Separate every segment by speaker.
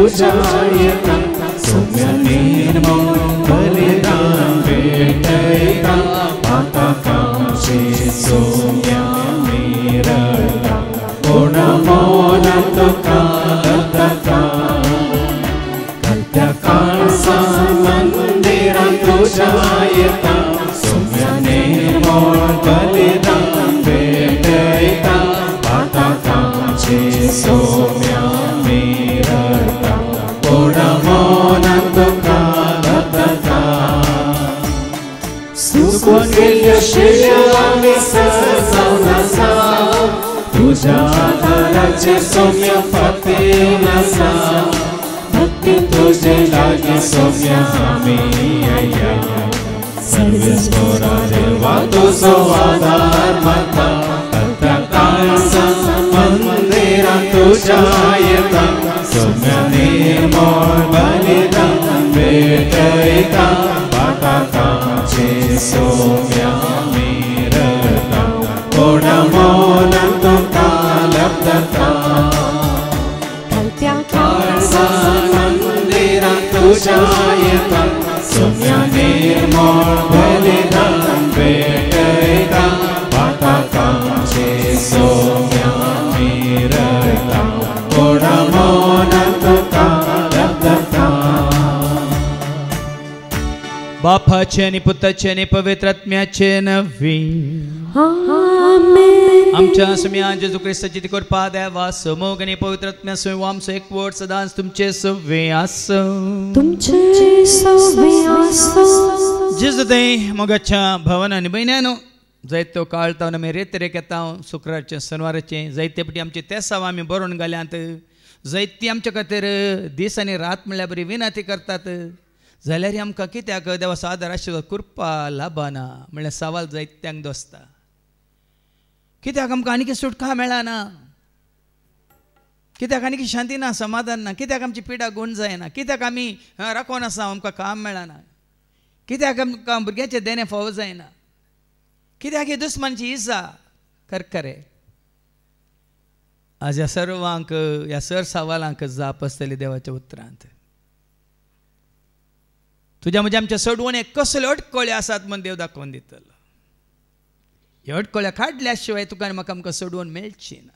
Speaker 1: तुझ्या येता सौम्य निर्मळ बलिदान भेटयता पातकांची सौम्या मिरळता कोण मौनात कालता त्या काळसा मंदिरात तुझ्या येता सौम्य निर्मळ बलिदान भेटयता पातकांची सौम्या मिरळता कोण मौनात कालता सुकून गेल्या शिष्याने सहसा तुझ्या आधाराचे सौम्य पती नसा भक्ती तुझे लागे सौम्य आम्ही सर्वेश्वरा देवा तुझो आधार माता त्या काळसा मंदिरात तुझ्या येता सौम्य निर्मळ बलिदान भेटयता पातकांची सौम्य मिरळता कोण मौनात कालता त्या काळसा मंदिरात तुझ्या येता सौम्य निर्मळ बलिदान भेटयता पातकांची सौम्य मिरळता कोण मौनात कालता
Speaker 2: बापाचे आणि पुत्राचे आणि पवित्र आत्म्याचे नवी
Speaker 3: आमेन
Speaker 2: आमच्या सम्या जेजू ख्रिस्ताची ती कृपा देवा समोग आणि पवित्र आत्म्या सोय आमचो एक वट सदांच तुमचे सवे आसो
Speaker 3: तुमचे सवे आसो
Speaker 2: जेजू ते मोगाच्या भवन आणि बहिण्यानो जायतो काळता आमी रेत येता शुक्रारचे शनिवाराचे जायते पटी आमचे तेसाव आमी बरोवन घाल्यांत जायती आमच्या खातीर दीस आनी रात म्हणल्यार बरी विनंती करतात जाल्यार आमकां कित्याक देवा सादर आशिर्वाद कृपा लाभना म्हणल्यार सवाल जायत्यांक दोसता कित्याक आमकां आनीक सुटका मेळना कित्याक आनीक शांती ना समाधान ना कित्याक आमची पिडा गुण जायना कित्याक आमी राखोन आसा आमकां काम मेळना कित्याक आमकां भुरग्याचे देणे फावो जायना कित्याक ही दुस्मानची इजा करकरे आज ह्या सर्वांक ह्या सर सवालांक जाप आसतली देवाच्या उतरांत तुज्या म्हणजे आमच्या सोडवणे कसले अडकळे आसात म्हण देव दाखोवन दितलो ह्या अडकळ्या काडल्या शिवाय तुका आनी म्हाका आमकां सोडवून मेळची ना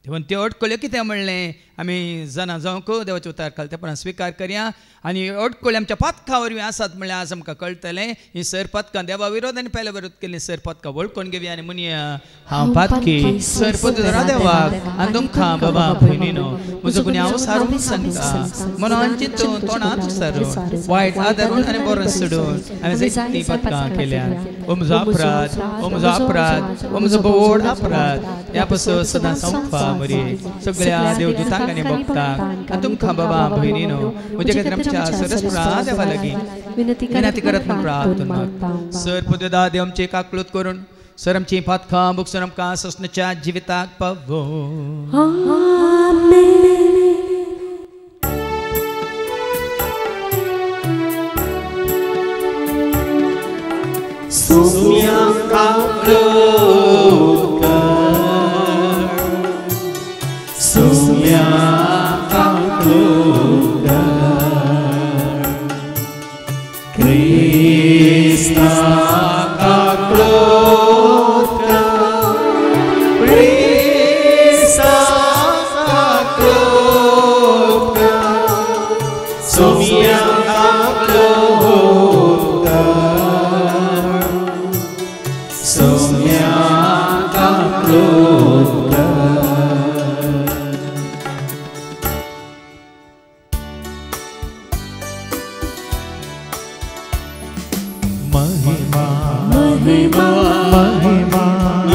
Speaker 2: देवान त्यो अडकळ्यो कितें म्हणलें आमी जाणा जावंक देवाचे उतार कालतेपणान स्विकार करया आनी अडकळ्यो आमच्या पातका वरवीं आसात म्हणल्यार आज आमकां कळटलें ही सर पातकां देवा विरोध आनी पयल्या विरोध केल्ली सर पातकां वळखून घेवया आनी म्हणया हांव पातकी सर पदरा देवाक आनी तुमकां बाबा भयणीनो म्हजो गुन्यांव सारून सांगता मनान चिंतून तोंडांत विचारून वायट आदारून आनी बरें सोडून हांवें जायतीं पातकां केल्यात हो म्हजो अपराध हो म्हजो अपराध हो म्हजो व्हड अपराध ह्या पासून सदां संवपा मरी सगळ्या देवदूतांक आनी भक्तांक आनी तुमकां बाबा भयणीनो म्हजे खातीर आमच्या सरस्वता देवा लागीं विनंती करत म्हूण प्रार्थना सर पददा देव आमची काकलूत करून सर आमची पातकां बुकसून आमकां ससनाच्या जिविताक पावो
Speaker 1: Saumya काकलूत Saumya काकलूत Krista kaklot Krista kaklot Sumia kaklot Sumia kaklot महिमा महिमा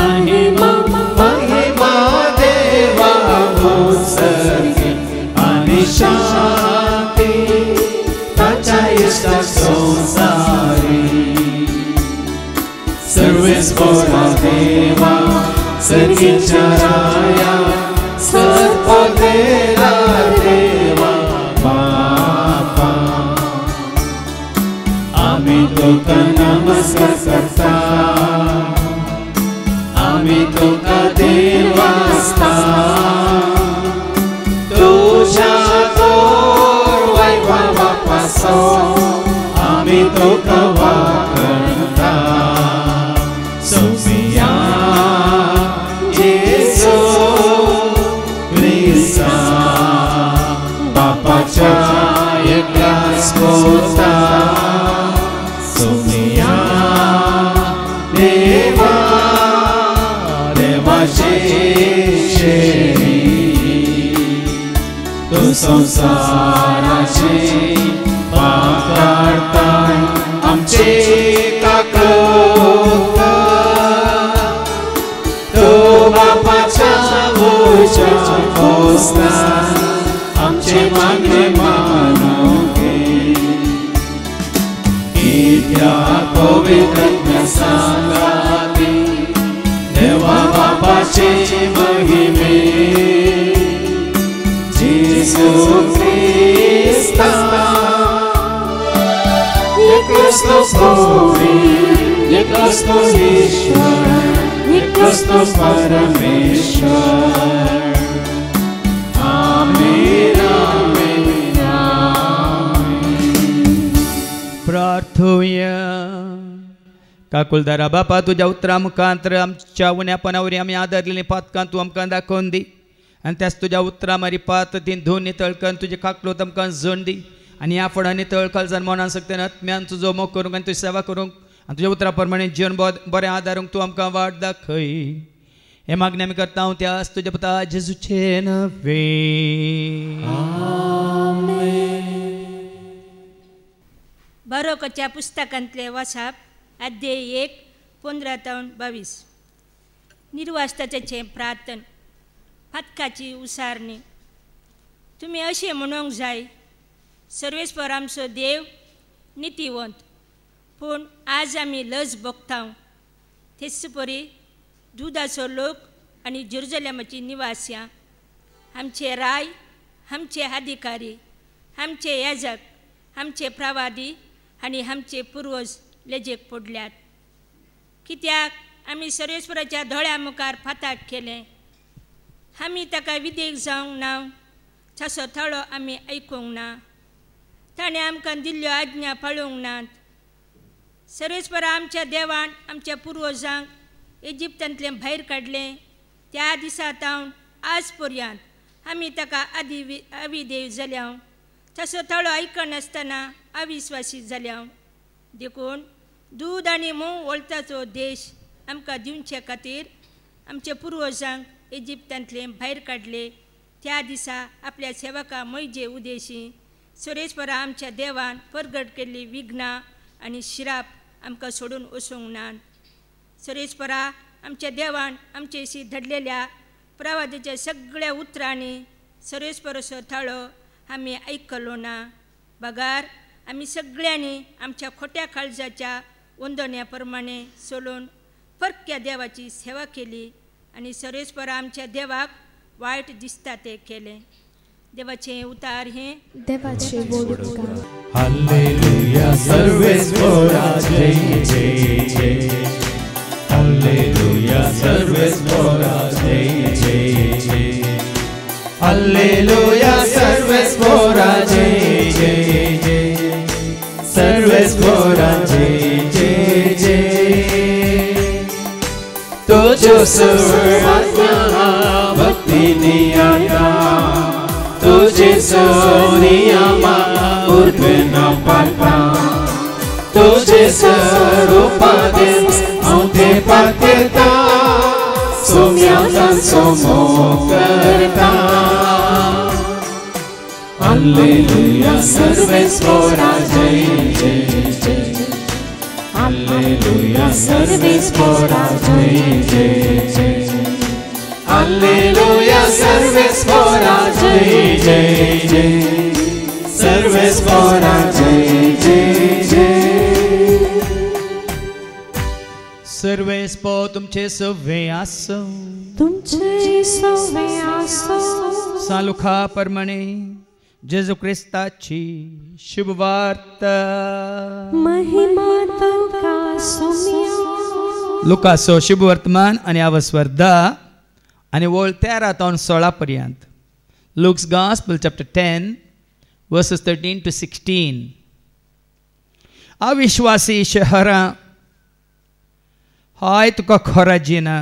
Speaker 1: महिमा महिमा देवा उत्सर्गी आणि शांती ताच्या इष्टा संसारी सर्वेश्वरा देवा सर्गीच्या राया सर्वदेला देवा बापा आम्ही तुका नमस्कार करता आम्ही तुका देवास्ता तुझ्या तो कवा करता सोमिया येसो क्रिस्ता बापाच्या एकलाच पोता सोमिया देवा देवाचे तो संसाराचे पाप काढताय आमचे काकलोक तो बापाच्या वचन पोसता आमचे मागणे मानून घे इत्या पवित्र सांगाती देवा बापाचे महिमे Jesus Christa, ye Christus glory, ye Christus Ishwar, ye Christus Parameshwar. Amen, amen, amen.
Speaker 2: प्रार्थूया. काकुलदारा बापा तुझ्या उतरा मुखांतर आमच्या उण्यापणावर आम्ही आदरलेली पातकां तूं आमकां दाखोवन दी आनी त्याच तुज्या उतरा मारी पात तीन धुवन नितळकन तुजे काकलो आमकां जोड दी आनी ह्या फुडां नितळकल जावन मनान सक्तीन आत्म्यान तुजो मोग करूंक आनी तुजी सेवा करूंक आनी तुज्या उतरा प्रमाणे जीवन बरें आदारूंक तूं आमकां वाट दाखय हे मागणी आमी करता हांव त्याच तुज्या पुता जेजूचे नवे.
Speaker 4: बारोकाच्या पुस्तकांतले वाचप अध्याय 1 15-22 निर्वासताचे प्रार्थना फातकाची उसारणी. तुम्ही अशें म्हणूंक जाय सर्वेस्पर आमचो देव नितीवंत पूण आज आमी लज भोगता तेच परी दुदाचो लोक आनी जेरुसलेमाची निवासियां आमचे राय आमचे अधिकारी आमचे याजक आमचे प्रवादी आनी आमचे पुर्वज लेजेक पडल्यात. कित्याक आमी सर्वेस्पराच्या दोळ्या मुखार फाताक केलें आमी ताका विधेयक जावंक ना ताचो थळो आमी आयकूंक ना ताणें आमकां दिल्ल्यो आज्ञा पाळूंक नात. सर्वेस्परा आमच्या देवान आमच्या पुर्वजांक इजिप्तांतले भायर काडलें त्या दिसा तावन आज पर्यंत आमी ताका अविधेय जाल्या ताचो थळो आयकनासतना अविस्वासी जाल्या देखून दूद आनी मोव वळताचो देश आमकां दिवचे खातीर आमच्या पुर्वजांक इजिप्तांतले भायर काडले त्या दिसा आपल्या सेवका मोइजे उदेशी सुरेस्परा आमच्या देवान परगट केल्ली विघ्नां आनी श्राप आमकां सोडून वचूंक नात. सुरेस्परा आमच्या देवान आमचेशी धडलेल्या प्रवादाच्या सगळ्या उतरांनी सुरेस्पराचो थळो आमी आयकलो ना. बगार आमी सगळ्यांनी आमच्या खोट्या काळजाच्या वंदण्या प्रमाणे सोलून परक्या देवाची सेवा केली आनी सर्वेस्परा आमच्या देवाक वायट दिसता ते केले. देवाचे उतार हे
Speaker 3: देवाचे बोलका.
Speaker 1: हालेलुया सर्वेस्परा जय जय जय. हालेलुया सर्वेस्परा जय जय जय. हालेलुया सर्वेस्परा जय जय जय. सर्वेस्परा जय जय जय. तो जो सर्वात्मा भक्ति नियता तुझे सोनियामा उर्ध्व न पाता तुझे स्वरूपादे औंधे पातेता सोम्याचा सोमो करता. हालेलुया सर्वेस्परा जय जय जय. हालेलुया सर्वेस्परा जय जय जय. हालेलुया सर्वेस्परा जय जय जय. सर्वेस्परा जय जय जय.
Speaker 2: सर्वेस्पो तुमचे सवे आसो
Speaker 3: तुमचे सवे आसो
Speaker 2: सालुखा प्रमाणे जेजू ख्रिस्ताची शुभ वार्ता.
Speaker 3: महिमा तुका सोम्या.
Speaker 2: लुकासो शुभ वर्तमान आणि आवस्वर्धा आणि वळ 13-16 पर्यंत. Luke's Gospel chapter 10 verses 13 to 16. अविश्वासी शहरां हाय तुका खोराजिना,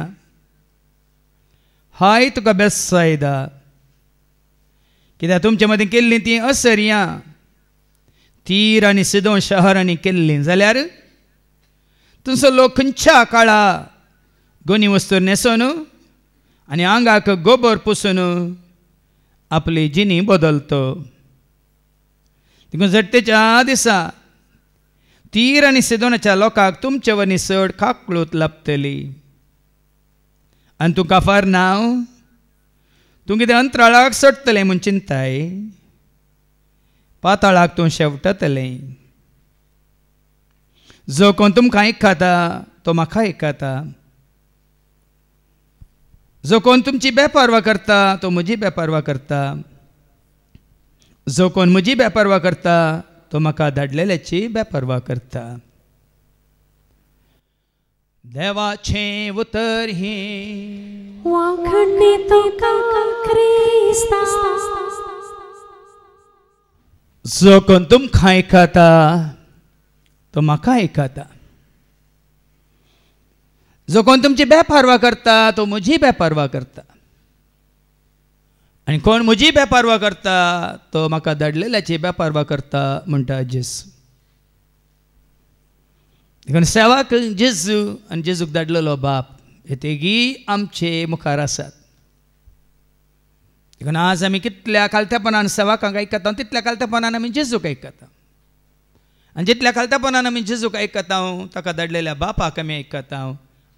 Speaker 2: हाय तुका बेतसायदा, कित्याक तुमचे मदीं केल्लीं ती असरियां तीर आनी सिदोन शहरांनी केल्लीं जाल्यार तुमचो लोक खंयच्या काळा गोनी वस्तू न्हेसून आनी आंगाक गोबर पुसून आपली जिणी बदलतो. देखून झडटेच्या दिसा तीर आनी सिदोनाच्या लोकांक तुमचे वरवीं चड काकळूत लाभतली. आनी तूं कफरनाहूम, तूं कितें अंतराळाक सडटलें म्हूण चिंताय, पाताळाक तूं शेवटतलें. जो कोण तुमकां आयकता तो म्हाका आयकता, जो कोण तुमची बेपारवा करता तो म्हजी बेपारवा करता, जो कोण म्हजी बेपारवा करता तो म्हाका धाडलेल्याची बेपारवा करता. देवाचें उतर ही
Speaker 3: वाखणे तुका क्रिस्ता,
Speaker 2: जो कोण तुमकां आयकता तो म्हाका आयकता, जो कोण तुमची बेपारवा करता तो म्हजी बेपारवा करता, आनी कोण म्हजी बेपारवा करता तो म्हाका धाडलेल्याची बेपारवा करता म्हणटा जेजू. देखून सेवाक जेजू आनी जेजूक धाडलेलो बाप हे तेगी आमचे मुखार आसात. देखून आज आमी कितल्या कालतेपणान सेवाकांक आयकता तितल्या कालतेपणान आमी जेजूक आयकता, आनी जितल्या कालतेपणान आमी जेजूक आयकता ताका धाडलेल्या बापाक आमी आयकता,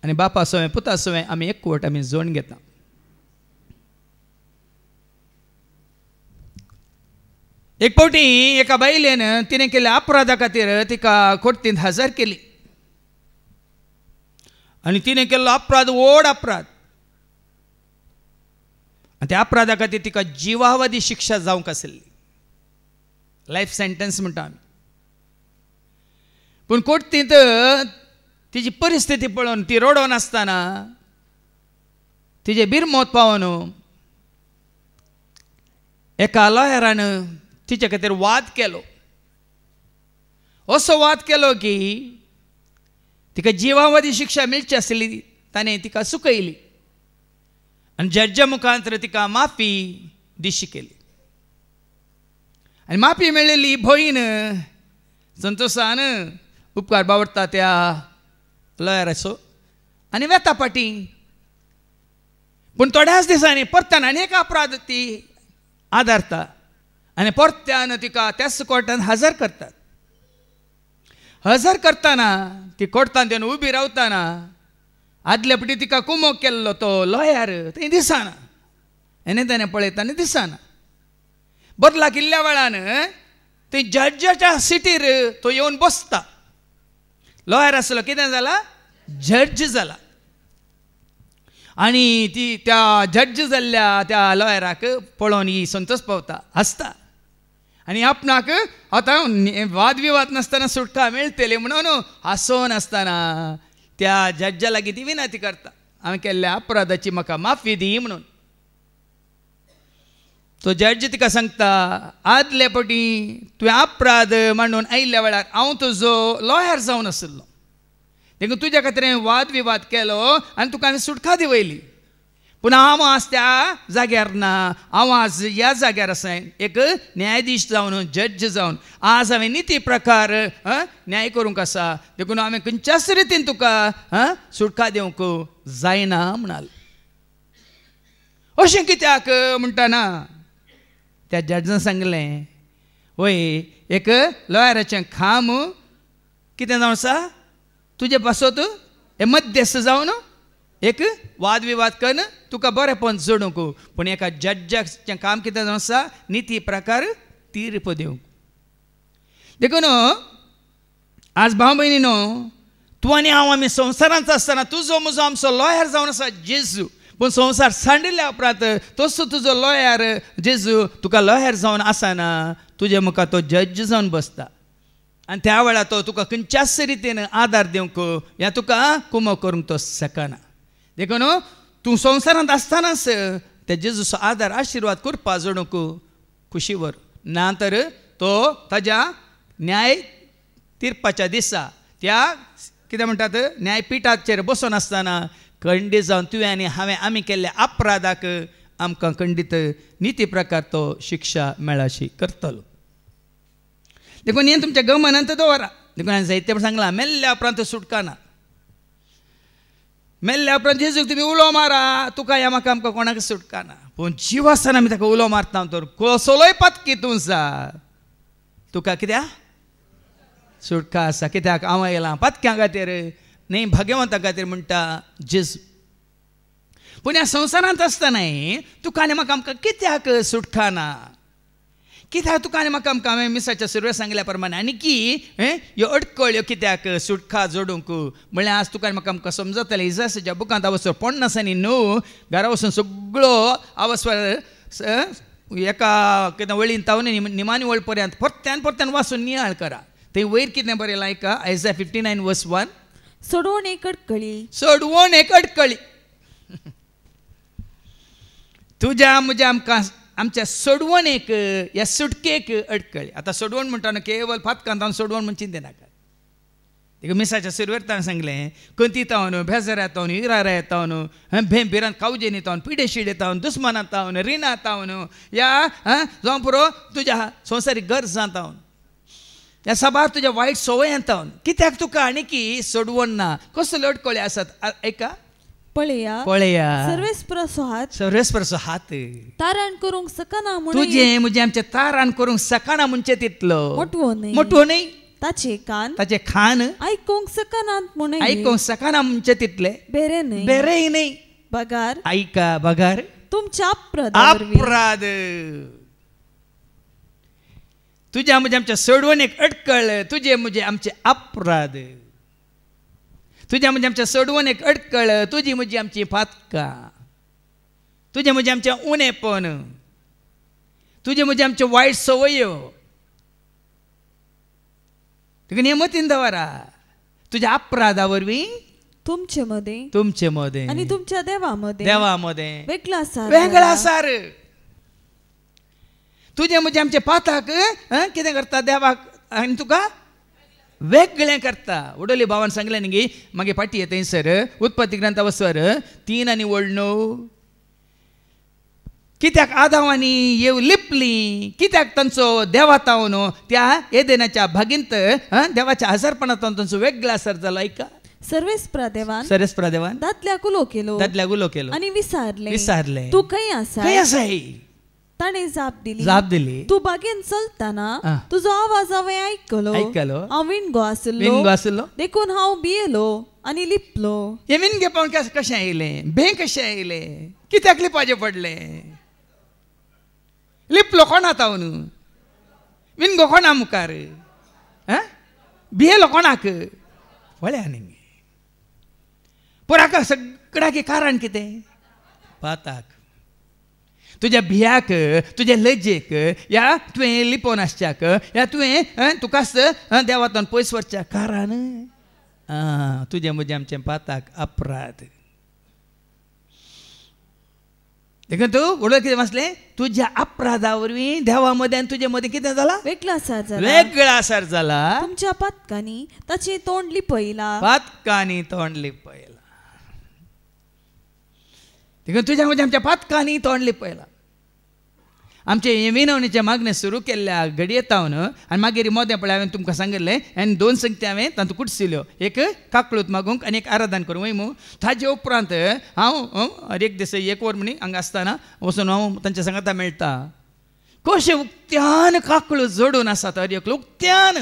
Speaker 2: आनी बापा सवय पुता सवय आमी एकवट आमी जोड घेता. एक फावटी एका बायलेन तिणें केल्ल्या अपराधा खातीर तिका कोर्टींत हजर केली, आनी तिणें केल्लो अपराध व्हड अपराध, आनी त्या अपराधा खातीर तिका जिवावधी शिक्षा जावंक आशिल्ली, लायफ सेंटन्स म्हणटा आमी. पूण कोर्टींत तिची परिस्थिती पळोवन ती रडोन आसतना तिजे बिरमोत पावोन एका लॉयरान तिचे खातीर वाद केलो. असो वाद केलो की तिका जिवावधी शिक्षा मेळची आसली, ताणें तिका सुकयली आनी जड्जा मुखांतर तिका माफी दिशी केली. आनी माफी मेळिल्ली भयण संतोशान उपकार बावडटा त्या लॉयराचो आनी वेता पाटी. पूण थोड्याच दिसांनी परत्यान आनी एक अपराध ती आदारता आनी परत्यान तिका त्याच कोर्टांत हजर करतात. हजर करतना ती कोर्टांत येवन उबी रावतना आदल्या फावटी तिका कुमोग केल्लो तो लॉयर थंय दिसना, आनी ताणें पळयता आनी दिसना. बदला किल्ल्या वेळान थंय जड्जाच्या सिटीर तो येवन बसता. लॉयर आसलो, कितें जाला? जड्ज जाला. आनी ती त्या जड्ज जाल्ल्या त्या लॉयराक पळोवन ही संतोश पावता, हसता आनी आपणाक आतां वाद विवाद नासतना सुटका मेळटली म्हणून हांसोन आसतना त्या जड्जा लागीं ती विनंती करता, हांवें केल्ल्या अपराधाची म्हाका माफी दी म्हणून. तो जड्ज तिका सांगता, आदले फावटी तुवें अपराध मांडून आयिल्ल्या वेळार हांव तुजो लॉयर जावन आशिल्लो, देखून तुज्या खातीर हांवें वाद विवाद केलो आनी तुका हांवें सुटका दिवयली. पूण हांव आज त्या जाग्यार ना, हांव आज ह्या जाग्यार आसा एक न्यायाधीश जावन, जड्ज जावन. आज हांवें निती प्रकार न्याय करूंक आसा, देखून हांवें खंयच्याच रितीन तुका सुटका दिवंक जायना म्हणाल. अशें कित्याक म्हणटाना त्या जड्जान सांगलें, वय एक लॉयराचें काम कितें जावन आसा, तुजे पासत हे मध्यस्थ जावन एक वाद विवाद करून तुका बरेपण जोडूंक. पूण एका जड्जाचें काम कितें जावन आसा, निती प्रकार तीर्प दिवंक. देखून आज भाव भयणीनो, तूं आनी हांव आमी संवसारांत आसतना तुजो म्हजो आमचो लॉयर जावन आसा जेजू. पूण संवसार सांडिल्ल्या उपरांत तसो तुजो लॉयर जेजू तुका लॉयर जावन आसना, तुजे मुखार तो जड्ज जावन बसता. आनी त्या वेळार तो तुका खंयच्याच रितीन आदार दिवंक या तुका कुमो करूंक तो शकना. देखून तूं संवसारांत आसतनाच त्या जेजूचो आदार आशिर्वाद करपा जोडूंक खुशी व्हर, ना तर तो ताज्या न्याय तिरपाच्या दिसा त्या कितें म्हणटात न्यायपिठाचेर बसून आसतना खंडीत जावन तुवें आनी हांवें आमी केल्ल्या अपराधाक आमकां खंडीत निती प्रकार तो शिक्षा मेळाशी करतलो. देखून हें तुमच्या गमनांत दवरा. देखून हांवें जायते सांगलां मेल्ल्या उपरांत सुटका ना. मेल्ल्या उपरांत जेजूक तुमी उलो मारा तुका या म्हाका आमकां कोणाक सुटका ना. पूण जीव आसतना आमी ताका उलो मारता तर कसलोय पातकी जा तुका कित्याक सुटका आसा. कित्याक हांव येयलां पातक्यां खातीर न्ही भाग्यवंता खातीर म्हणटा जेजू. पूण ह्या संवसारांत आसतनाय तुका आनी म्हाका आमकां कित्याक सुटका ना. कित्याक तुका आनी म्हाका आमकां हांवें मिसाच्या सुरवेर सांगल्या प्रमाणे आनी की ह्यो अडकळ्यो कित्याक सुटका जोडूंक म्हळ्यार आज तुका आनी म्हाका आमकां समजतलें. इजायाच्या बुकांत आवसवर पन्नासांनी न्हू घरा वचून सगळो आवसवर एका कितें वळीन तावन निमाणी वळ पर्यंत परत्यान परत्यान वाचून नियाळ करा. थंय वयर कितें बरयलां ऐका आयजाया 59:1
Speaker 3: सोडवण एक अडकळी
Speaker 2: सोडवण एक अडकळी. तुज्या म्हज्या आमकां आमच्या सोडवणेक ह्या सुटकेक अडकळी. आतां सोडवण म्हणटा केवळ फातकांत हांव सोडवण म्हणून चिंते नाका. देखून मिसाच्या सुरवेर ताणें सांगलें कंती तावन बेजार येतावन इरार येतावन भिरांत कावजेन येतावन पिडेशीड येतावन दुस्मानांत तावन रिणांत तावन या जावं पुरो तुज्या संवसारीक गरजां तावन ह्या सबार तुज्या वायट संवयांत तावन कित्याक तुका आनी की सोडवण ना. कसले अडकळे आसात ऐका
Speaker 3: पळया
Speaker 2: सर्वेस्पराचो हात
Speaker 3: तारण करूंक सकना म्हणून
Speaker 2: तुजें म्हजें आमचें तारण करूंक सकना म्हणचे तितलो मोठवो न्ही. ताचे खान
Speaker 3: आयकूंक सकनात म्हणून
Speaker 2: आयकूंक सकना म्हणचे तितले बेरेय न्ही.
Speaker 3: बगार
Speaker 2: ऐका बगार
Speaker 3: तुमच्या
Speaker 2: अपराध तुज्या म्हज्या आमच्या सोडवणेक अडकळ तुजे म्हजे आमचे अपराध तुज्या म्हणजे आमच्या सोडवणेक अडकळ तुजी म्हजी आमची फातकां तुजे म्हणजे आमचें उणेपण तुजे म्हणजे आमचे वायट संवयो तुका नेमतीन दवरा. तुज्या अपराधा वरवीं
Speaker 3: तुमचे
Speaker 2: मदें
Speaker 3: आनी तुमच्या देवा मदें
Speaker 2: वेगळा आसार. तुजे म्हणजे आमचे पाताक कितें करता देवाक आनी तुका वेगळें करता. उडोली भावान सांगलें न्ही मागे फाटी थंयसर उत्पत्ती ग्रंथा वचर 3 आनी 9 कित्याक आदामांनी येव लिपली कित्याक तांचो देवा तावन त्या एदेनाच्या भागींत देवाच्या आजारपणांत तांचो वेगळो आसार जालो. ऐका
Speaker 3: सर्वेस्परा देवान दादल्याक उलो केलो आनी विचारलें तूं खंय आसा. ताणें जाप दिली तूं बागेन चलतना तुजो आवाज हांवें आयकलो हांव विणगो आसलो देखून हांव भियेलो आनी लिपलो.
Speaker 2: हे विणगे पावन कशें आयलें भे कशें आयलें कित्याक लिपाचें पडलें. लिपलो कोणा तावन विणगो कोणा मुखार भियेलो कोणाक पळया न्ही. पुराक सगळ्याक कारण कितें पाताक तुज्या भियाक तुज्या लजेक या तुवें लिपोवन आसच्याक या तुवें तुकाच देवातान पयस वरच्या कारण तुजें म्हजें आमचें पाताक अपराध. देखून तूं उडो कितें वाचलें तुज्या अपराधा वरवीं देवा मदें आनी तुजे मदें कितें जाला वेगळो आसार जाला.
Speaker 3: तुमच्या पातकांनी ताचें तोंड लिपयलां
Speaker 2: देखून तुज्या म्हज्या आमच्या पातकांनी तोंड लिपयलां. आमचे विनवणेचे मागणें सुरू केल्ल्या घडये तावन आनी मागीर मोदें पळय हांवें तुमकां सांगिल्लें आनी 2 संगती हांवें तातूंत कुडसिल्यो एक काकळूत मागूंक आनी एक आराधन करूंक वयमू. ताजे उपरांत हांव हर एक दीस 1 वर म्हणी हांगा आसतना वचून हांव तांच्या सांगाता मेळटा कशें उक्त्यान काकळूत जोडून आसात हर एक उक्त्यान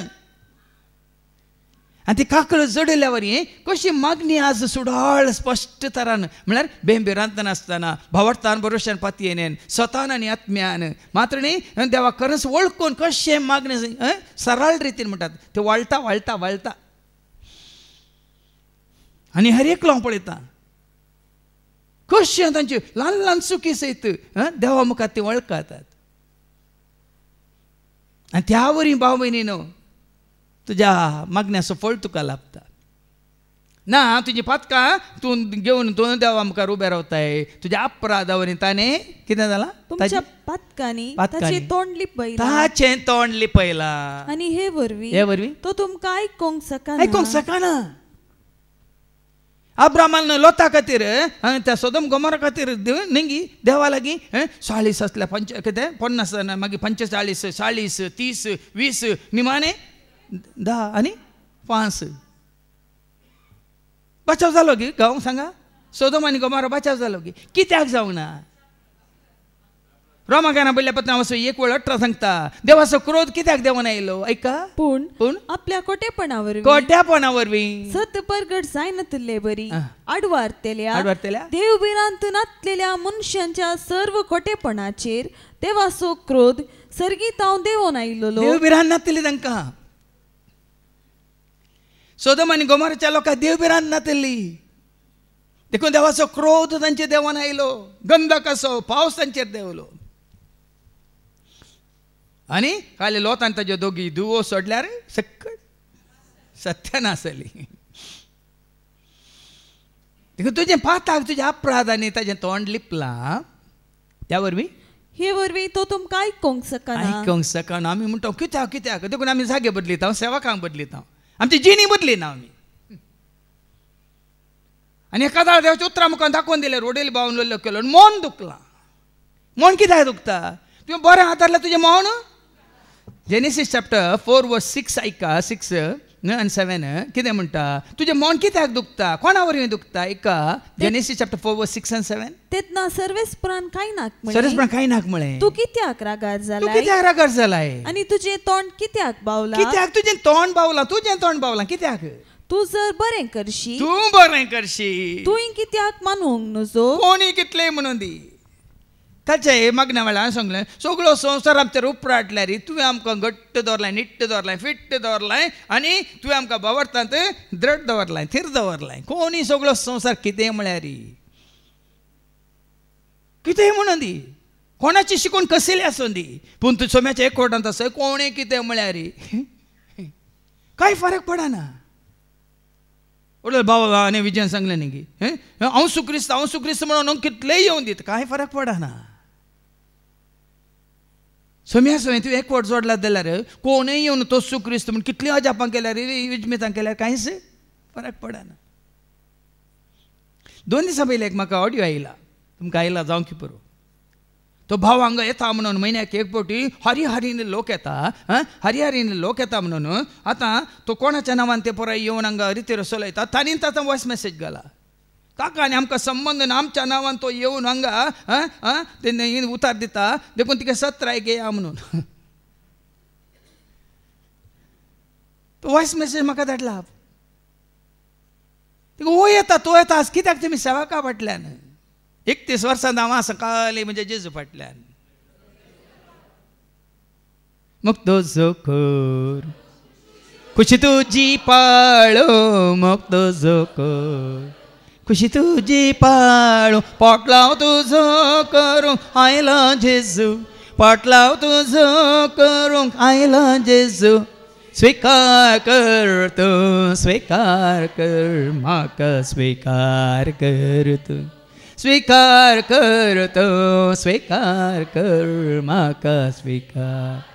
Speaker 2: आनी ती काकळूत जोडिल्ल्या वरी कशी मागणी आज सुडाळ स्पश्ट तरान म्हळ्यार बेंबिरांत नासतना भावार्थान भरोशान पातयेन स्वतान आनी आत्म्यान मात्र न्ही देवा खरेंच वळखून कशें मागणी सरळ रितीन म्हणटात ते वळटा आनी हर एकलो हांव पळयता कशें तांची ल्हान ल्हान चुकी सयत देवा मुखार ती वळखातात. आनी त्या वरी भाव भयणीनो तुज्या मागण्याचो फळ तुका लाभता. ना तुझी पातकां तू घेवन तू देव आमकां उबे रावताय तुज्या अपराधावरी ताणे कितें जाला
Speaker 3: तुमच्या पातकांनी ताचे तोंड लिपयला
Speaker 2: ताचें तोंड लिपयला
Speaker 3: आनी हे वरवीं तो तुमकां आयकोंक शकना
Speaker 2: अब्रामान लोता खातीर त्या सोदोम गोमोरा खातीर निंगी देवा लागीं 40 आसल्या कितें 50 मागीर 45 40 30 20 निमाणे 10 आनी 5 बचाव जालो गी गांव सांगा सोदोम आनी गोमोरा बचाव जालो गी कित्याक जावना रोमाकाना पडल्या पत्ना वचून एक वेळ 18 सांगता देवाचो क्रोध कित्याक देवान आयलो ऐका
Speaker 3: पूण आपल्या कोटेपणावरवीं
Speaker 2: सत्य
Speaker 3: परगट जायनातले बरी आडवारतेल्या देवबिरांत नातलेल्या मनशांच्या सर्व कोटेपणाचेर देवाचो क्रोध सर्गीत हांव देवोन आयलो
Speaker 2: देवबिरांत नातले तांकां सोदोम आनी गोमोराच्या लोकांक देवबिरांत नातली देखून देवाचो क्रोध तांचेर देवान आयलो गंधक असो पावस तांचेर देवलो आनी काले लोतान ताज्यो दोगी दुवो सोडल्यार सक्कळ सत्यानाश जाली देखून तुजें पाताक तुज्या अपराधांनी ताजें तोंड लिपलां त्या वरवीं
Speaker 3: हे वरवीं तो तुमकां आयकोंक
Speaker 2: शकना आमी म्हणटा कित्याक देखून आमी जागे बदलिता सेवकांक बदलिता आमची जिणी बदलिना आमी आनी एका देवाच्या उतरां मुखार दाखोवन दिलें रोडेल बावन लोल्लो केलो मन दुखलां मन कित्याक दुखता तुवें बरें हातारलें तुजें मौन जेनेसीस चॅप्टर 4 वर्स 6 ऐका 6 आनी 7 कितें म्हणटा तुजें मौन कित्याक दुखता कोणा वरवीं दुखता ऐका जेनेसीस चॅप्टर 4 वर्स 6 and 7
Speaker 3: तेतना सर्वेस्परान कांय नाक
Speaker 2: म्हळें
Speaker 3: तू कित्याक रागार जालाय आनी तुजें तोंड कित्याक बावला
Speaker 2: तुजें तोंड बावला कित्याक
Speaker 3: तू जर बरें करशी
Speaker 2: तुवें
Speaker 3: कित्याक मानूंक नजो
Speaker 2: कोणी कितलें म्हणून दी ताचे मग्ना वेळार सांगलें सगळो संवसार आमचेर उपराटल्यार तुवें आमकां घट्ट दवरलां निट्ट दवरलां फिट्ट दवरलां आनी तुवें आमकां बावरतांत द्रड दवरलां थीर दवरलां कोणी सगळो संवसार कितें म्हळ्यार कितें म्हणून दी कोणाची शिकून कसली आसूं दी पूण तूं सोम्याच्या एक कोटांत आसय कोणें कितें म्हळ्यार कांय फरक पडना बाबा आनी विजयान सांगलें न्ही की हांव सुक्रिस्त म्हणून कितलेंय येवन दीत कांय फरक पडना सोम्या तुवें एकवट जोडला जाल्यार कोणूय येवन तो सुक्रिस्त म्हण कितलीं अजापां केल्यार विजमितां केल्यार कांयच फरक पडना 2 दिसां पयलीं एक म्हाका ऑडियो आयला तुमकां आयला जावं की पुरो तो भाव हांगा येता म्हणून म्हयन्याक एक फावटी हरिहरीने लोक येता म्हणून आतां तो कोणाच्या नांवान ते पराय येवन हांगा रितीर चलयता तांणी ताका वॉयस मेसेज घाला काका आनी आमकां संबंद ना आमच्या नांवान तो येवन हांगा ते उतार दिता देखून तिका सत्राय घेया म्हणून तो वॉयस मेसेज म्हाका धाडला हो येता तो येता कित्याक तुमी सेवका फाटल्यान 31 वर्सां हांव सकाळी म्हणजे जेजू फाटल्यान मुक्तो जोकर खुशी तुजी पाळो मुक्तो जोकर खुशी तुजी पाळो पोटलाव तुजो करूंक आयला जेजू पोटलाव तुजो करूंक आयला जेजू स्वीकार कर तूं स्वीकार कर म्हाका स्वीकार कर तूं स्वीकार कर तो स्वीकार कर म्हाका स्वीकार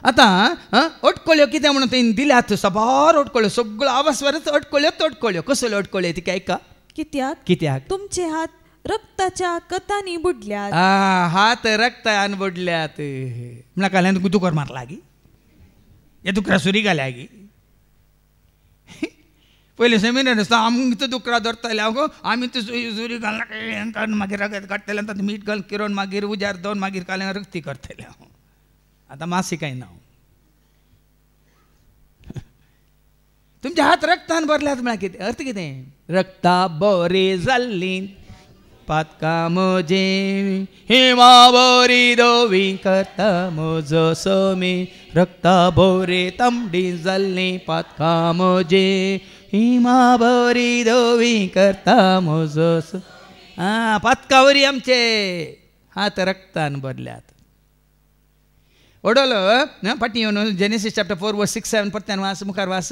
Speaker 2: आतां अटकळ्यो कितें म्हणून तेणी दिल्यात सबार अटकळ्यो सगळ्यो आवाजवरच अटकळ्यो कसल्यो अटकळ्यो ती ऐका कित्याक
Speaker 3: तुमचे हात रक्ताच्या कतांनी बुडल्यात
Speaker 2: हात रक्तान बुडल्यात म्हणल्यार काल्यान दुकर मारला गी हे दुकरा सुरी घाल्या गी पयलीं सेमिनार आसता आमकां दुकरा धरताले गो आमी ती सुरी घालना मागीर रगत काडटले आतां मीठ घाल किरोन मागीर उजार दोन मागीर काल्यान रक्ती करतले हांव आतां मासी कांय ना तुमचे हात रक्तान भरल्यात म्हळ्यार कितें अर्थ कितें रक्ता बरी जाल्ली पातकां म्हजी हिमा बरी दोवी करता म्हजो सोमी रक्ता बरी तांबडी जाल्ली पातकां म्हजी हिमा बरी दोवी करता म्हजो पातकावरी आमचे हात रक्तान भरल्यात ओडलो फाटी येवन जेनेसीस चॅप्टर 4 वर्स 6 7 परत्यान वास मुखार वास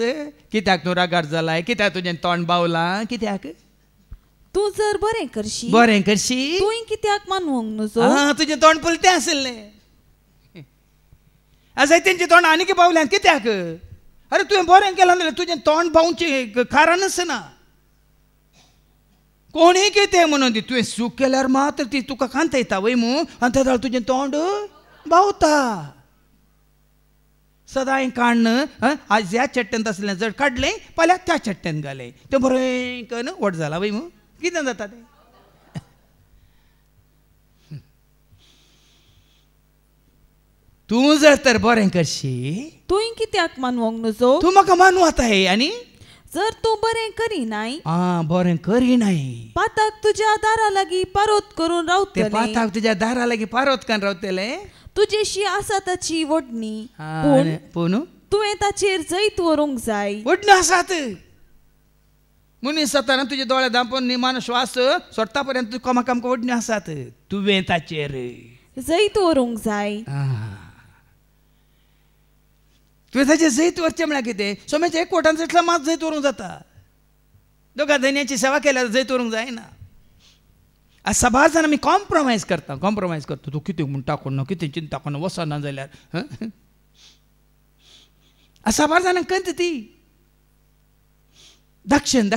Speaker 2: कित्याक तूं रागार जालाय कित्याक तुजें तोंड बावलां कित्याक
Speaker 3: तूं जर बरें करशी
Speaker 2: तूं
Speaker 3: कित्याक मानवंक न्हू
Speaker 2: तुजें तोंड पलतें आसलें आज तेंचें तोंड आनीक बावल्यान कित्याक अरे तुवें बरें केलां जाल्यार तुजें तोंड बावचें कारणच ना कोणी कितें म्हणून दी तुवें सूख केल्यार मात्र ती तुका कांत येता वय मू आनी त्या तुजें तोंड बावता सदां काडन आज ह्या चट्ट्यान आसलें जर काडलें फाल्यां त्या चट्ट्यान घालें तें बरें करून वट जाला वय मू कितें जाता तें तूं जर तर बरें करशी
Speaker 3: तूं कित्याक मानवंक न्हू
Speaker 2: तूं म्हाका मानू आता हे आनी
Speaker 3: जर तूं बरें करिनाय
Speaker 2: बरें करिनाय
Speaker 3: पाताक तुज्या दारा लागीं पारोत करून रावतले
Speaker 2: पाताक तुज्या दारा लागीं पारोत करून रावतले
Speaker 3: तुजेशी आसा ताची वडणी
Speaker 2: पूण
Speaker 3: तुवें ताचेर जैत व्हरूंक जाय
Speaker 2: वडण्यो आसात मनीस जाताना तुजे दोळे धांपून निमान श्वास सोडटा पर्यंत तुका म्हाका आमकां वडण्यो आसात तुवें ताचेर
Speaker 3: जैत व्हरूंक जाय
Speaker 2: तुवें ताचेर जैत व्हरचें म्हळ्यार कितें सोम्याच्या एक कोटान इतलो मात जैत व्हरूंक जाता दोगा धन्याची सेवा केल्यार जैत व्हरूंक जायना आज सभा जाण आमी कॉम्प्रोमायज करता तूं कितें म्हूण टाकून ना कितें चिंता करून वचना जाल्यार आज सभा जाणांक कंत ती दक्षिण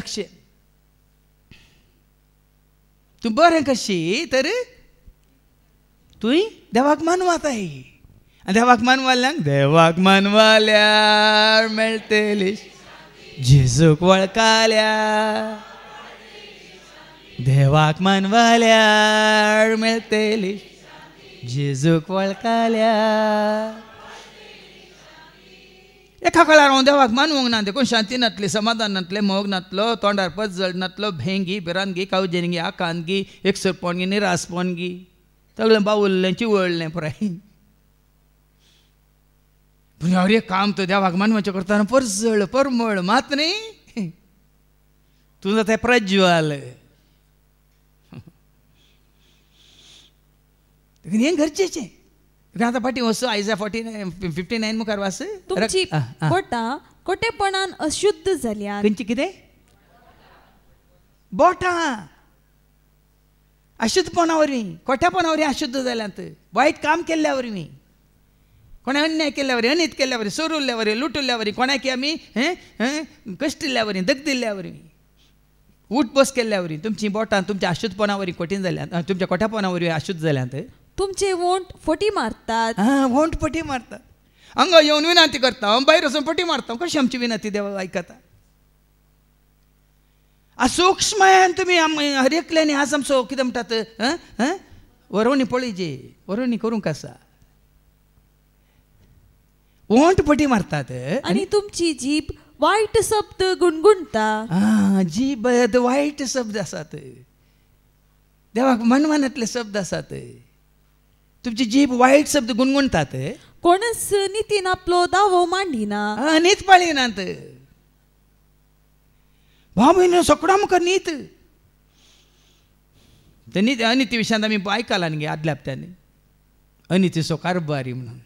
Speaker 2: तूं बरें करशी तर तुय देवाक मानवाताय देवाक मानवाल्यार मेळटली जेजूक वळखल्यार देवाक मानवाल्यार मेळटली जेजूक वळखल्यार एका काळार हांव देवाक मानवंक ना देखून शांती नातली समाधान नातलें मोग नातलो तोंडार पजळ नातलो भेंगी बिरानगी कावजेनगी आकांतगी एकसरपणगी निरासपणगी सगळें बावुरलें चिवळलें पुराय हांव एक काम तो देवाक मानवाचें करतना परजळ परमळ मात न्ही तूं जाता प्रज्वल हें गरजेचें आतां फाटीं वचू आयजा 59 मुखार वास
Speaker 3: तुमची बोटां खोटेपणान अशुद्ध जाल्यात
Speaker 2: खंयची कितें बोटां अशुद्धपणा वरवीं खोटेपणा वरवीं अशुद्ध जाल्यात वायट काम केल्ल्या वरवीं कोणा अन्याय केल्ल्या वरवीं अनित केल्ल्या वरवीं सोरुल्ल्या वरवीं लुटुल्ल्या वरवीं कोणाकी आमी कश्टिल्ल्या वरवीं दग दिल्ल्या वरवीं उठ बस केल्ल्या वरवीं तुमची बोटां तुमच्या अशुद्धपणा वरवीं कठीण जाल्यात तुमच्या खोटेपणा वरवीं अशुद्ध जाल्यात
Speaker 3: तुमचे वोंट फटी मारतात
Speaker 2: वोंट फटी मारतात हांगा येवन विनंती करता हांव भायर वचून फटी मारता कशी आमची विनंती देवा आयकता सूक्ष्मयान तुमी हर एकल्यानी आज आमचो कितें म्हणटात वरोवणी पळयजे वरोवणी करूंक आसा वोंट फटी मारतात
Speaker 3: आनी तुमची जीब वायट शब्द गुणगुणता
Speaker 2: जीब वायट शब्द आसात देवाक मनमानांतले शब्द आसात तुमची जीब वायट शब्द गुणगुणतात
Speaker 3: कोणच नितीन आपलो दावो मांडिना
Speaker 2: नीत पाळिनात भाव सकडा मुखार नीत ते नीत अनिती विशयान आमी आयकलां न्ही आदल्या हप्त्यांनी अनितीचो कारबारी म्हणून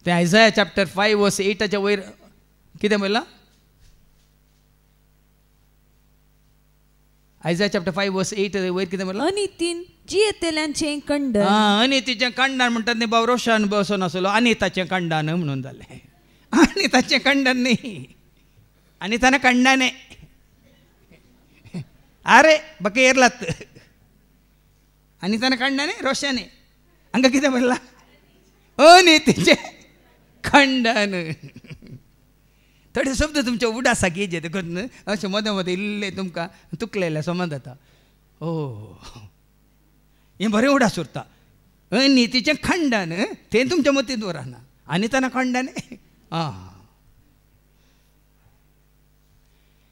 Speaker 2: ते आयजाया चॅप्टर 5 वर्स 8 वयर कितें म्हणलां आयजाया चॅप्टर 5 वर्स 8 वयर कितें म्हणलां
Speaker 3: अनितीन जियेतेल्यांचें खंडन
Speaker 2: अनितीचें खंडन म्हणटात न्ही बाब रोशन बसोन आसलो अनिताचें खंडन म्हणून जालें अनिताचें खंडन न्ही अनितान खंडन अरे बाकी येरलात अनितान खंडन रोशने हांगा कितें म्हणलां अनितीचें खंडन थोडे शब्द तुमचे उडासा घेजे देखून अशें मदें मदें इल्ले तुमकां तुकलेले समज जाता हें बरें उडास उरता अनितीचें खंडन तें तुमच्या मतींत दवरना अनितान खंडन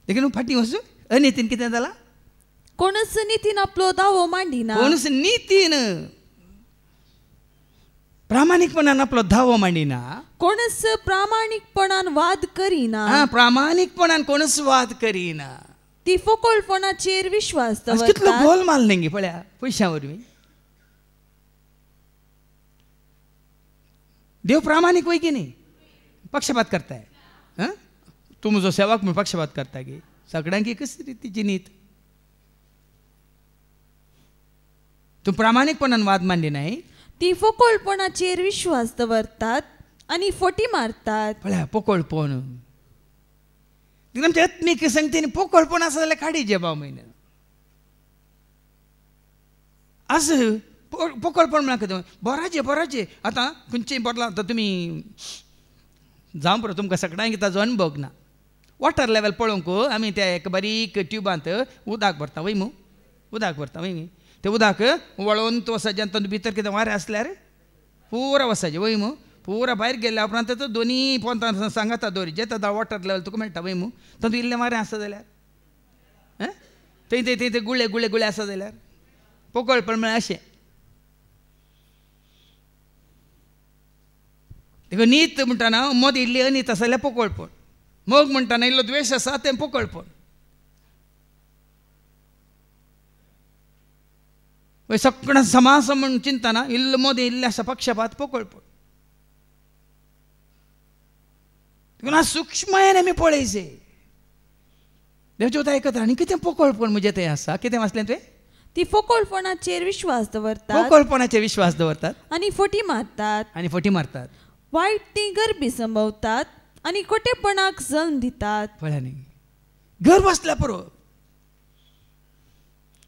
Speaker 2: देखून फाटीं वचून अनितीन कितें जालां
Speaker 3: कोणच नितीन आपलो दावो मांडिना
Speaker 2: कोणच नितीन प्रामाणिकपणान आपलो दावो मांडिना
Speaker 3: कोणच प्रामाणिकपणान वाद करिना
Speaker 2: प्रामाणिकपणान कोणच वाद करिना
Speaker 3: ती फोकोळपणाचेर विश्वास दवरतात
Speaker 2: कितलो गोलमाल न्ही पळया पयशां वरवीं देव प्रामाणिक वय की नाही, पक्षपात करताय. हां, तू म्हजो सेवक म्हणून पक्षपात करता गे, सगळ्यांक एकच तिची नीत. तू प्रामाणिकपणान वाद मांडली नाही.
Speaker 3: ती फोकोळपणाचेर विश्वास दवरतात आणि फोटी मारतात.
Speaker 2: पळया पोकळपण, आमच्या आत्मीक सांगते पोकळपण आसा जाल्यार काडी जे भाव म्हयने असं पोकळपण म्हणा बराचे आतां खंयचेय बरला. आतां तुमी जावं पळय, तुमकां सगळ्यांक ताजो अनुभव ना. वॉटर लेवल पळोवंक आमी त्या एक बारीक ट्युबांत उदक भरता वय मू, उदक भरता वय ते उदक वळोवन वसाचें आनी तातूंत भितर कितें वारें आसल्यार पुरा वसाचें वय मू. पुरा भायर गेल्या उपरांत दोनी पोंतां सांगाता दवरी जे ताका वॉटर लेवल तुका मेळटा वय मू. तातूंत इल्लें वारें आसा जाल्यार थंय गुळे गुळे गुळे आसा जाल्यार पोकळपण म्हळ्यार अशें. देखो नीत म्हणटाना मद इल्ली अनीत आसा जाल्यार पोकळपण. मोग म्हणटाना इल्लो द्वेश आसा तें पोकळपण. सगळ्यां समास म्हण चिंतना इल्लो मोद इल्लें आसा पक्षपात पोकळपण. देखून सूक्ष्मयेन आमी पळयचे देवचें उतर आयकता. आनी कितें पोकळपण म्हणजे तें आसा, कितें वाचलें तुवें?
Speaker 3: ती फोकोळपणाचेर विश्वास दवरतात,
Speaker 2: पोकळपणाचेर विश्वास दवरतात
Speaker 3: आणि फोटी मारतात. वायट ती गरबी संभवतात आणि खोटेपणाक जल्म दितात.
Speaker 2: पळया न्ही, गर्व आसल्या पुरो,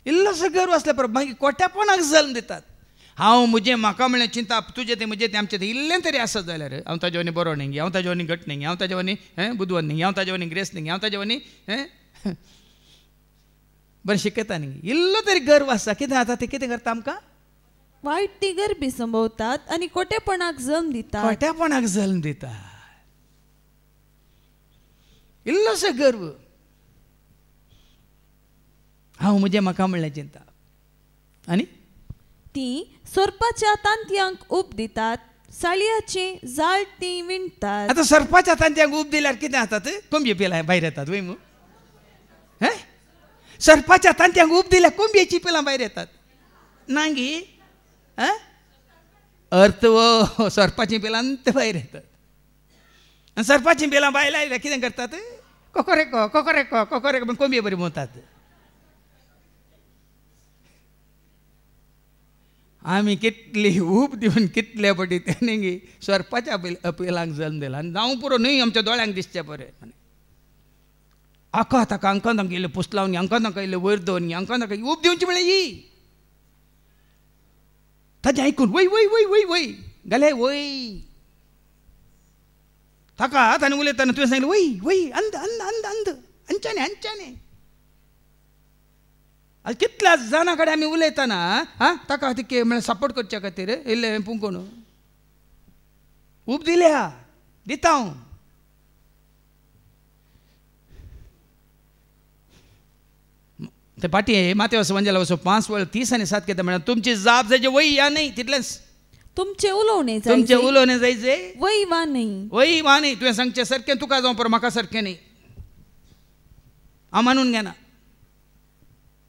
Speaker 2: इल्लोसो गर्व आसल्या पुरो मागीर खोटेपणाक जल्म दितात. हांव म्हजें म्हाका म्हणलें चिंता, तुजें तें म्हजें तें आमचें तें इल्लें तरी आसत जाल्यार हांव ताजे वनी बरो न्ही, हांव ताजे वनी घट न्ही, हांव ताजे वनी बुदवन न्ही, हांव ताजे वनी ग्रेस न्ही, हांव ताजे वनी बरें शिकयता न्ही. इल्लो तरी गर्व आसा. कितें जाता तें कितें करता आमकां?
Speaker 3: वायट ती गरबी संभवतात आणि खोटेपणाक जल्म दितात.
Speaker 2: खोटेपणाक जल्म दितात. इल्लोसो गर्व. हांव म्हजें म्हाका म्हणलें चिंता. आनी
Speaker 3: ती सर्पाच्या तांतयांक ऊब दितात, साळयाचे जाळ ती विणतात.
Speaker 2: आतां सर्पाच्या तांतयांक ऊब दिल्यार कितें जातात? कोंबये पिलां भायर येतात वय मू. सर्पाच्या तांतयांक ऊब दिल्यार कोंबयेची पिलां भायर येतात. नांगी अर्थ वो सर्पाची पिलां ते भायर येतात. आनी सर्पाची पिलां भायर आयल्यार कितें करतात? कोकोरेको कोकोरेको कोकोरेको म्हण कोंबये बरी मोतात. आमी कितली ऊब दिवन कितले पटी तेणी सर्पाच्या पिलांक जल्म दिला. आनी जावं पुरो न्हय आमच्या दोळ्यांक दिसचें पळय. आका ताका अंका तांकां इल्लें पुसलावन अंका तांकां इल्लें वयर दवरून अंका तांकां ऊब दिवची म्हळ्यार ही ताजें आयकून वय वय वय वय वय घाले वय ताका ताणें उलयतना तुवें सांगलें वय वय अंध अंध अंध अंध अंचाने अंचाने. कितल्या जाणां कडेन आमी उलयतना ताका तिके म्हळ्यार सपोर्ट करचे खातीर इल्लें पुंकोन ऊब दिल्या दिता हांव. ते पाटी मातेवास वंजला वचो 5 वेळ 30 आनी 7 कितें म्हळ्यार तुमची जाप जायचे वय या नाही तितलेंच.
Speaker 3: तुमचे उलोवणे
Speaker 2: जायचे
Speaker 3: वय वा नाही.
Speaker 2: वय वा नाही. तुवें सांगचें सारकें तुका जावं पर म्हाका सारकें न्ही. हांव मानून घेना.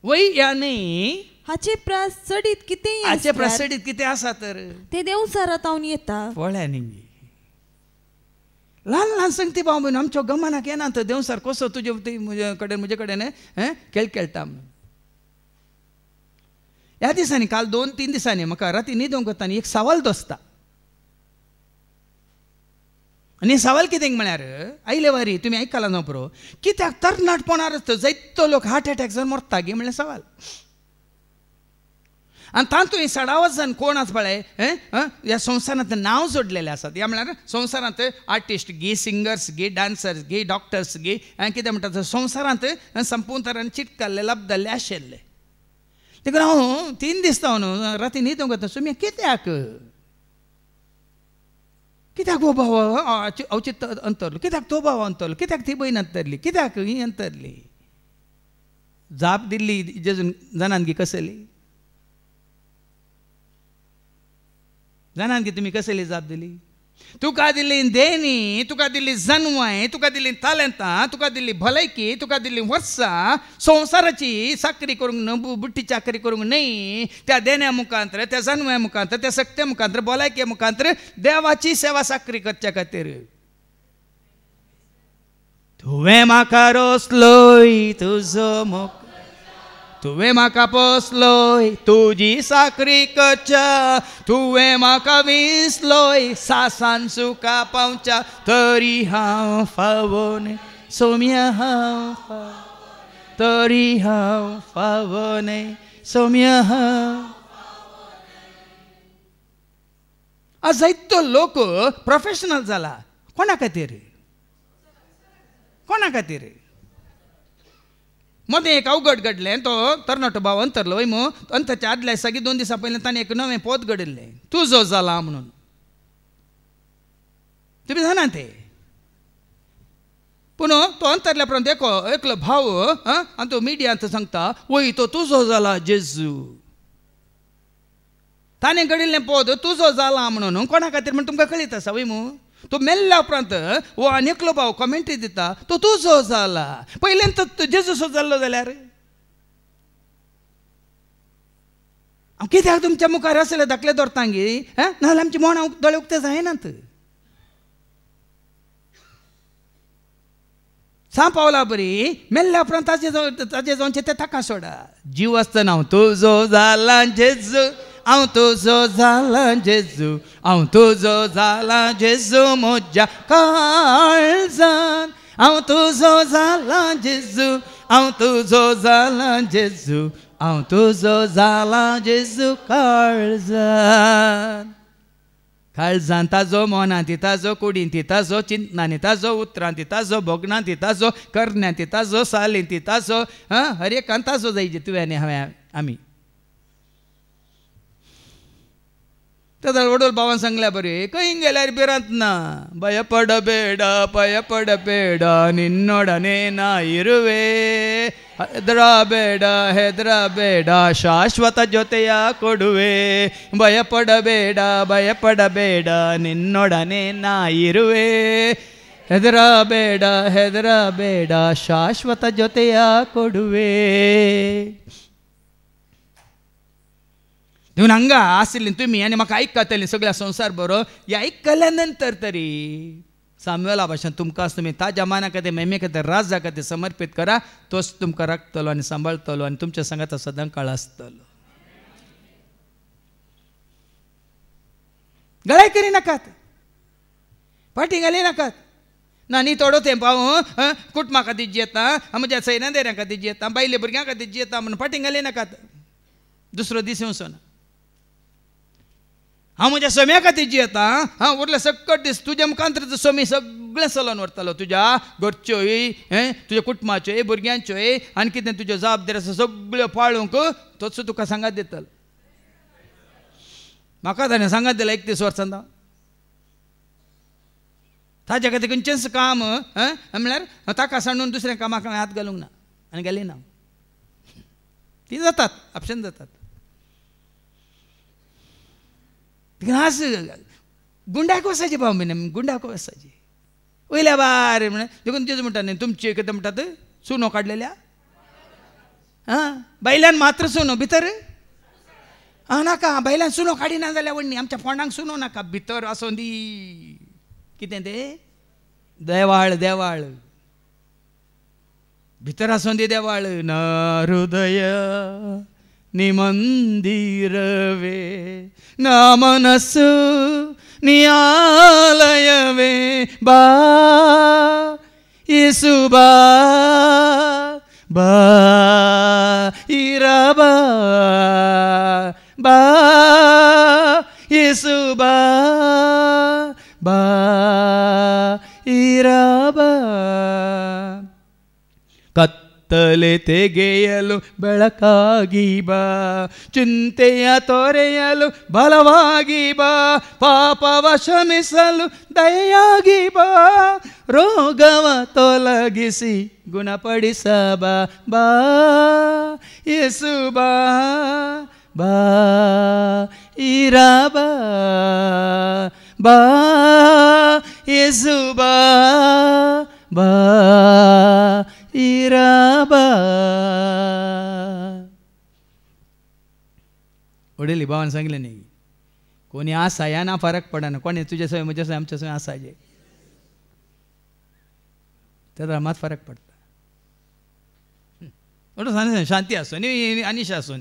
Speaker 2: वय या नाही
Speaker 3: हाचे प्रास चडीत कितेंय
Speaker 2: हाचे प्रास चडीत कितें आसा तर
Speaker 3: ते देवसारात हांव येता.
Speaker 2: पळया न्ही ल्हान ल्हान सांगती भाव भयण आमच्या गमनाक येना तर देवसार कसो तुजे म्हजे कडेन खेळटा. ह्या दिसांनी काल 2-3 दिसांनी म्हाका राती न्हिदोंक वताना एक सवाल दोसता. आनी सवाल कितें म्हळ्यार आयले वारी तुमी आयकला न्हू पुरो कित्याक तरणाटपणार जायतो लोक हार्ट एटॅक जावन मरता गे म्हणल्यार सवाल. आनी तातूंत 16 जण कोण आसा पळय ह्या संवसारांत नांव जोडलेलें आसात. ह्या म्हळ्यार संवसारांत आर्टिस्ट गे सिंगर्स गे डान्सर्स गे डॉक्टर्स गे कितें म्हणटा संवसारांत संपूर्ण तरान चिटकल्ले लबदल्ले आशिल्ले. देखून हांव 3 दीस न्हू राती न्हिदोंक वता सुमी कित्याक गो भाव अवचित अंतरलो कित्याक तो भाव अंतरलो कित्याक ती भयण अंतरली कित्याक ही अंतरली. जाप दिल्ली जेजून जाणांगी कसली जाणांगी तुमी कसली जाप दिली. तुका दिल्ली देणी, तुका दिल्ली जन्माय, तुका दिल्ली तालंतां, तुका दिल्ली भलायकी, तुका दिल्ली वर्सां संवसाराची साखरी करूंक न्हू, बुट्टी चाकरी करूंक न्हय. त्या देण्या मुखांतर, त्या जन्म्या मुखांतर, त्या सक्ते मुखांतर, भलायके मुखांतर देवाची सेवा साखरी करच्या खातीर तुवें म्हाका रोसलोय तुजो मुख, तुवें म्हाका पोसलोय तुजी साखरी करच्या, तुवें म्हाका विसलोय सासान सुका पावच्या, तरी हांव फावो न्हय सोम्या, हांव तरी हांव फावो न्हय सोम्या. आज जायतो लोक प्रोफेशनल जाला. कोणा खातीर? कोणा खातीर? मदें एक अवघड घडलें. तो तरणाटो भाव अंतरलो वय मू. अंताच्या आदल्या दिसाकी 2 दिसां पयलीं ताणें एक नवें पोत घडिल्लें, तुजो जाला म्हणून. तुमी जाणा तें. पूण तो अंतरल्या उपरांत एकलो भाव आनी तो मिडियांत सांगता, वय तो तुजो जाला जेजू. ताणें घडिल्लें पोत तुजो जाला म्हणून कोणा खातीर म्हण तुमकां कळीत आसा वय मू. तो मेल्ल्या उपरांत वो आनी एकलो भाव कमेंट्री दिता, तो तुजो जाला. पयलें तो जेजूचो जाल्लो जाल्यार हांव कित्याक तुमच्या मुखार आसले धाकले दवरतांगी? नाजाल्यार आमची मोणां दोळे उक्ते जायनात. सांग पावला बरी, मेल्ल्या उपरांत ताजे जावचे ते ताका सोडा. जीव आसतना हांव तुजो जाला जेजू, हांव तुजो जाला जेजू, हांव तुजो जाला जेजू म्हज्या काळजान, हांव तुजो जाला जेजू, हांव तुजो जाला जेजू, हांव तुजो जाला जेजू काळजान. काळजान ताजो, मोनांत ताजो, कुडींत ताजो, चिंतनांनी ताजो, उतरांत ताजो, भोगणांत ताजो, करण्यांत ताजो, सालींत ताजो, हर एकान ताजो जायचे तुवें आनी हांवें आमी. तेदर वडोल भावान सांगल्या बरी, खंय गेल्यार भिरांत ना, भयपड बेड निन्नोडने ना इरुवे, ಹೆದರ ಬೇಡ ಶಾಶ್ವತ ಜೊತೆಯ ಕೊಡುವೆ, ಭಯಪಡಬೇಡ ನಿನ್ನೊಡನೆ ನಾ ಇರುವೆ, ಹೆದರಬೇಡ ಶಾಶ್ವತ ಜೊತೆಯ ಕೊಡುವೆ. देऊन हांगा आशिल्ली तुमी आनी म्हाका आयकताली सगळ्या संवसार बरो. हे आयकल्या नंतर तरी सामुएला भाशेन तुमकां तुमी ताज्या माना खातीर मेमे खातीर राजा खातीर समर्पीत करा. तोच तुमकां राखतलो आनी सांबाळटलो आनी तुमच्या संगात सदां काळ आसतलो. गळाय करी नाकात, फाटी घाली नाकात. ना न्ही थोडो तेंप हांव कुटुंबा खातीर जियेता, म्हज्या सैन्यदेऱ्यां खातीर जियेता, बायले भुरग्यां खातीर जियेता म्हणून फाटी घाली नाकात. दुसरो दीस येवचो ना. हांव म्हज्या सोम्या खातीर जियेता, उरले सकट दीस तुज्या मुखांतर सोमी सगळें चलोवन व्हरतलो. तुज्या घरच्योय, तुज्या कुटुंबाच्योय, भुरग्यांच्योय आनी कितें तुज्यो जबाबदारी आसा सगळ्यो पाळूंक तोच तुका सांगात दितलो. म्हाका ताणें सांगात दिला 31 वर्सांत. ताज्या खातीर खंयचेंच काम म्हळ्यार ताका सांडून दुसऱ्या कामाक हात घालूंक ना आनी घाली ना. ती जातात, ऑप्शन जातात. आज गुंडाक वसाची भाव म्हणे, गुंडाक वसाची वयल्या बार म्हणे देखून तेच म्हणटा न्ही तुमचे कितें म्हणटात सुनो काडलेल्या, बायल्यान मात्र सुनो भितर नाका. बायल्यान सुनो काडिना जाल्यार व्हडली, आमच्या फोंडांक सुनो नाका, भितर आसों दी. कितें तें देवाळ भितर आसों दी देवाळ. न हृदय नि मंदिरवे, न मनस्सु नि आलयवे, बा येसु बा इराबा, बा येसु बा ಇರಬ. ಕತ್ತಲೆ ತೆಗೆಯಲು ಬೆಳಕಾಗಿ ಬಾ, ಚಿಂತೆಯ ತೊರೆಯಲು ಬಲವಾಗಿ ಬಾ, ಪಾಪವ ಶಮಿಸಲು ದಯೆಯಾಗಿ ಬಾ, ರೋಗವ ತೊಲಗಿಸಿ ಗುಣಪಡಿಸ ಬಾ, ಬಾ ಯೇಸು ಬಾ, ಬಾ ಇರಬ, बा येसू बा बा इराबा. वडील भावान सांगले नाही कोणी आसा या ना फरक पडना कोणी तुझ्या सवय म्हज्या सवय आमच्या सवय आसाचे त्याचा मात फरक पडता. शांती असो नी अनिशा असो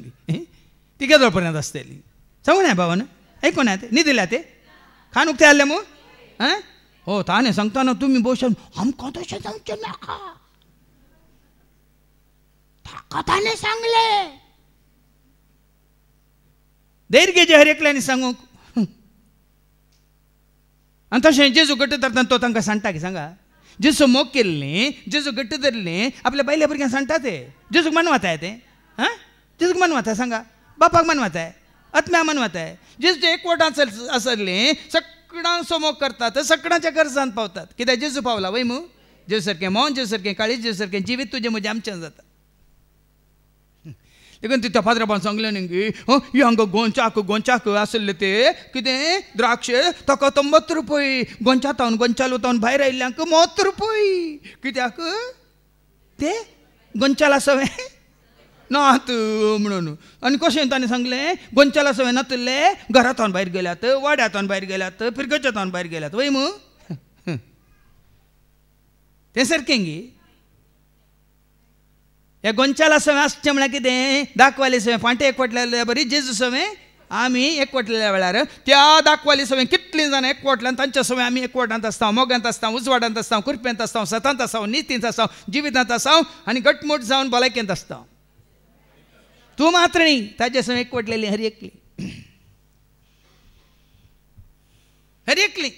Speaker 2: ती केदोळपर्यंत असतली सांगू नाही भावानं ऐकून आहे ते नी दिल्या ते खान उगते आले मग हां हो ताने सांगताना तुम्ही बोशन आमकां तशें जावचें नाका ताका ताणे सांगले धैर्य हर एकल्यानी सांगूक आनी तशें जेजू गट्ट धरतना तो तांकां सांगता की सांगा जेजू मोग केल्लें जेजू गट्ट धरलें आपल्या बायल्या भुरग्यांक सांगता ते जेजूक मनवताय ते हां जेजूक मनवताय सांगा बापाक मनवताय आत्म्याक मनवताय जेजूच्या एकवटांत आसलें सगळ्यांक समोग करतात सगळ्यांच्या गरजांत पावतात कित्याक जेजू पावला वय मू जेजू सारकें मौन जेजू सारकें काळीज जेजू सारकें जिवीत तुजें म्हजें आमचें जाता. देखून त्या फादराबान सांगलें न्ही की हांगा गोंचाक आसले ते कितें द्राक्ष ताका 90 रुपये गोंचातावन गोंचालुतावन भायर आयिल्ल्यांक 30 रुपये कित्याक ते गोंचाला सवय नात म्हणून. आनी कशें ताणें सांगलें गोंचाला सवय नातले घरांतल्यान भायर गेल्यात वाड्यांतल्यान भायर गेल्यात फिरगच्यातल्यान भायर गेल्यात वय मू तें सारकें गी. ह्या गोंचाला सवय आसचें म्हळ्यार कितें दाखवाली सवय फांटे एकवटल्या बरी जेजू सवय आमी एकवटलेल्या वेळार त्या दाखवाली सवय कितलीं जाणां एकवटल्यान तांच्या सवय आमी एकवटांत आसता मोगांत आसता उजवाडांत आसता कुरप्यांत आसता सतांत आसा नितींत आसा जिवितांत आसा आनी घटमूट जावन भलायकेंत आसता. तूं मात्र न्ही ताचे सवय एकवटलेली हर एकली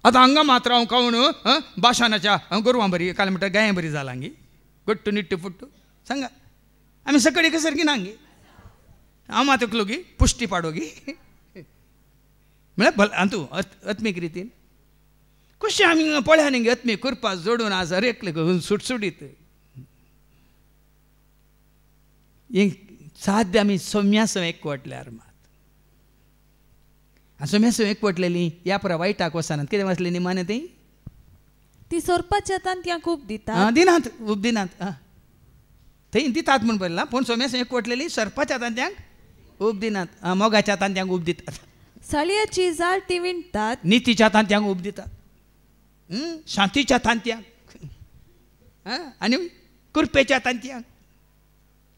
Speaker 2: आतां हांगा मात्र हांव खावन बाशानाच्या गोरवां बरी काल म्हणटा गाय बरी जालां गी गट्टू निट्टू फुट्टू सांगा आमी सकडी सारकी ना गे हांव मात एकलो गी पुश्टी पाडो गी म्हळ्यार तूं आत्मीक रितीन कशें आमी पळया न्ही गे आत्मीक करपा जोडून आज हर एकले सुटसुटीत हें साद्य आमी सौम्या सवय एकवटल्यार मात सौम्या सवय एकवटलेली ह्या परा वायटाक वचनात कितें वाचलें न्ही माने तें
Speaker 3: ती सोरपाच्या तांत्यांक उब दितात
Speaker 2: दिनात उब दिनात थंय दितात म्हूण बरयलां पूण सौम्या सवय एकवटलेली सरपाच्या तांत्यांक उब दिनात मोगाच्या तांत्यांक उब दितात.
Speaker 3: साळयेची जाळ ती विणटात
Speaker 2: नितीच्या तांत्यांक उब दितात शांतीच्या तांत्यांक आनी कुरपेच्या तांत्यांक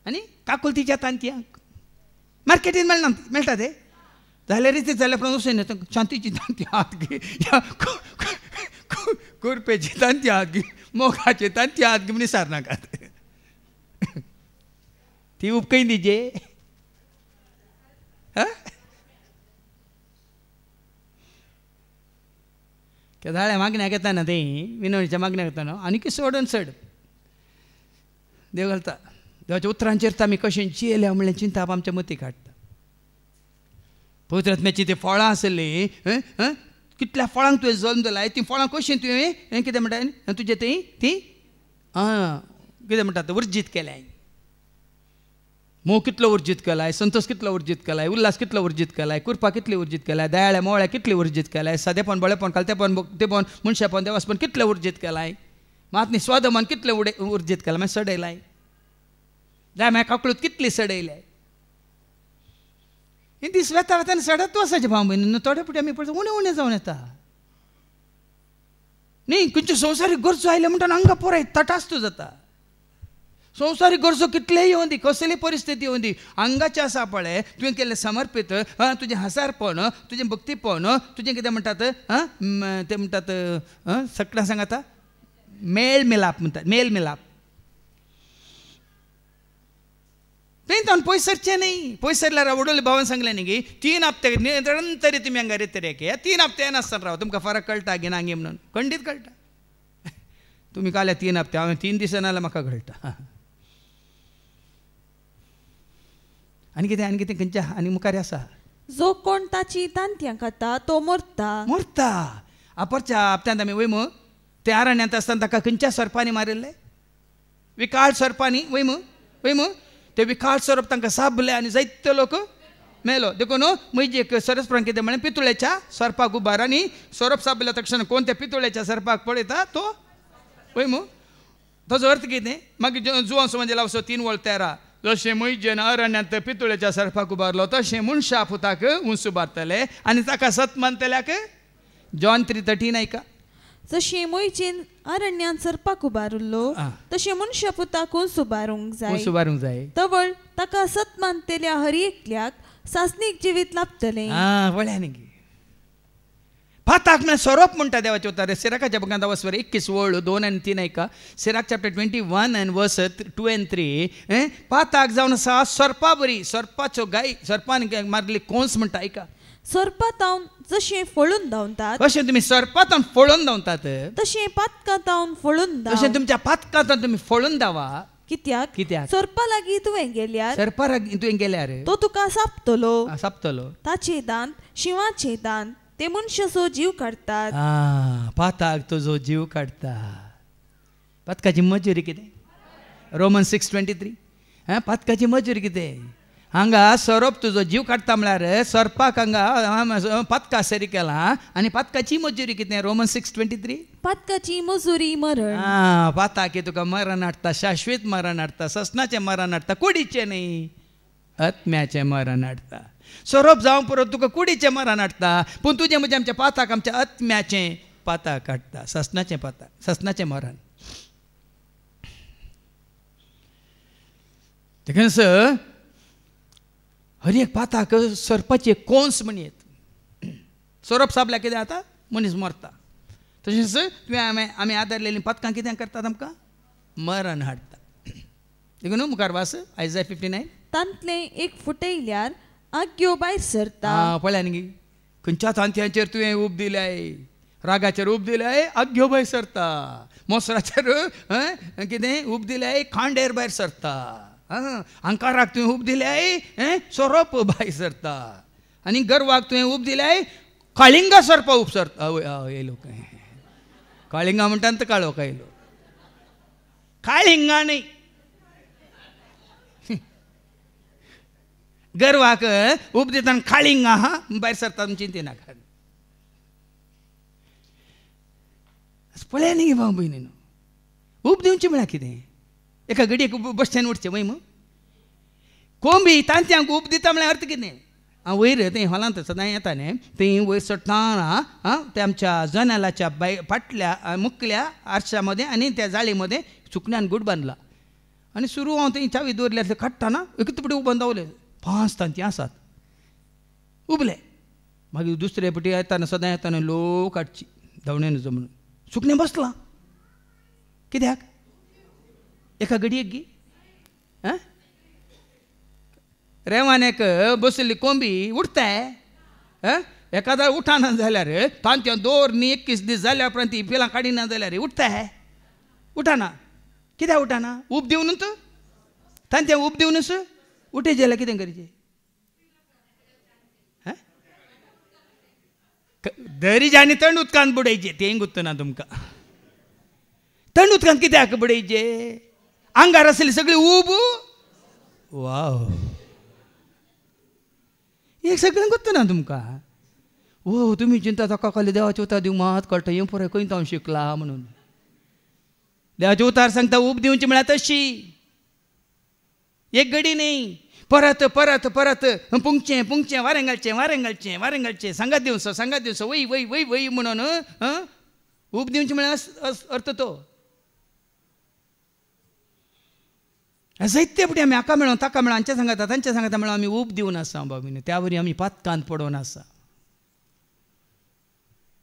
Speaker 2: आनी काकुलतीच्या तांत्यांक मार्केटीन मेळटा ते जाल्यार रितीत जाल्यार प्रदूशण येता शांतीची तांती हात घे कुरपेची तांती हात घे मोगाची तांती हात घे म्हण विचारनाकात ती उपकय दिजे केदाळ्या मागण्याक येताना तें विनवणीच्या मागण्याक येताना आनी सोडून चड देव घालता देवाच्या उतरांचेर आमी कशें जियेल्या म्हणल्यार चिंता आमच्या मतीक हाडटा. पवित्र आत्म्याची ती फळां आसली कितल्या फळांक तुवें जल्म दिलाय ती फळां कशीं तुवें कितें म्हणटा तुजें ती कितें म्हणटा वर्जीत केल्याय. मोग कितलो वर्जीत केलाय संतोष कितलो वर्जीत केलाय उल्हास कितलो वर्जीत केलाय कृपा कितली वर्जीत केलाय दयाळ्या मोळ्या कितली वर्जीत केलाय सादेपण बळेपण कालतेपण भक्तीपण मनशापण देवासपण कितलें वर्जीत केलाय मात न्ही स्वादमान कितलें वर्जीत केलाय मागीर सडयलाय जाय मागीर काकळूत कितली सडयल्याय. हे दीस वेता वेतान सडत वसाचे भाव भयणी थोडे पुटे आमी पळय उणें उणें जावन येता न्ही खंयच्यो संवसारीक गरजो आयले म्हणटा हांगा पुराय तटास्तू जाता. संवसारीक गरजो कितलेय येवं दी कसली परिस्थिती येवं दी हांगाचें आसा पळय तुवें केल्लें समर्पीत तुजें हसारपण तुजें भक्तीपण तुजें कितें म्हणटात तें म्हणटात सगळ्यां सांगाता मेळ मिलाप म्हणटात मेल मिलाप तें तावन पयसरचें न्ही पयसरल्यार वडोले भावान सांगलें न्ही की 3 हप्ते निरंतर तुमी हांगा रेतरेक ह्या 3 हप्ते नासतना राव तुमकां फरक कळटा गी ना गे म्हणून खंडीत कळटा. तुमी काल्या 3 हप्ते हांवें 3 दिसां नाल्यार म्हाका कळटा. आनी कितें खंयच्या आनी मुखार आसा
Speaker 3: जो कोण ताची तांत्यां खाता तो मरता.
Speaker 2: आपोरच्या हप्त्यांत आमी वयम ते आरण्यांत आसतना ताका खंयच्या सर्पांनी मारिल्ले विकाळ सर्पांनी वयम ते विकाळ सर्प तांकां साबले आनी जायते लोक मेलो देखून म्हणजे एक सरस्प्रांक कितें म्हळें पितुळेच्या सर्पाक उबार आनी सोरोप सापल्या तक्षण कोण त्या पितुळेच्या सर्पाक पळयता तो पळय मू ताजो अर्थ कितें मागीर जुवांसो म्हणजे लावसो 3 वळ 13 जशें मैजेन अरण्यांत पितुळेच्या सर्पाक उबारलो तशें मनशा पुताक उंच उबारतले आनी ताका सत मानतल्याक जॉन 3:13 ऐका
Speaker 3: जशें मोयचेन अरण्यान सर्पाक उबारलो तशें मनशा पुताक उंच उबारूंक जाय तवळ ताका सत मानतेल्या हर एकल्याक सासनीक जिवीत लाभतलें
Speaker 2: वळ्यान पाताक म्हळ्यार सोरोप म्हणटा देवाचे उतार सिराकाच्या बुकांत 21 वळ 2 आनी 3 ऐका Sirach chapter 21 and verse 2 and 3 पाताक जावन आसा सर्पा बरी सर्पाच्यो गाय सर्पान मारली कोंस म्हणटा ऐका
Speaker 3: सर्पातावन जशें फोळून धांवतात
Speaker 2: अशें तुमी सर्पातावन फोळून धांवतात
Speaker 3: तशें पातकातावन फोळून धांव
Speaker 2: तशें तुमच्या पातकातावन तुमी फोळून धांवा
Speaker 3: कित्याक सर्पा लागीं तुवें गेल्यार
Speaker 2: सर्पा लागीं तुवें गेल्यार
Speaker 3: तो तुका सापतलो ताचे दांत शिवाचे दांत ते मनशाचो जीव काडटात
Speaker 2: पाताक तुजो जीव काडटा पातकाची मजुरी कितें रोमन 6:23 पातकाची मजुरी कितें हांगा सोरोप तुजो जीव काडटा म्हळ्यार सर्पाक हांगा पातका सरी केला आनी पातकाची मजुरी कितें रोमन 6:23
Speaker 3: पातकाची मजुरी मरण
Speaker 2: पाताकी तुका मरण हाडटा शाश्वत मरण हाडटा ससनाचें मरण हाडटा कुडीचें न्ही आत्म्याचें मरण हाडटा सोरोप जावं परत तुका कुडीचें मरण हाडटा पूण तुजें म्हणजे आमच्या पाताक आमच्या आत्म्याचें पाताक हाडटा ससनाचें पाताक ससनाचें मरण देखून हर एक पाताक सर्पाचे कोंस म्हणयत सोरोप सापल्यार कितें जाता मनीस मरता तशेंच तुवें आमी आदारलेलीं पातकां कितें करतात आमकां मरण हाडटा देखून मुखार वास आयजाया 59
Speaker 3: तांतलें एक फुटयल्यार आग्यो भायर सरता
Speaker 2: पळया न्ही खंयच्या तांत्यांचेर तुवें ऊब दिल्याय रागाचेर ऊब दिल्याय आग्यो भायर सरता मोसराचेर कितें ऊब दिल्याय खांडेर भायर सरता अंकाराक तुवें ऊब दिल्याय सोरोप भायर सरता आनी गर्वाक तुवें ऊब दिल्याय काळिंगा सरपा ऊब सरता येयलो काय काळिंगा म्हणटा तो काळो कायलो काळिंगा न्ही गर्वाक ऊब दितना काळिंगा भायर सरता चिंते नाका पळय न्ही भाव भयणीनो ऊब दिवचें म्हळ्यार कितें एका घडयेक बसच्यान उठचें वय कोंबी तांत्यांक ऊब दिता म्हळ्यार अर्थ कितें हांव वयर थंय हॉलांत सदां येता न्ही थंय वयर सट्टाना ते आमच्या जनेलाच्या फाटल्या मुखल्या आरशा मदें आनी त्या जाळी मदें सुकण्यान गूड बांदला आनी सुरू हांव थंय चावी दवरल्या काडटाना कितें पटी उबोवन दावले 5 तांतीं आसात उबले मागीर दुसरे पटी येताना सदां येताना लो काडची धांवणेन जमून सुकणें बसलां कित्याक एका घडयेक गी रेवान्याक बसली कोंबी उठताय एखादा उठाना जाल्यार तांत्या दोर न्ही 21 दीस जाल्या उपरांत ती पिलां काडिना जाल्यार उठताय उठाना कित्याक उठाना ऊब दिवनूच तांत्या ऊब दिवनूच उठे जाल्यार कितें करचें दरीज आनी थंड उदकांत बुडयचें तें गुत्तना तुमकां थंड उदकांत कित्याक बुडयचें आंगार आसली सगळी ऊब वाव एक सगळें गुत्तना तुमकां ओ तुमी चिंता ताका खाली देवाचे उतार दिवंक मात कळटा हें पळय खंय हांव शिकला म्हणून देवाचे उतार सांगता ऊब दिवची म्हळ्यार तशी एक घडी न्ही परत परत परत पुंगचें पुंगचें वारें घालचें वारें घालचें वारें घालचें सांगात दिवचो वय वय वय वय म्हणून ऊब दिवचें म्हळ्यार अर्थ तो जायते पटी आमी हाका मेळोन ताका मेळोन हांचे सांगता तांचे सांगता मेळोन आमी ऊब दिवन आसा बाबीन त्या वरी आमी पातकांत पडोवन आसा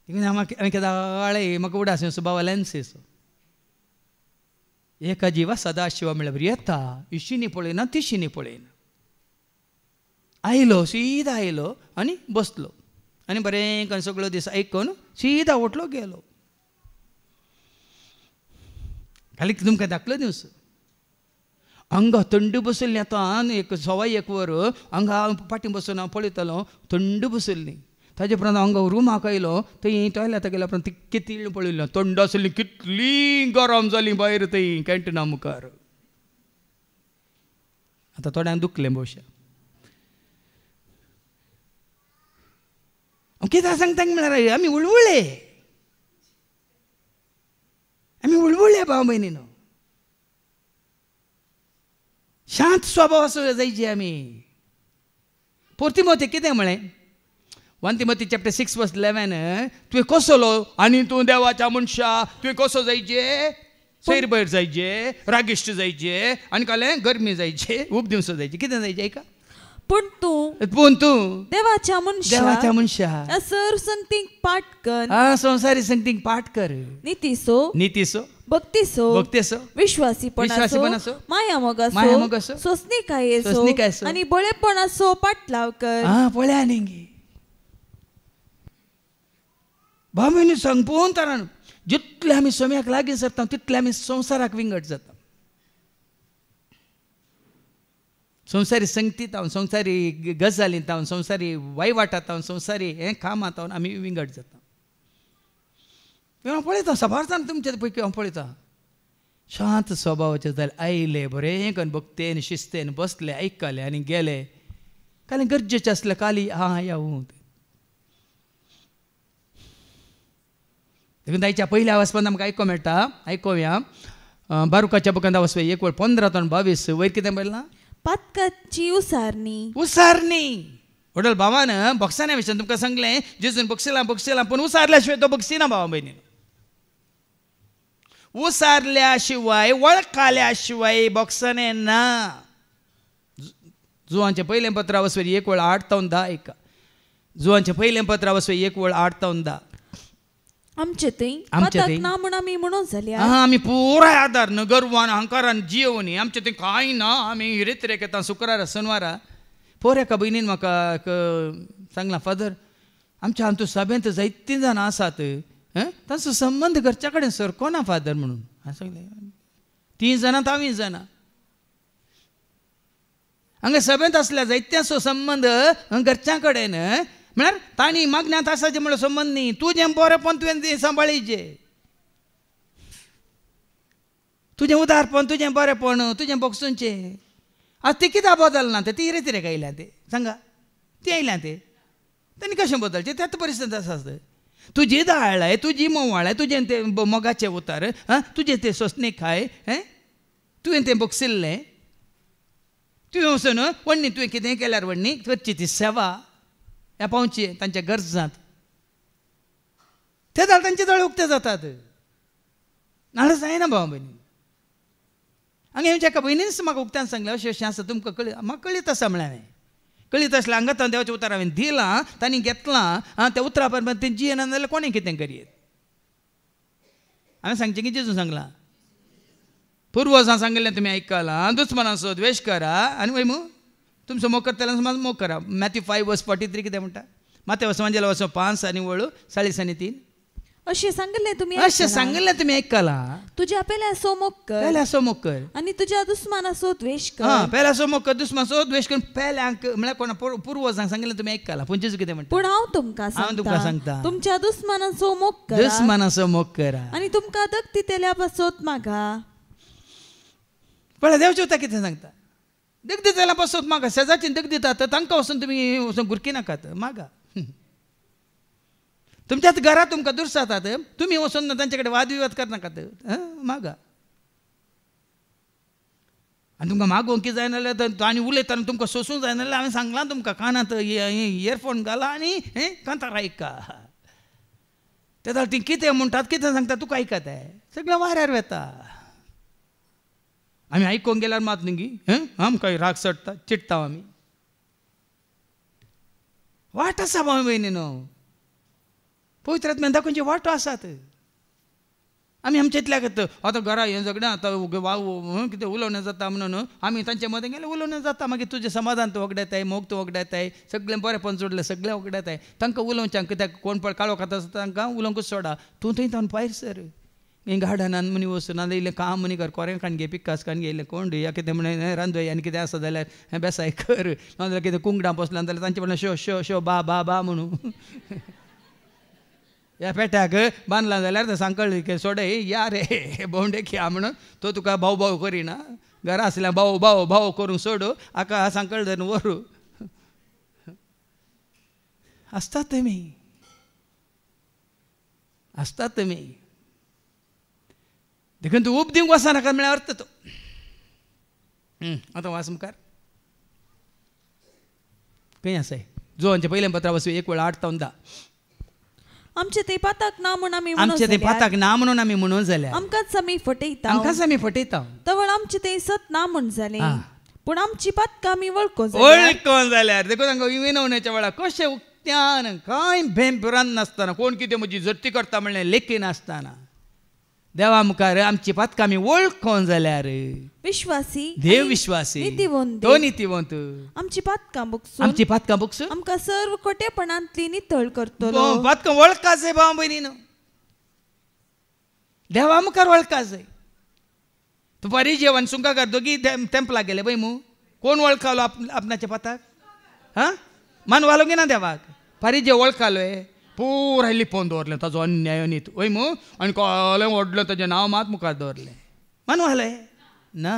Speaker 2: हांवें केदाळे म्हाका उडास बाबा लेन्सीस एका जिवा सदा शिवा म्हळ्यार येता इशिनी पळयना तिशिनी पळयना आयलो सीदा आयलो आनी बसलो आनी बरें करून सगळो दीस आयकून सीदा उठलो गेलो खाली तुमकां दाखलो दिवस हांगा थंड बसयल्ली आतां एक सवाय 1 वर हांगा फाटीं बसून हांव पळयतालो थंड बसयल्ली ताजे उपरांत हांगा रुमाक आयलो थंय टॉयलेटाक गेल्या उपरांत ती कितली पळयली थंड आसली कितली गरम जाली भायर थंय कॅन्टिना मुखार आतां थोड्यांक दुखलें भोवशा कितें सांगतांक म्हळ्यार आमी उळवुळे भाव भयणीनो. शांत स्वभाव असो जायचे आमी. पोर्तिमोती कितें म्हळें 1 Timothy chapter 6 verse 11 तुवें कसलो आनी तूं देवाच्या मनशा तुवें कसो जायचे सैरभैर जायचे रागिश्ट जायचे आनी कालें गरमी जायचे खूब दिवस जायचे कितें जायचे ऐका
Speaker 3: पूण तूं देवाच्या मनशा सर संगतीक पाठ कर
Speaker 2: संसारी संगतीक पाठ कर नितीसो भक्तीसो विश्वासीपणासो माया मोगासो सोसणीकायेसो
Speaker 3: आनी बळेपणासो पाठलाव कर.
Speaker 2: पळया न्ही भावनी सांगपून तरान जितले आमी सोम्याक लागीं सरता तितले आमी संवसाराक विंगड जाता. संवसारी संगतीत हांव संवसारी गजालींत हांव संवसारी वायवाटांत हांव संवसारी हें कामांत हांव आमी विंगड जाता. हांव पळयता सभारसान तुमचे पैकी हांव पळयता शांत स्वभावाचे जाले आयले बरें करून भक्तेन शिस्तेन बसले आयकले आनी गेले काली गरजेचें आसलें काली या देखून ताच्या पयल्या आवाजपान आमकां आयको मेळटा. आयकोवया बारुकाच्या बुकांत आवाज 1:15-22 वयर कितें बरयलां
Speaker 3: पातकाची उसारणी
Speaker 2: वडल भावान बक्षांच्या विशयान तुमकां सांगलें जेजून बक्षिलां पूण उसारल्या शिवाय तो बक्षिना भावा भयणी. उसारल्या शिवाय वळखाल्या शिवाय बक्षणे ना. जुवांचे पयलें पत्र आवाज 1:8-10 ऐका. जुवांचे पयलें पत्र आवाज 1:8-10
Speaker 3: आमचे ना म्हण आमी म्हणून जाल्या
Speaker 2: आमी पुराय आदार न गर्वान अहंकारान जियोनी आमचे ते कांय ना आमी रेत्रेक येता शुक्रारा शनिवारा. पोर एका भयणीन म्हाका सांगलां फादर आमच्या हातूं सभेंत जायतीं जाणां आसात तांचो संबंध घरच्या कडेन सरको ना फादर म्हणून. हांवें सांगलें 3 जाणां 5 जाणां हांगा सभेंत आसल्या जायत्यांचो संबंध घरच्या कडेन म्हळ्यार तांणी मागण्यांत आसाचे म्हणून संबंध न्ही. तुजें बरेंपण तुवें सांबाळीचें तुजें उदारपण तुजें बरेंपण तुजें बक्षूंचें. आज ते कित्याक बदलना ती रेतीरेक आयल्या ते सांगा ती आयल्या ते तांणी कशें बदलचें त्याच परिस्थिती आसा. तुजी दाळाय तुजी मोवाळाय तुजें ते मोगाचें उतार तुजें ते सोसणेकाय तुवें तें बक्षिल्लें तुवें वचून व्हडणी तुवें कितें केल्यार व्हडणी करची ती सेवा ह्या पावची तांच्या गरजांत ते जाल्यार तांचे दोळे उक्ते जातात. नाल्यार जायना भाव भयणी. हांगा हेंच्या एका भयणीनच म्हाका उक्त्यान सांगलें अशें अशें आसा तुमकां म्हाका कळीत आसा म्हळें हांवें कळीत आसलें हांगा हांव देवाचें उतर हांवें दिलां तांणी घेतलां त्या उतरा परमांत तें जियेना जाल्यार कोणें कितें करीत. हांवें सांगचें की जेजून सांगलां पुर्वजां सांगिल्लें तुमी आयकलां दुस्मनाचो द्वेश करा आनी वय मू तुमचो मोग करतलो समाज मोग करा. मॅथ्यू 5:43 कितें म्हणटा मातेव समाजाला वचो 5 आनी वळू 40 आनी 3
Speaker 3: अशें सांगिल्लें तुमी
Speaker 2: आयकलां
Speaker 3: तुज्या पेल्याचो मोग कर आनी तुज्या दुस्मानाचो द्वेश कर.
Speaker 2: पेल्याचो मोग कर दुस्मानाचो द्वेश कर. पेल्यांक म्हळ्यार कोणा पुर्वजांक सांगिल्लें तुमी आयकलां पूण जेजू कितें म्हणटा
Speaker 3: पूण हांव तुमकां सांगता तुमच्या दुस्मानाचो मोग करा आनी तुमकां दक्ती तेल्या पासत मागा.
Speaker 2: पळय देवचें उतर कितें सांगता दगदी जाल्यार पासत मागा. शेजारची दग दितात तांकां वचून तुमी वचून गुरकी नाकात मागा. तुमच्याच घरात तुमकां दुर्स जातात तुमी वचून तांचे कडेन वादविवाद करनाकात मागा. आनी तुमकां मागोवंक कितें जायना जाल्यार आनी उलयतना तुमकां सोसूंक जायना जाल्यार हांवें सांगलां तुमकां कानांत इयरफोन घाला आनी कांतार आयका. ते जाल्यार ती कितें म्हणटात कितें सांगता तुका आयकता सगळें वाऱ्यार वेता. आमी आयकोंक गेल्यार मात न्ही आमकां राग चडटा चिडटा आमी. वाट आसा भाव भयणीनो पवित्र आत्म्यान दाखोवचे वाटो आसात. आमी आमचे इतल्या करता आतां घरा हें झगड्यां आतां कितें उलोवणें जाता म्हणून आमी तांचे मदें गेले उलोवणें जाता मागीर तुजें समाधान तूं वगडायताय मोग तूं वगडायताय सगळें बरेंपण जोडलें सगळें वगडायताय तांकां उलोवच्यां कित्याक कोण पळय काळो खाता तांकां उलोवंकूच सोडा. तूं थंय तावन भायर सर गार्डनान मनी वचून नाजाल्यार इल्लें काम मनी कर कोरें काण घे पिकास काण घे इल्लें कोण या कितें म्हणून रांदय आनी कितें आसा जाल्यार हें बेसाय कर नाजाल्यार कितें कुंगडां बसलां जाल्यार तांचे म्हणून शो शो शो बा बा बा म्हणून ह्या पेट्याक बांदलां जाल्यार सांकळ सोडय या रे भोंवडेक या म्हणून तो तुका भाव भाव करिना. घरा आसल्यार भाव भाव भाव करूंक सोडू आका सांकळ धरून व्हरू आसतात तुमी आसतात तुमी देखून तूं उब दिवंक वचनाका म्हळ्यार अर्थ तो आतां वाच मुखार खंय आसाय जोहांचे पयले पत्रा वचूं 1:8-10
Speaker 3: आमचे ते पाताक ना म्हणून आमी
Speaker 2: आमचे ते पाताक ना म्हणून आमी म्हणून जाल्यार
Speaker 3: आमकांच आमी फटयता तवळ आमचे ते सत ना म्हण जाले पूण आमची पातकां आमी वळखो
Speaker 2: जाल्यार देखून तांकां विनवण्याच्या वेळार कशें उक्त्यान कांय भेंपुरान नासतना कोण कितें म्हजी जप्ती करता म्हणलें लेखी नासतना देवा मुखार आमची पातकां आमी वळखोन जाल्यार
Speaker 3: विश्वासी
Speaker 2: देव विश्वासी तो नितीवंत
Speaker 3: आमची पातकां बुकसून आमकां सर्व खोटेपणांतली नितळ करतलो
Speaker 2: पातकां वळखा जाय भाव भयणीनो देवा मुखार वळखा जाय तुपारी जेवण सुंकाकार दोगी तेंपला गेले पळय मू कोण वळखालो आपणाच्या पाताक मानवालो गे ना देवाक फारी जे वळखालोय पुराय लिपोवन दवरलें ताजो अन्याय नीत वय मू आनी कोलें व्हडलें ताजें नांव मात मुखार दवरलें मानवालें ना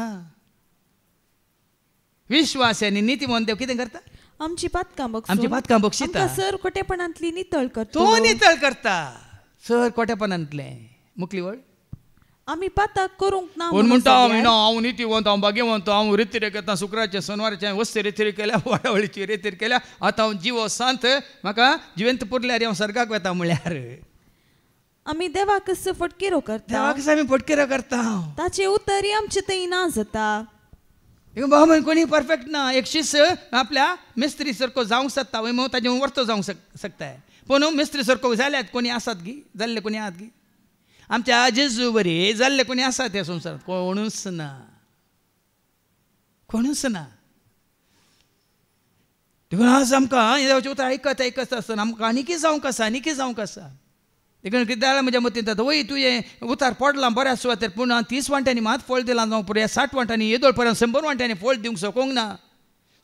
Speaker 2: विश्वासानी नीती म्हणून देव कितें करता
Speaker 3: आमची पातकां बक्षिता सर खोटेपणांतली नितळ करता
Speaker 2: तो नितळ करता सर खोटेपणांतलें मुखली वळ आमी
Speaker 3: पाताक करूंक ना
Speaker 2: म्हणटा हांव नितीवंत हांव भाग्यवंत हांव रितीरे करता शुक्राचे सोनवारचे वस्ती रितीरे केल्या वडावळीची रितीर केल्या आतां हांव जिवो सांत म्हाका जिवंत पुरल्यार हांव सर्गाक वता म्हळ्यार
Speaker 3: आमी देवाक फटकेरो करता
Speaker 2: देवाक आमी फटकेरो करता
Speaker 3: ताचे उतरी आमचे थंय ना जाता
Speaker 2: भाव कोणी परफेक्ट ना एक शिस आपल्या मिस्त्री सारको जावंक शकता वय ताजे वर्तो जावंक शकता पूण मिस्त्री सारको जाल्यात कोणी आसात गी जाल्ले कोणी आहात गी आमच्या जेजू बरी जाल्ले कोणी आसात ह्या संवसारांत कोणूच ना देखून आज आमकां देवाचें उतर आयकत आसतना आमकां आनीक जावंक आसा देखून कितें जाल्यार म्हज्या मतीन जाता वय तुवें उतार पडलां बऱ्या सुवातेर पूण 30 वांट्यांनी मात फळ दिलां जावं पुरो 60 वांट्यांनी येदोळ पर्यंत 100 वांट्यांनी फळ दिवंक सोकोंक ना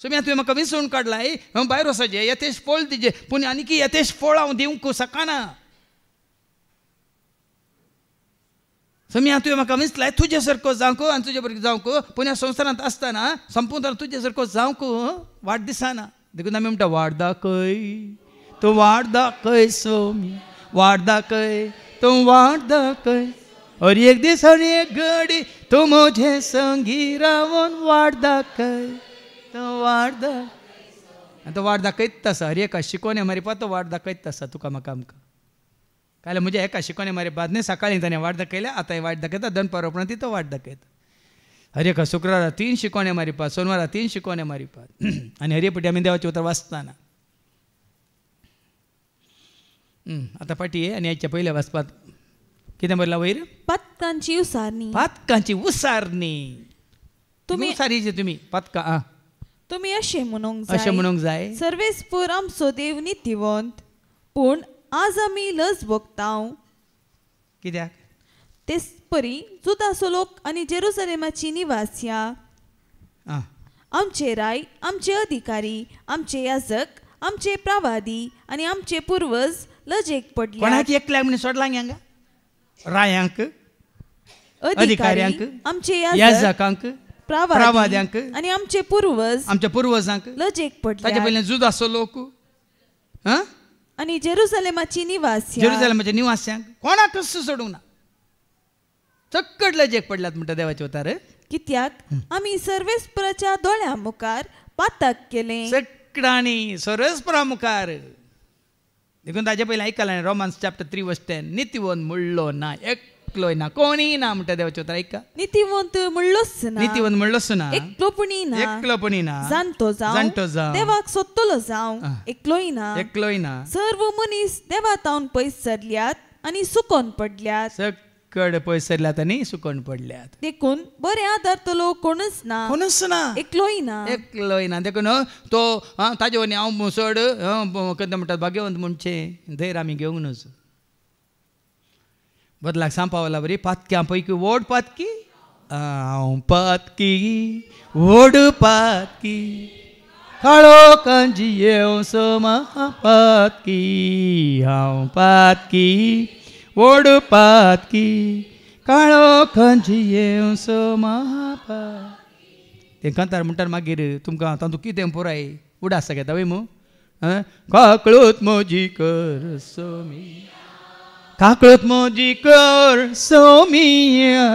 Speaker 2: सो तुवें म्हाका विसरून काडलां भायर वचचें येतेश फळ दिजे पूण आनीक येतेश फळ हांव दिवंक शकना समी तुवें म्हाका विसलाय तुजे सारको जावंक आनी तुजे बरोबर जावंक पूण ह्या संवसारांत आसतना संपूर्ण तुजे सारको जावंक वाट दिसना देखून आमी म्हणटा वाट दाखय तूं वाट दाखय सोमी वाट दाखय तूं वाट दाखय और एक दीस और एक घडी तूं म्हजे संगी रावन वाट दाखय तो वाट दाखयत तसा हर एका शिकोवण्या मारी तो वाट दाखयत तसा तुका म्हाका आमकां काल म्हज्या एका शिकोवण्या मारी बाद न्ही सकाळीं ताणें वाट दाखयल्या आतां वाट दाखयता दनपार उपरांत तो वाट दाखयता हर एका शुक्रारा 3 शिकोवण्या मारिपात सोनवारा 3 शिकोवण्या मारिपात आनी हर फावटी आमी देवाचें उतर वाचताना आतां फाटी आनी हेच्या पयले वाचपाक कितें बरयलां वयर
Speaker 3: पातकांची उसारणी
Speaker 2: तुमी उसारीचे तुमी पातकां
Speaker 3: तुमी अशें म्हणूंक जाय सर्वेस्पर आमचो देव नितीवंत पूण आज आमी लज भोगतांव
Speaker 2: कित्याक
Speaker 3: तेच परी जुदाचो लोक आनी जेरुसलेमाची निवासियां आमचे राय आमचे अधिकारी आमचे याजक आमचे प्रवादी आनी आमचे पूर्वज लजेक पडले
Speaker 2: कोणाक एकल्या म्हण सोडलां हांगा रायांक अधिकाऱ्यांक
Speaker 3: आमचे
Speaker 2: याजकांक प्रवाद्यांक
Speaker 3: आनी आमचे पूर्वजांक
Speaker 2: लजेक पडले ताचे पयलीं जुदाचो लोक
Speaker 3: आनी जेरुसलेमाची
Speaker 2: निवास्यांक कोणाक सोडूंक ना चक्कड लजेक पडल्यात म्हणटा देवाचे उतार
Speaker 3: कित्याक आमी सर्वेस्पराच्या दोळ्या मुखार पातक केलें
Speaker 2: चक्कडांनी सर्वेस्परा मुखार देखून ताचे पयलीं आयकलां रोमन्स चॅप्टर 3:10 नितीवंत म्हणलो ना एकलोय ना कोणी ना म्हणटा देवाचे उतार आयका
Speaker 3: नितीवंत म्हणलोच ना
Speaker 2: एकलोपणी ना
Speaker 3: जाणटो जावं देवाक सोदतलो जावं एकलोय ना सर्व मनीस देवातावन पयस सरल्यात आनी सुकोन पडल्यात
Speaker 2: कड पयस सरल्यात आनी सुकोन पडल्यात
Speaker 3: देखून बरे आदारतलो कोणूच ना एकलोय ना
Speaker 2: देखून तो ताजे वनी हांव मुसड कितें म्हणटात भाग्यवंत म्हणचे धैर्य आमी घेवंक नज बदलाक सांपावला बरी पातक्यां पैकी व्हड पातकी हांव पातकी व्हड पातकी काळो कांजी येव सोमा पातकी हांव पातकी व्हड पातकी काळो कांजी येव सोमा ते कांतार म्हणटार मागीर तुमकां तातूंत कितें पुराय उडास घेता वय मू काकळूत म्हजी कर सोमी काकळत म्हजी कर सोमिया,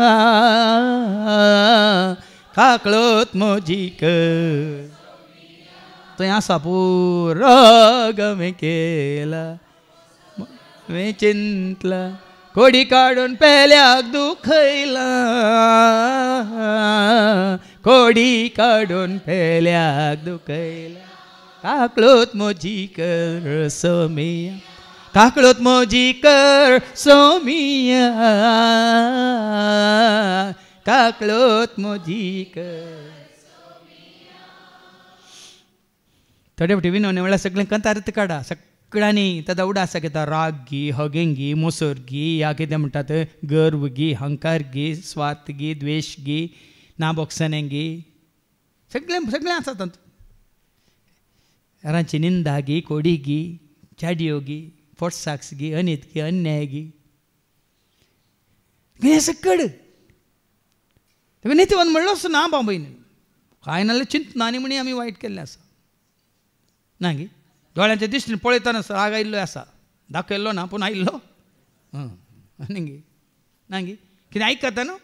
Speaker 2: काकळत म्हजी कर. थंय आसा पुरो गमे केला मे चिंतला, कोडी काडून पेल्याक दुखयला, कोडी काडून पेल्याक दुखयला. काकळत म्हजी कर सोमिया, काकळत म्हजी कर सोमिया, काकळत म्हजी कर. थोडे फावटी विनोवणे म्हळ्यार सगळें कंता अर्थ काडा. सगळ्यांनी ताचा उडा आसा घेता. राग गी, हगेंग गी, मोसोर गी, या कितें म्हणटात गर्व गी, हंकार गी, स्वार्थ गी, द्वेश गी, नाबोगसने गी, सगळें आसा तातूंत. रांची निंदा गी, कोडी गी, चाडयो गी, फोटसाक्स गी, अनित गी, अन्याय गी, हें सकड तेका नितीवन म्हणलो असो ना बाबईन. कांय नाल्यार चिंतना म्हणी आमी वायट केल्लें आसा ना गी. दोळ्यांच्या दिश्टीन पळयतना राग आयिल्लो आसा, दाखयल्लो ना पूण आयिल्लो. आनी गे ना गे कितें आयकता न्हू.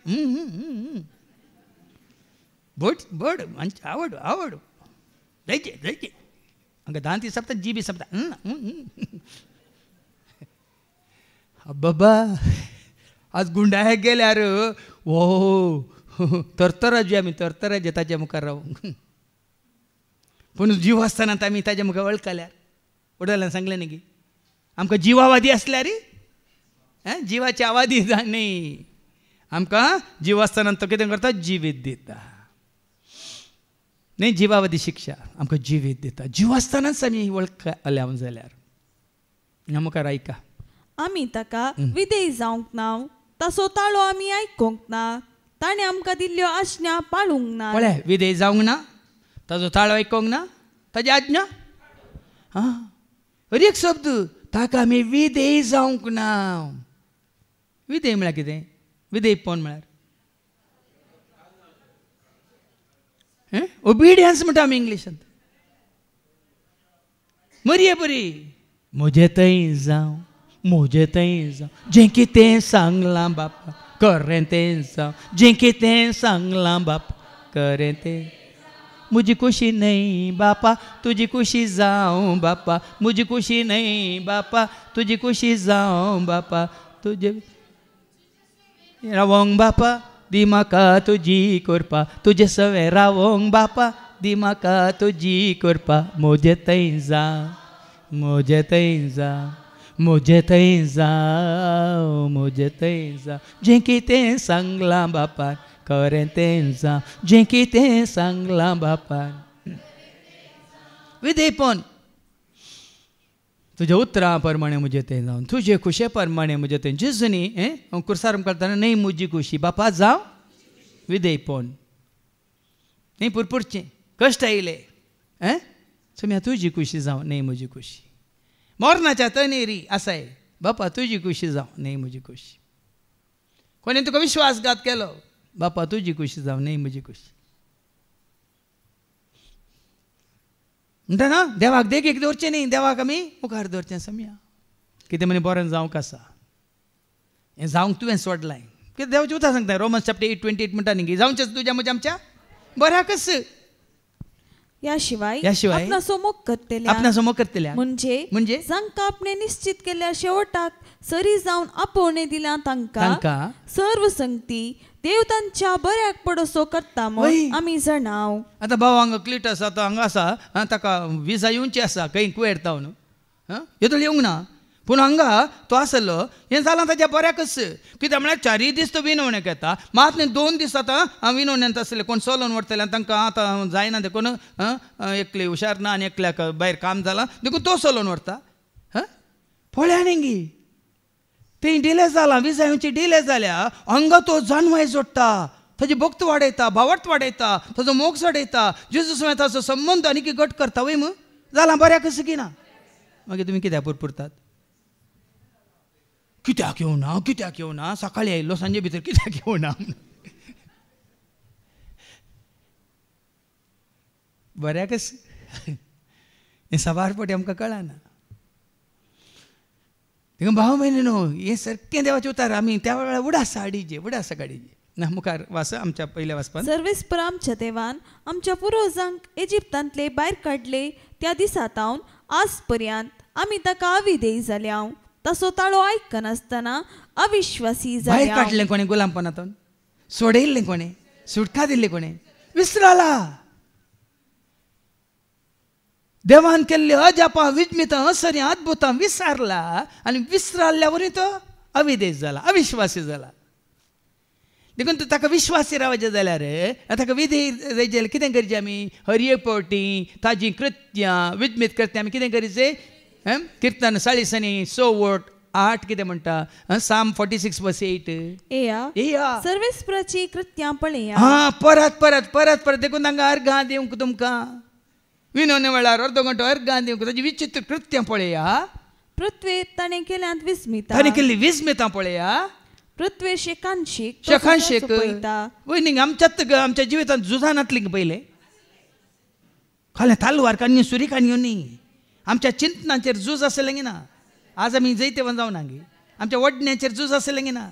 Speaker 2: बड बड मानची आवड आवड जायचे जायचे हांगा दांती सप्ता जीबी सप्ता. बाबा आज गुंडाळ्याक गेल्यार ओ तरतराजी आमी तरतराजे ताच्या मुखार रावूंक. पूण जीव आसतना आमी ताच्या मुखार वळखल्यार वडलांनी सांगलें न्ही की आमकां जिवावादी आसल्यार जिवाची आवादी न्ही. आमकां जीव आसतना तो कितें करता जिवीत दिता न्ही. जिवावादी शिक्षा आमकां जिवीत दिता. जीव आसतनाच आमी वळखल्या जाल्यार मुखार ऐका.
Speaker 3: आमी ताका विधेय जावंक ना, ताचो ताळो आमी आयकूंक ना, ताणें आमकां दिल्ल्यो आज्ञा पाळूंक ना.
Speaker 2: पळय विधेय जावंक ना, ताचो ताळो आयकूंक ना, ताची आज्ञा. अरे एक शब्द ताका आमी विधेय जावंक ना. विधेय म्हळ्यार कितें? विधेयपण म्हळ्यार ओबिडियन्स म्हणटा आमी इंग्लिशांत. मरी बरी म्हजें थंय जावं, म्हजें थंय जावं, जें कितें सांगलां बापा करें तें जावं, जें कितें सांगलां बापा करें तें. मुझी खुशी नहीं बापा तुझी खुशी जाऊं बापा, मुझी खुशी नहीं बापा तुझी खुशी जाऊं बापा, तुझे रावोंग बापा दिमाका तुझी कृपा, तुझे सवे रावोंग बापा दिमाका तुझी कृपा. मुझे थंय जावं, मुझे थंय जावं, मुझे थंय जावं, मुझे थंय जावं, जें कितें सांगलां बापा करें तें जावं, जें कितें सांगलां बापान. विधेयपण तुज्या उतरां प्रमाणे म्हजें तें जावं, तुजे खुशे प्रमाणे म्हजें तें. जेजू न्ही कुर्सार करतना न्ही म्हजी खुशी बापा जावं विधेयपण न्ही. पुरपुरचें कश्ट आयले सुम्या तुजी खुशी जावं न्ही म्हजी खुशी. मोरनाच्या तनेरी आसाय बापा तुजी खुशी जावं न्ही म्हजी खुशी. कोणी तुका विश्वासघात केलो बापा तुजी खुशी जावं न्ही म्हजी खुशी. म्हणटा ना देवाक देगेक दवरचें न्ही, देवाक आमी मुखार दवरचें. सम्या कितें म्हणे बरें जावंक आसा हें जावंक तुवें सोडलां. कितें देवाचें उतर सांगता रोमन्स चॅप्टर 8:28 म्हणटा न्ही जावचेंच तुज्या म्हज्या आमच्या बऱ्याकच.
Speaker 3: याशिवाय
Speaker 2: आपणाचो मोग करतल्या
Speaker 3: म्हणजे जांकां आपणे निश्चित केल्या शेवटाक सरी जावन आपोवणे दिल्या तांकां सर्व संगती देव तांच्या बऱ्याक पडसो करता म्हूण आमी जाणाव.
Speaker 2: आतां भाव हांगा क्लिटस आतां हांगा आसा ताका विजा येवची आसा खंय कुवेर तावन येतलो येवंक ना. पूण हांगा तो आसलो हें जालां ताच्या बऱ्याकच. कित्याक म्हळ्यार 4 दीस तो विनवण्याक येता. मात न्ही 2 दीस आतां विनवण्यांत आसले कोण चलोवन व्हरतले तांकां आतां जायना देखून एकले हुशार ना आनी एकल्याक भायर काम जालां देखून तो चलोवन व्हरता. पळया न्ही तें डिले जालां विजा येवची डिले जाल्या हांगा तो जानवाय जोडटा, ताची भक्त वाडयता, भावार्थ वाडयता, ताचो मोग वाडयता, जेजू समेत ताचो संबंद आनी घट करता. वय मग जालां बऱ्याकच की ना. मागीर तुमी कित्याक पुरपुरतात? कित्याक येवना कित्याक येवना सकाळी आयिल्लो सांजे भितर कित्याक येवना? बऱ्याकच हें सवारपटी आमकां कळना. तिका भाव म्हयने न्हू हे सारकें देवाचें उतार आमी त्या वेळार उडासा हाडीचे उडासा काडीचे ना मुखार वाचा आमच्या पहिल्या वाचपान
Speaker 3: सर्वेस्पर आमच्या देवान आमच्या पुर्वजांक इजिप्तांतले भायर काडले त्या दिसातावन आज पर्यंत आमी ताका अविधेय जाल्या तसो ताळो आयकनासतना अविश्वासी जाल्या
Speaker 2: भायर काडलें कोणे गुलामपणांतून सोडयल्लें कोणे सुटका दिल्ली कोणे विसराला देवान केल्ले अजापां विज्मितां असर्यां अद्भुतां विसरला आनी विसरल्या वरी तो अविधेय जाला अविश्वासी जाला देखून ताका विश्वासी रावचे जाल्यार ताका विधेय जाल्यार कितें करचें आमी हरयेपोटी ताजी कृत्यां विज्मीत करता आमी कितें करचें किर्तन 40:8 कितें म्हणटा साम 46:8
Speaker 3: एया सर्वेस्पराची कृत्यां पळया
Speaker 2: हां परत परत परत परत देखून तांकां अर्घां दिवंक तुमकां विनोवणे वेळार अर्दो घंटो अर्घां दिवंक ताजी विचित्र कृत्यां पळया
Speaker 3: पृथ्वी ताणें केल्यांत विस्मिता
Speaker 2: ताणें केल्ली विस्मितां पळया
Speaker 3: पृथ्वी शेकांशीक
Speaker 2: वयनीक आमच्या जिवितांत झुजान आसली पयले खाले तालवार कान्यो सुरी कान्यो न्ही आमच्या चिंतनाचेर झूज आसलें गी ना आज आमी जैतेवन जावं ना गे आमच्या वडण्याचेर झूज आसलें गी ना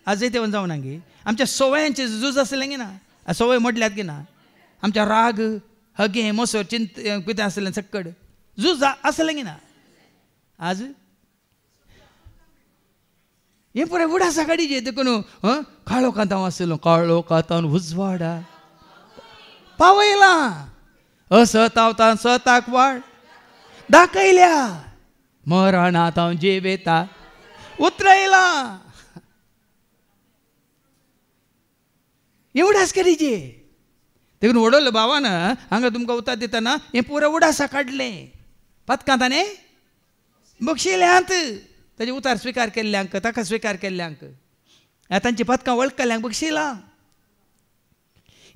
Speaker 2: आज जैतेवन जावं ना गे आमच्या सवयांचेर झूज आसलें गी ना सवय मोडल्यात गी ना आमच्या राग हगे मोसोर चिंत कितें आसलें सक्कड झूज आसलें गी ना आज हे पुरे उडासा काडीचे देखून काळो कांतांव आसलो काळो कांतांव उजवाडा पावयला असतावता सताक वाड दाखयल्या मरणांत हांव जिवेता उतरयला हे उडास करीचे देखून वडोलो भावान हांगा तुमकां उतर दितना हे पुरे उडासा काडलें पथकां ताणें बक्षिल्यांत ताजे उतार स्विकार केल्ल्यांक ताका स्विकार केल्ल्यांक तांची पथकां वळखल्यांक बक्षिलां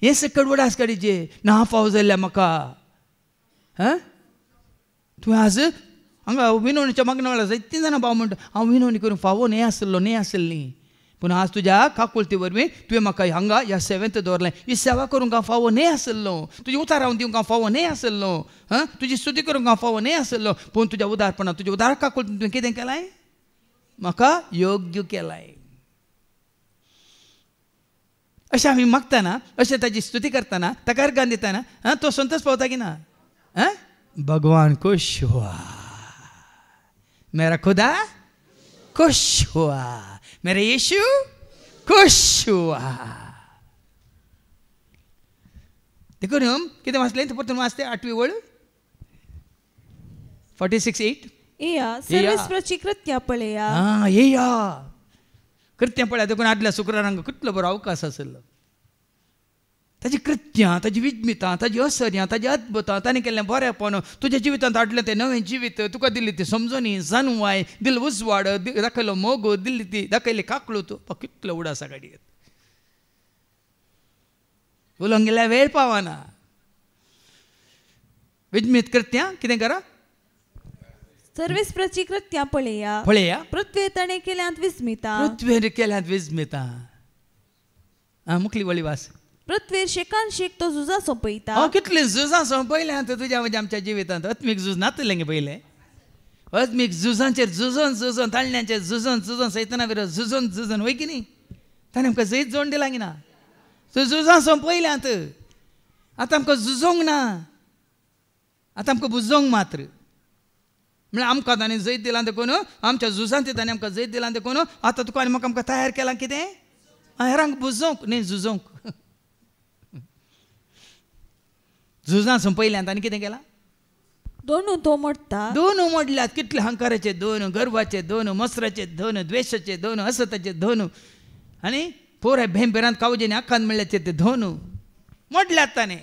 Speaker 2: हे सकट उडास काडीचे ना फाव जाल्ल्या म्हाका तुवें आज हांगा विनवणीच्या मागण्या वेळार जायतीं जाणां भाव म्हणटा हांव विनवणी करूंक फावो न्ही आसलो न्ही आसली पूण आज तुज्या काकुलती वरवीं तुवें म्हाका हांगा ह्या सेवेंत दवरलें ही सेवा करूंक हांव फावो न्ही आसलो तुजें उतार हांव दिवंक हांव फावो न्ही आसलो तुजी स्तुती करूंक हांव फावो न्ही आसलो पूण तुज्या उदारपणान तुज्या उदार काकुलती तुवें कितें केलां म्हाका योग्य केलाय अशें आमी मागतना अशें ताजी स्तुती करतना ताका अर्घां दितना तो संतोश पावता की ना भगवान खुश हुआ मेरा खुदा खुश हुआ मेरा यीशु खुश हुआ देखून कितें वाचलें परतून वाचते 8वी वळ 46:8
Speaker 3: सर्वेस्पराची कृत्यां पळया
Speaker 2: येया कृत्यां पळया देखून आदल्या शुक्रारांक कितलो बरो अवकाश आसलो ताजी कृत्यां ताजी विज्मितां ताजी असर्यां ताजी अद्भुतां ताणें केल्लें बरेंपण तुज्या जिवितांत हाडलें तें नवें जिवीत तुका दिल्ली ती समजणी जाणवाय दिल उजवाड दाखयलो मोग दिल्ली ती दाखयली काकळू तूं कितलो उडासा गाडयेत उलोवंक गेल्यार वेळ पावना विज्मीत कृत्यां कितें करा
Speaker 3: सर्वेस्पराची कृत्यां पळया
Speaker 2: पळया
Speaker 3: पृथ्वी ताणें केल्यांत विस्मिता
Speaker 2: पृथ्वीर केल्यांत विस्मिता मुखली वळी वास
Speaker 3: पृथ्वीर शेकांशीक तो झुजा सोंपयता
Speaker 2: कितले झुजां सोंपयल्यांत तुज्या आमच्या जिवितांत अत्मीक झूज नासलें गे पयलें अत्मीक झुजांचेर झुजोन झुजोन ताळण्यांचेर झुजोन झुजोन सैताना विरोध झुजोन झुजोन वय की न्ही ताणें आमकां जैत जोड दिलां गी ना सो झुजां सोंपयल्यांत आतां आमकां झुजोंक ना आतां आमकां बुजोंक मात्र म्हळ्यार आमकां ताणें जैत दिलां देखून आमच्या झुजांत ताणें आमकां जैत दिलां देखून आतां तुका आनी म्हाका आमकां तयार केलां कितें हेरांक बुजोवंक न्ही झुजोवंक झुजां सोंपयल्यांत आनी कितें केलां
Speaker 3: दोनू तो मोडटा
Speaker 2: दोन मोडल्यात कितले हंकाराचे दोन गर्वाचे दोन मसराचे दोन द्वेशाचे दोन असताचे दोन आनी पोर भेंपेरांत कावजेनी आखान म्हणल्याचे ते दोन मोडल्यात ताणें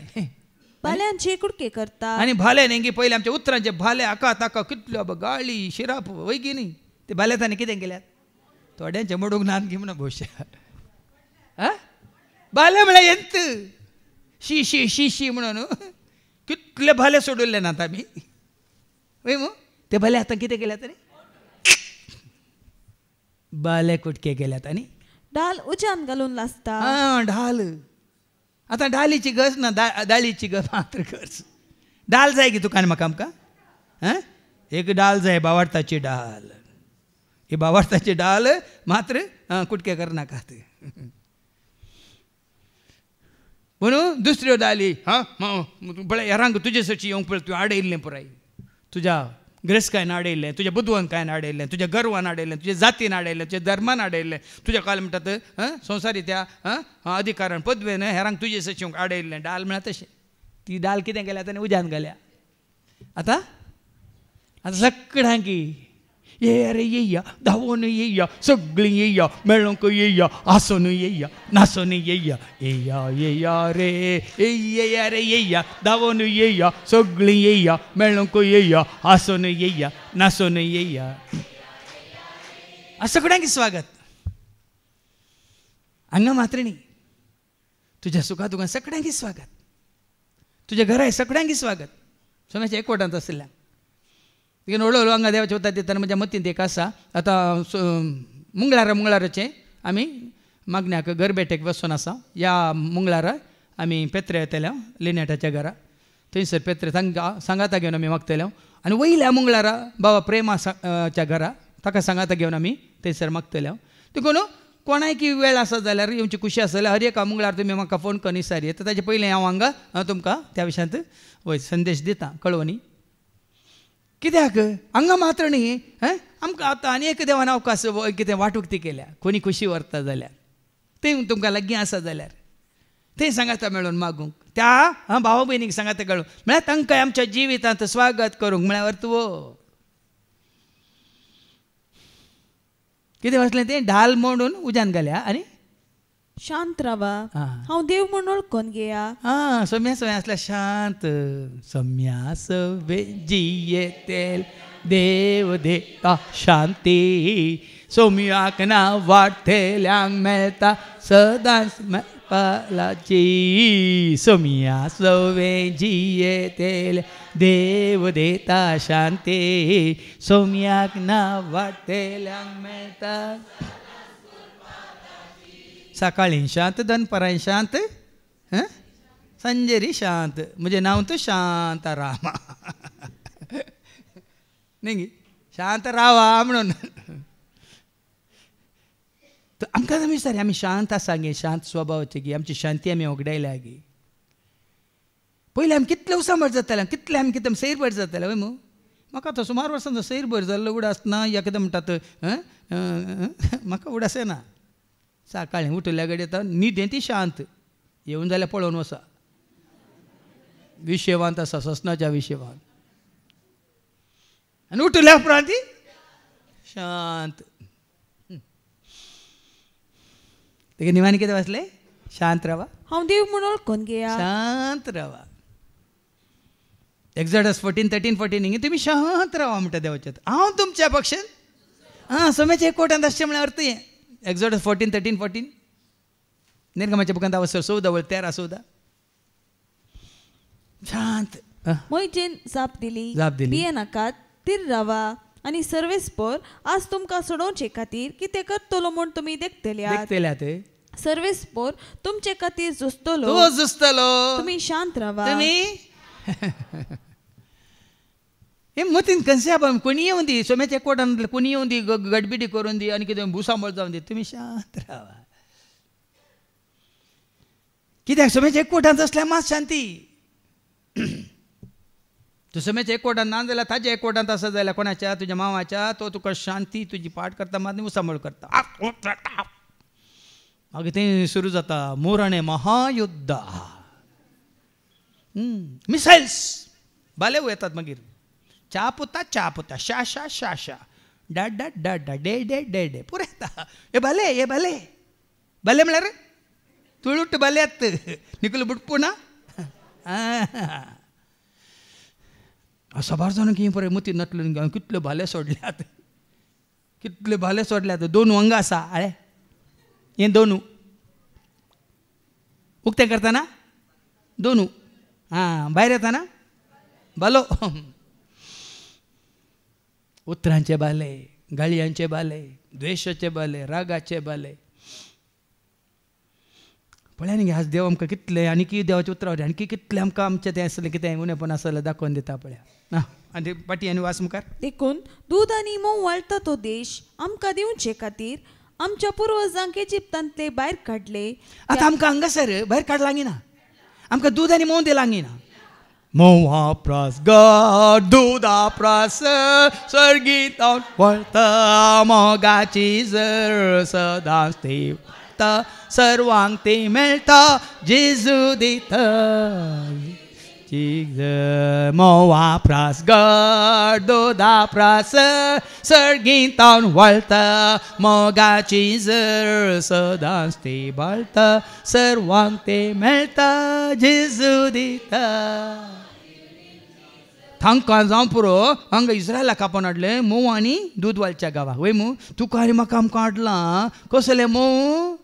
Speaker 3: भाल्यांचे कुडके करता
Speaker 2: आनी भाले न्ही पयले आमच्या उतरांचे भाले आका ताका कितल्यो गाळी शिराप वय की न्ही ते भाले ताणें कितें केल्यात थोड्यांचे मोडूंक नान घे म्हणून भोवशा भाले म्हळ्यार येंत शी शी शी शी म्हणून कितले भाले सोडले नात आमी वय मू ते भाले आतां कितें केल्यात रे भाले कुटके केल्यात आनी
Speaker 3: ढाल उज्यान घालून लासता
Speaker 2: ढाल आतां ढालीची गरज ना दाळीची गरज मात्र गरज डाल जाय की तुका आनी म्हाका आमकां एक डाल जाय बावार्थाची डाल हे भावार्थाचे डाल मात्र कुटके करनाकात म्हणून दुसऱ्यो डाली बळे हेरांक तुजे सची येवंक पळय तुवें आडयल्लें पुराय तुज्या गिरेस्कायन आडयल्लें तुज्या बुदवंकायन आडयल्लें तुज्या गर्वान आडयल्लें तुज्या जातीन आडयल्लें तुज्या धर्मान आडयल्लें तुज्या काल म्हणटात संवसारी त्या अधिकारान पदवेन हेरांक तुजे सची आडयल्लें डाल म्हळ्यार तशें ती डाल कितें केल्या ताणें उज्यान घाल्या आतां सगळ्यांकी ये रे येया धांवून येया सगळीं येया मेळोंक येया हांसून येया नाचून येया येया येया रे येया रे येया धांवून येया सगळीं येया मेळोंक येया हांसून येया नाचून येया सगळ्यांकी स्वागत हांगा मात्र न्ही तुज्या सुखा दुखान सगळ्यांकी स्वागत तुज्या घरा सगळ्यांकी स्वागत सोम्याच्या एकवटांत आसल्या देखीन हळूहळू हांगा देवाचे वता दिताना म्हज्या मतींत एक आसा आतां मंगळाराचे आमी मागण्याक गरबेटेक वचून आसा या मंगळारा आमी पेत्रे येतले लिनेटाच्या घरा थंयसर पेत्रे सांगाता घेवन आमी मागतले आनी वयल्या मंगळारा बाबा प्रेमाच्या घरा ताका सांगाता घेवन आमी थंयसर मागतले देखून कोणाय की वेळ आसा जाल्यार येवची खुशी आसा जाल्यार हर एक मंगळार तुमी म्हाका फोन करून विचारी येता ताचे पयलीं हांव हांगा तुमकां त्या विशयांत वय संदेश दिता कळवणी कित्याक हांगा मात्र न्ही आमकां आतां आनी एक देवान अवकाश कितें वाटूक केल्या कोणी खुशी व्हरता जाल्यार थंय तुमकां लागीं आसा जाल्यार थंय सांगाता मेळून मागूंक त्या भावा भयणीक सांगाता कळून म्हळ्यार तांकां आमच्या जिवितांत स्वागत करूंक म्हळ्यार तूं कितें वाचलें तें ढाल मोडून उज्यान घाल्या आनी
Speaker 3: शांत रावा हांव देव म्हूण ओळखून घेया
Speaker 2: सोम्या आसल्यार शांत सोम्या सवे जियेतेल देव देता शांती सोम्याक ना वाटतेल्यांक मेळटा सदांच पालाची सोम्या सवे जियेतेल देव देता शांती सोम्याक ना वाटतेल्यांक मेळटा सकाळी शांत दनपरां शांत संजेरी शांत म्हजें नांव तर शांताराम न्ही शांत रावा म्हणून आमकां विचारी आमी शांत आसा गे शांत स्वभावाचे गे आमची शांती आमी ओगडायल्या गे पयलीं आमी कितले उसांभर जाताले कितले आमी कितें सैरभर जाताले वय मू म्हाका तो सुमार वर्सांचो सैरभर जाल्लो उडास ना या कितें म्हणटात म्हाका उडास येना सकाळीं उठल्या घडी येता न्हिदें ती शांत येवन जाल्यार पळोवन वचा विशेवांत आसा ससनाच्या विशेवांत आनी उठल्या उपरांत ती शांत तेगे निमाणी कितें वाचलें शांत रावा
Speaker 3: हांव देव म्हूण ओळखून घेया
Speaker 2: शांत रावा एक्झॉडस 14:13-14 हिंगे तुमी शांत रावा म्हणटा देवाचें हांव तुमच्या पक्षान सोम्याच्या एकवटांत आसचें म्हळ्यार अर्थ हें एक्झॉडस 14:13-14 निर्गमाच्या बुकांत 14:13-14 शांत
Speaker 3: मोयजेन जाप दिली भिये नाकात तीर रावा आनी सर्वेस्पर आज तुमकां सोडोवचे खातीर कितें करतलो म्हूण तुमी देखतल्यात सर्वेस्पर तुमचे खातीर झुजतलो तुमी शांत रावा हे मतीन कन्सेप कोणी येवन दी सोम्याच्या एकवटान कोणी येवन दी गडबिडी करून दी आनी कितें भुसांबळ जावन दी तुमी शांत रावा कित्याक सोम्याच्या एकवटांत आसल्यार मात शांती तूं सोम्याच्या एकवटांत ना जाल्यार ताज्या एकवटांत आसा जाल्यार कोणाच्या तुज्या मांवाच्या तो तुका शांती तुजी पाठ करता मात उसांबळ करता मागीर तें सुरू जाता मोराणें महायुद्ध मिसायल्स बाले येतात मागीर चापुता शा शा शा शा डा डा डा डा डे डे डे डे पुरो येता हे बाले बाले म्हळ्यार तुळुट्ट बाले येत निकल बुडपू ना सबार जाण की पळय मती नटलो कितले भाले सोडल्यात दोन वंगा आसा आळे हे दोनू उक्तें करतना दोनू भायर येताना बालो उतरांचे बाले गाळयांचे बाले द्वेशाचे बाले रागाचे बाले
Speaker 2: पळय न्ही आज देव आमकां कितलें आनी की देवाचें उतरावलें आनी कितलें आमकां आमचें तें आसलें कितें उणेपण आसलें दाखोवन दिता पळया. आनी पाटी आनी वास मुखार.
Speaker 3: देखून दूद आनी मोव वाळटा तो देश आमकां दिवचे खातीर आमच्या पुर्वजांक इजिप्तांतले भायर काडले.
Speaker 2: आतां आमकां हांगासर भायर काडलांगी ना, आमकां दूद आनी मोव दिलांगी ना. मोवा प्रास गड दुदा प्रास सर्गीतान वळता मोगाची जर सदांच ती सर्वांक ती मेळटा जेजू दिता. मोवा प्रास गड दुदा प्रास सर्गीतान वळता मोगाची जर सदांच ती बळटा सर्वांक ती मेळटा जेजू दिता. थांका जावं पुरो हांगा इस्रायलाक कापोवन हाडले मोव आनी दूद वालच्या गांवाक. वय मू तुका आनी म्हाका आमकां हाडलां कसलें मोव?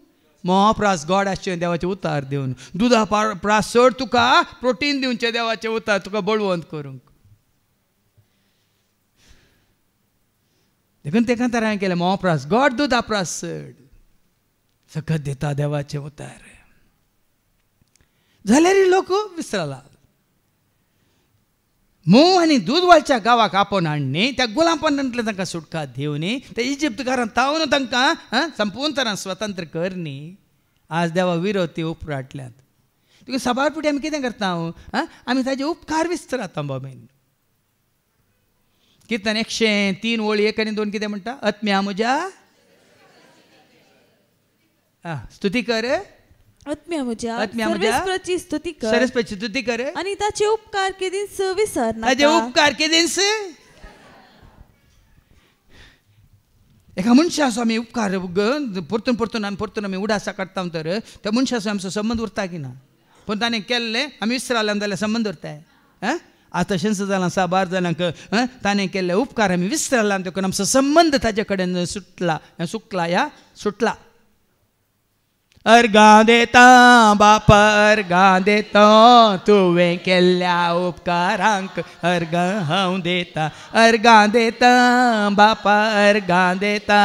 Speaker 2: मोवा प्रास गोड आसचें देवाचें उतार दिवन, दुदा प्रास चड तुका प्रोटीन दिवचें देवाचें उतार तुका बळवंत करूंक. देखून तेका तर हांवें केलें मोवा प्रास गोड दुदा प्रास चड सकत दिता देवाचें उतार. जाल्यार लोक विसरला. मोव आनी दूद वालच्या गांवाक आपोवन हाडनी त्या गुलामपणांतल्यान तांकां सुटका दिवनी त्या इजिप्तकारान तावन तांकां संपूर्ण तरान स्वतंत्र करनी. आज देवा विरोध ती उपरांतल्यान तुका सबारपुटी आमी कितें करता आमी ताजे उपकार विसरता बाबेन. कितन 103 ओळी 1 आनी 2 कितें म्हणटा? आत्म्या म्हज्या स्तुती कर,
Speaker 3: आत्म्या म्हज्या सर्वेस्पराची स्तुती कर,
Speaker 2: सर्वेस्पराची स्तुती कर
Speaker 3: आनी ताचे उपकार केदींच विसर नाका.
Speaker 2: ताजे उपकार केदींच. एका मनशाचो आमी उपकार परतून परतून आमी परतून आमी उडासा काडटा तर त्या मनशाचो आमचो संबंद उरता की ना? पूण ताणें केल्लें आमी विसरलें जाल्यार संबंद उरताय. आतां तशेंच जालां 6-12 जाणांक ताणें केल्ले उपकार आमी विसरला देखून आमचो संबंद ताजे कडेन सुटला. अर्गां देता बापा अर्गां देता तुवें केल्ल्या उपकारांक अर्गां हांव देता. अर्गां देता बापा अर्गां देता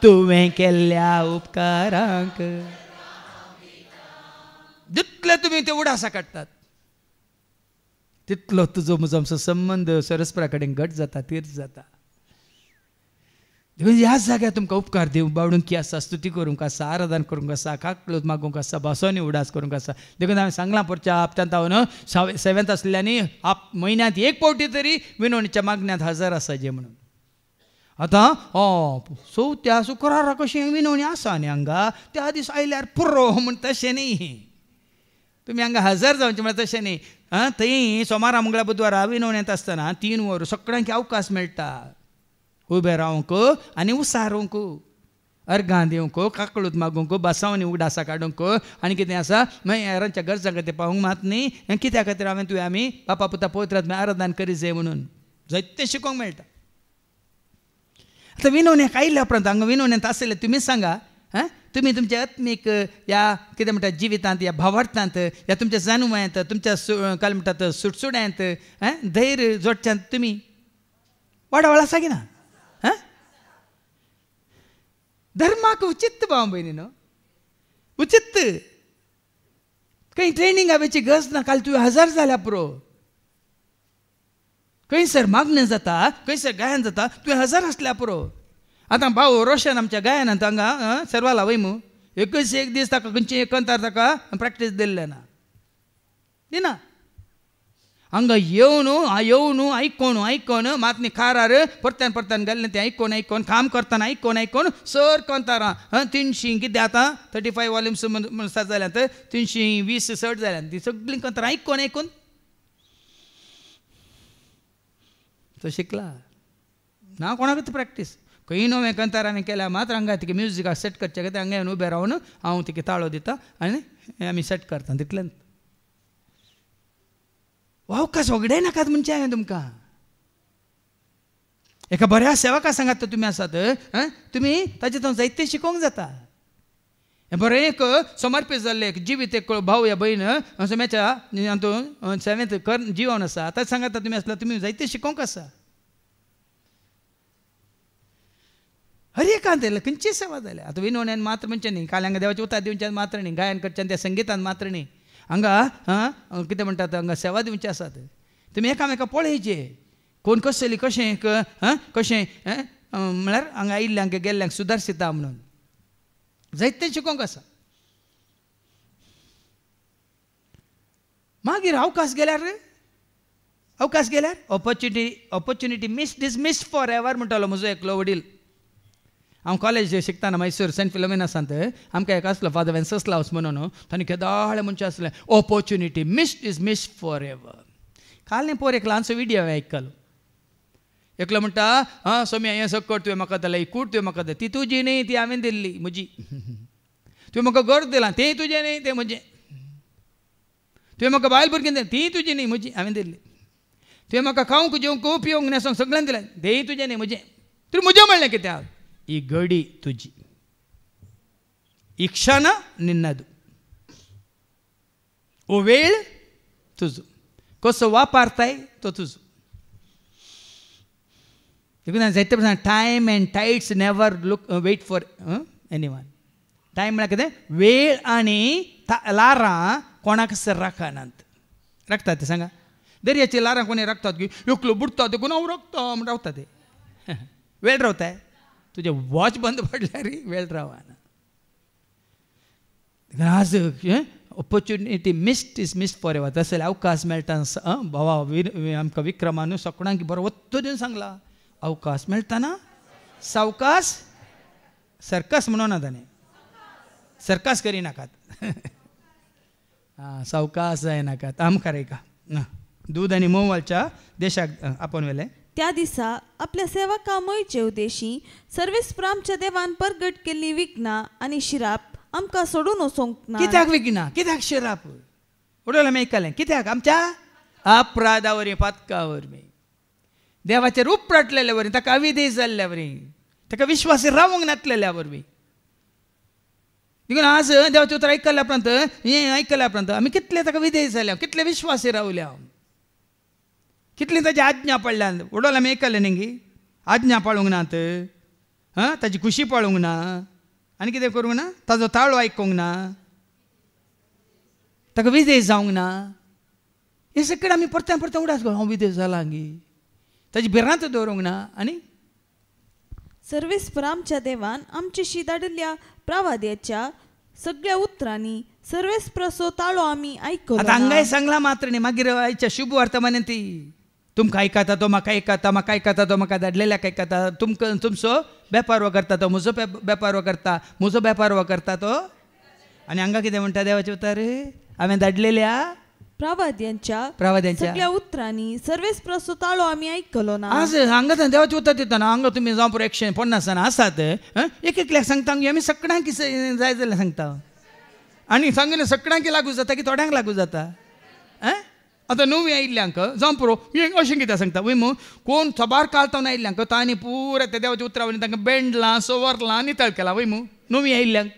Speaker 2: तुवें केल्ल्या उपकारांक. जितले तुमी ते उडासा काडटात तितलो तुजो म्हजो आमचो संबंद सरस्परा कडेन घट जाता, तीर्थ जाता. ह्याच जाग्यार तुमकां उपकार दिवंक बावडूंक की आसा, स्तुती करूंक आसा, आराधन करूंक आसा, काकळूत मागूंक आसा, बसोनी उडास करूंक आसा. देखून हांवें सांगलां परच्या हप्त्यांत हांव 7th आसलेल्यांनी म्हयन्यांत एक पावटी तरी विनवणीच्या मागण्यांत हजर आसाचे म्हणून. आतां चवथ्या शुक्रारा कशी विनवणी आसा न्ही हांगा त्या दीस आयल्यार पुरो म्हण तशें न्ही. तुमी हांगा हजर जावचें म्हळ्यार तशें न्ही. थंय सोमारा मंगळा बुधवारा विनवण्यांत आसतना 3 वर सगळ्यांक अवकाश मेळटा उबें रावंक आनी उसारूंक, अर्गां दिवंक, काकळूत मागूंक, बसावनी उडासा काडूंक आनी कितें आसा मागीर हेरांच्या गरजां खातीर पावूंक मात न्ही. कित्या खातीर हांवें तुवें आमी बापा पुता पवित्र आत्म्या आराधन करी जाय म्हणून जायतें शिकोवंक मेळटा. आतां विनवण्यांक आयिल्ल्या उपरांत हांगा विनवण्यांत आसले तुमी सांगा तुमी तुमच्या आत्मीक ह्या कितें म्हणटात जिवितांत ह्या भावार्थांत ह्या तुमच्या जानुमांत तुमच्या काय म्हणटात सुटसुड्यांत धैर्य जोडच्यांत तुमी वाडवळ आसा की ना? धर्माक उचित भाव भयणी न्हू, उचित. खंय ट्रेनिंग हावेची गरज ना, काल तुवें हजर जाल्या पुरो. खंयसर मागणें जाता, खंयसर गायन जाता, तुवें हजर आसल्या पुरो. आतां भाऊ रोशन आमच्या गायनांत हांगा सर्वाला वय मू एकच एक दीस ताका खंयचे एकांतार ताका प्रॅक्टीस दिल्लें ना दिना. हांगा येवन आयकोन मात न्ही खारार परत्यान गेल्लें तें आयकोन काम करतना आयकोन सर कोंतारां 300 कितें आतां 35 वॉल्युम्स जाल्यात 320 सर्ट जाल्यात ती सगळीं कोंतारां आयकोन तो शिकला ना. कोणाक प्रॅक्टीस खंय नवें कंतार हांवें केल्या मात हांगा तिका म्युजिकाक सेट करचे खातीर हांगा येवन उबें रावन हांव तिका ताळो दिता आनी आमी सेट करता तितल्यान. अवकाश वगडे नाकात म्हणचे हांवें तुमकां. एका बऱ्या सेवका सांगात तुमी आसात तुमी ताचें जायतें शिकोवंक जाता. बरें एक समर्पीत जाल्लें एक जिवीत एक भाव या भयण सोम्याच्या हातून सेवेंत जीवन आसा. आतां सांगात तुमी आसल्यार तुमी जायतें शिकोवंक आसा. हर एकांत खंयची सेवा जाल्या आतां विनवण्यान मात्र म्हणचे न्ही काल्यांक देवाचे उतार दिवच्यान मात्र न्ही गायन करच्यान त्या संगीतान मात्र न्ही हांगा कितें म्हणटात हांगा सेवा दिवचे आसात तुमी एकामेका पळयचे कोण कसली कशें कशें म्हळ्यार हांगा आयिल्ल्यांक गेल्ल्यांक सुदारसिता म्हणून जायतें शिकोवंक आसा मागीर अवकाश गेल्यार opportunity missed is missed for ever म्हणटालो म्हजो एकलो वडील हांव कॉलेज शिकताना मैसूर सेंट फिलोमिनासांत आमकां एक आसलो फादर वेंसस्लावस म्हणून ताणें केदाळे म्हणचे आसलें opportunity missed is missed for ever काल न्ही पोर एक ल्हानसो विडियो हांवें आयकलो एकलो म्हणटा सोम्या हें सकट तुवें म्हाका दिलें ही कूट तुवें म्हाका दिली ती तुजी न्ही ती हांवें दिल्ली म्हजी तुवें म्हाका घर दिलां तें तुजें न्ही तें म्हजें तुवें म्हाका बायल भुरगीं दिलें ती तुजी न्ही म्हजी हांवें दिल्ली तुवें म्हाका खावंक जेवंक पिवंक न्हेसोंक सगळ्यांक दिलें तेंय तुजें न्ही म्हजें तूं म्हजें म्हणलें कित्याक ही घडी तुजी ಈ ಕ್ಷಣ ನಿನ್ನದು ओ वेळ तुझो कसो वापरताय तो तुझो देखून जायते प्रमाण time and tides never look wait for anyone time म्हळ्यार कितें वेळ आनी लारां कोणाक राखनात राखतात ते सांगा दर्याची लारां कोणी राखतात की एकलो बुडता देखून हांव राखता म्हण रावता ते वेळ रावताय तुझे वॉच बंद पडल्यार वेळ रावना आज opportunity missed is missed for ever तसले अवकाश मेळटा भावा आमकां विक्रमानू सगळ्यांक बरो वत्तो दिवन सांगला अवकाश मेळटाना सावकाश सर्कस म्हणून ताणें सर्कस करिनाकात सावकाश जायनाकात आमकां रेका दूध आनी मोवालच्या देशाक आपण वेले
Speaker 3: त्या दिसा आपल्या सेवकां मोयचे उद्देशी सर्वेस्परामच्या देवान परगट केल्ली विघ्नां आनी शिराप आमकां सोडून वचोंक ना
Speaker 2: कित्याक विघ्नां कित्याक शिराप उडोवलें मेळटलें कित्याक आमच्या अपराधा वरवीं पातका वरवीं देवाचेर उपराटलेल्या वरवीं ताका अविधेय जाल्ल्या वरवीं ताका विश्वासी रावंक नासलेल्या वरवीं देखून आज देवाचें उतर आयकल्या उपरांत हें आयकल्या उपरांत आमी कितले ताका विधेय जाल्या कितले विश्वासी रावल्या कितली ताची आज्ञा पडल्या उडोवलें आमी आयकलें न्ही आज्ञा पाळूंक नात ताची खुशी पाळूंक ना आनी कितें करूंक ना ताजो ताळो आयकूंक ना ताका विधेय जावंक ना हें सगळें आमी परत्या परत्या उडास हांव विधेय जाला गी ताची भिरांत दवरूंक ना आनी
Speaker 3: सर्वेस्परामच्या देवान आमचेशी धाडिल्ल्या प्रवाद्याच्या सगळ्या उतरांनी सर्वेस्पराचो ताळो आमी आयकलो
Speaker 2: हांगाय सांगला मात्र न्ही मागीर आयच्या शुभ वर्तमानांत ती तुमकां आयकता तो म्हाका आयकता म्हाका आयकता तो म्हाका धाडलेल्याक आयकता तुमकां तुमचो वेपार करता तो म्हजो वेपार करता म्हजो वेपार करता तो आनी हांगा कितें म्हणटा देवाचें उतर हांवें धाडलेल्या
Speaker 3: प्रवाद्यांच्या सगळ्या उतरांनी सर्वेस्पराचो ताळो आमी आयकलो ना
Speaker 2: आज हांगा देवाचें उतर दितना हांगा तुमी जावं पळय 150 जाणां आसात एक एकल्याक सांगता आमी सगळ्यांक जाय जाल्यार सांगता आनी सांगले सगळ्यांक लागू जाता की थोड्यांक लागू जाता आतां नवी आयिल्ल्यांक जावं पुरो अशें कितें सांगता वय मू कोण सबार कालतावन आयिल्ल्यांक तांणी पुराय त्या देवाच्या उतरावरी तांकां बेंडलां सवरलां नितळ केलां वय मू नवी आयिल्ल्यांक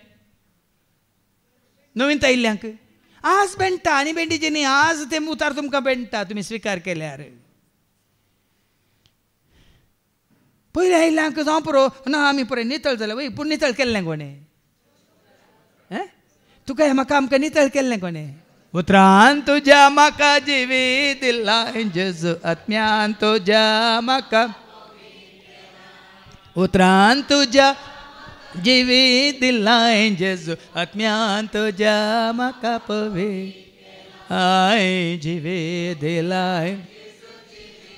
Speaker 2: नवीन आयिल्ल्यांक आज बेंडटा आनी बेंडीचे न्ही आज ते उतार तुमकां बेंडटा तुमी स्विकार केल्यार पयलीं आयिल्ल्यांक जावं पुरो ना आमी पळय नितळ जालें वय पूण नितळ केल्लें कोणें तुका हें म्हाका आमकां नितळ केल्लें कोणें उतरान तुज्या म्हाका जिवीत दिलां जेजू आत्म्यान तुज्या म्हाका उतरान तुज्या जिवीत दिलां जेजू आत्म्यान तुज्या म्हाका पवित्र आय जिवीत दिलां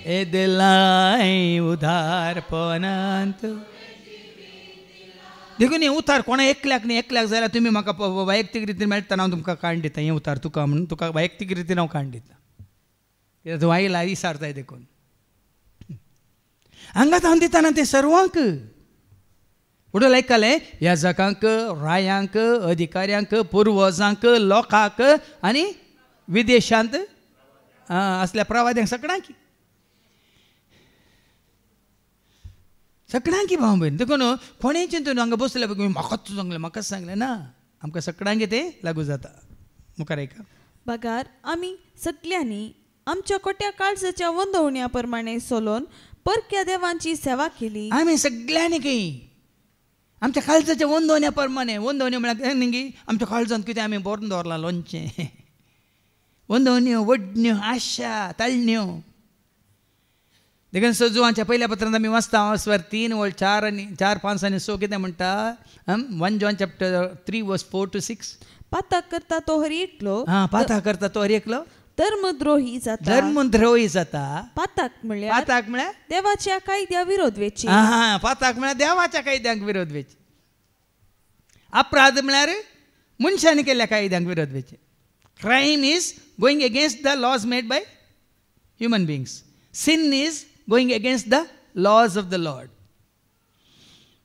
Speaker 2: ए दिलां उदारपणांत देखून हें उतार कोणा एकल्याक न्ही एकल्याक जाल्यार तुमी म्हाका वैयक्तीक रितीन मेळटना हांव तुमकां काण दिता हें उतार तुका म्हणून तुका वैयक्तीक रितीन हांव काण दिता कित्याक तूं आयला विसारताय देखून हांगा हांव दितना तें सर्वांक उडोवन आयकलें याजकांक रायांक अधिकाऱ्यांक पुर्वजांक लोकांक आनी विदेशांत असल्या प्रवाद्यांक सगळ्यांक सगळ्यांक भाव भयण देखून कोणें चिंतून हांगा बसले म्हाकाच सांगलें म्हाकाच सांगलें ना आमकां सगळ्यांक तें लागू जाता मुखार आयका
Speaker 3: बगार आमी सगळ्यांनी आमच्या कोट्या काळजाच्या वंदवण्या प्रमाणे चलोवन परक्या देवांची सेवा केली
Speaker 2: आमी सगळ्यांनी खंय आमच्या काळजाच्या वंदवण्या प्रमाणे वंदवण्यो म्हळ्यार न्ही आमच्या काळजांत कितें आमी बरोवन दवरलां लोणचें वंदवण्यो वडण्यो आशा ताळण्यो देखून सजुवांच्या पहिल्या पत्रांत आमी वाचता स्वर 3:4 आनी 4-5 आनी 6 कितें म्हणटा 1 John chapter 3 verse 4 to 6
Speaker 3: पातक करता तो हर एकलो
Speaker 2: पातक करता तो हर एकलो
Speaker 3: धर्मद्रोही
Speaker 2: जाता पातक म्हळ्यार
Speaker 3: देवाच्या कायद्या विरोध वेची
Speaker 2: पातक म्हळ्यार देवाच्या कायद्यांक विरोध वेची अपराध म्हळ्यार मनशांनी केल्ल्या कायद्यांक विरोध वेची crime is going against the laws made by human beings sin is going against the laws of the Lord.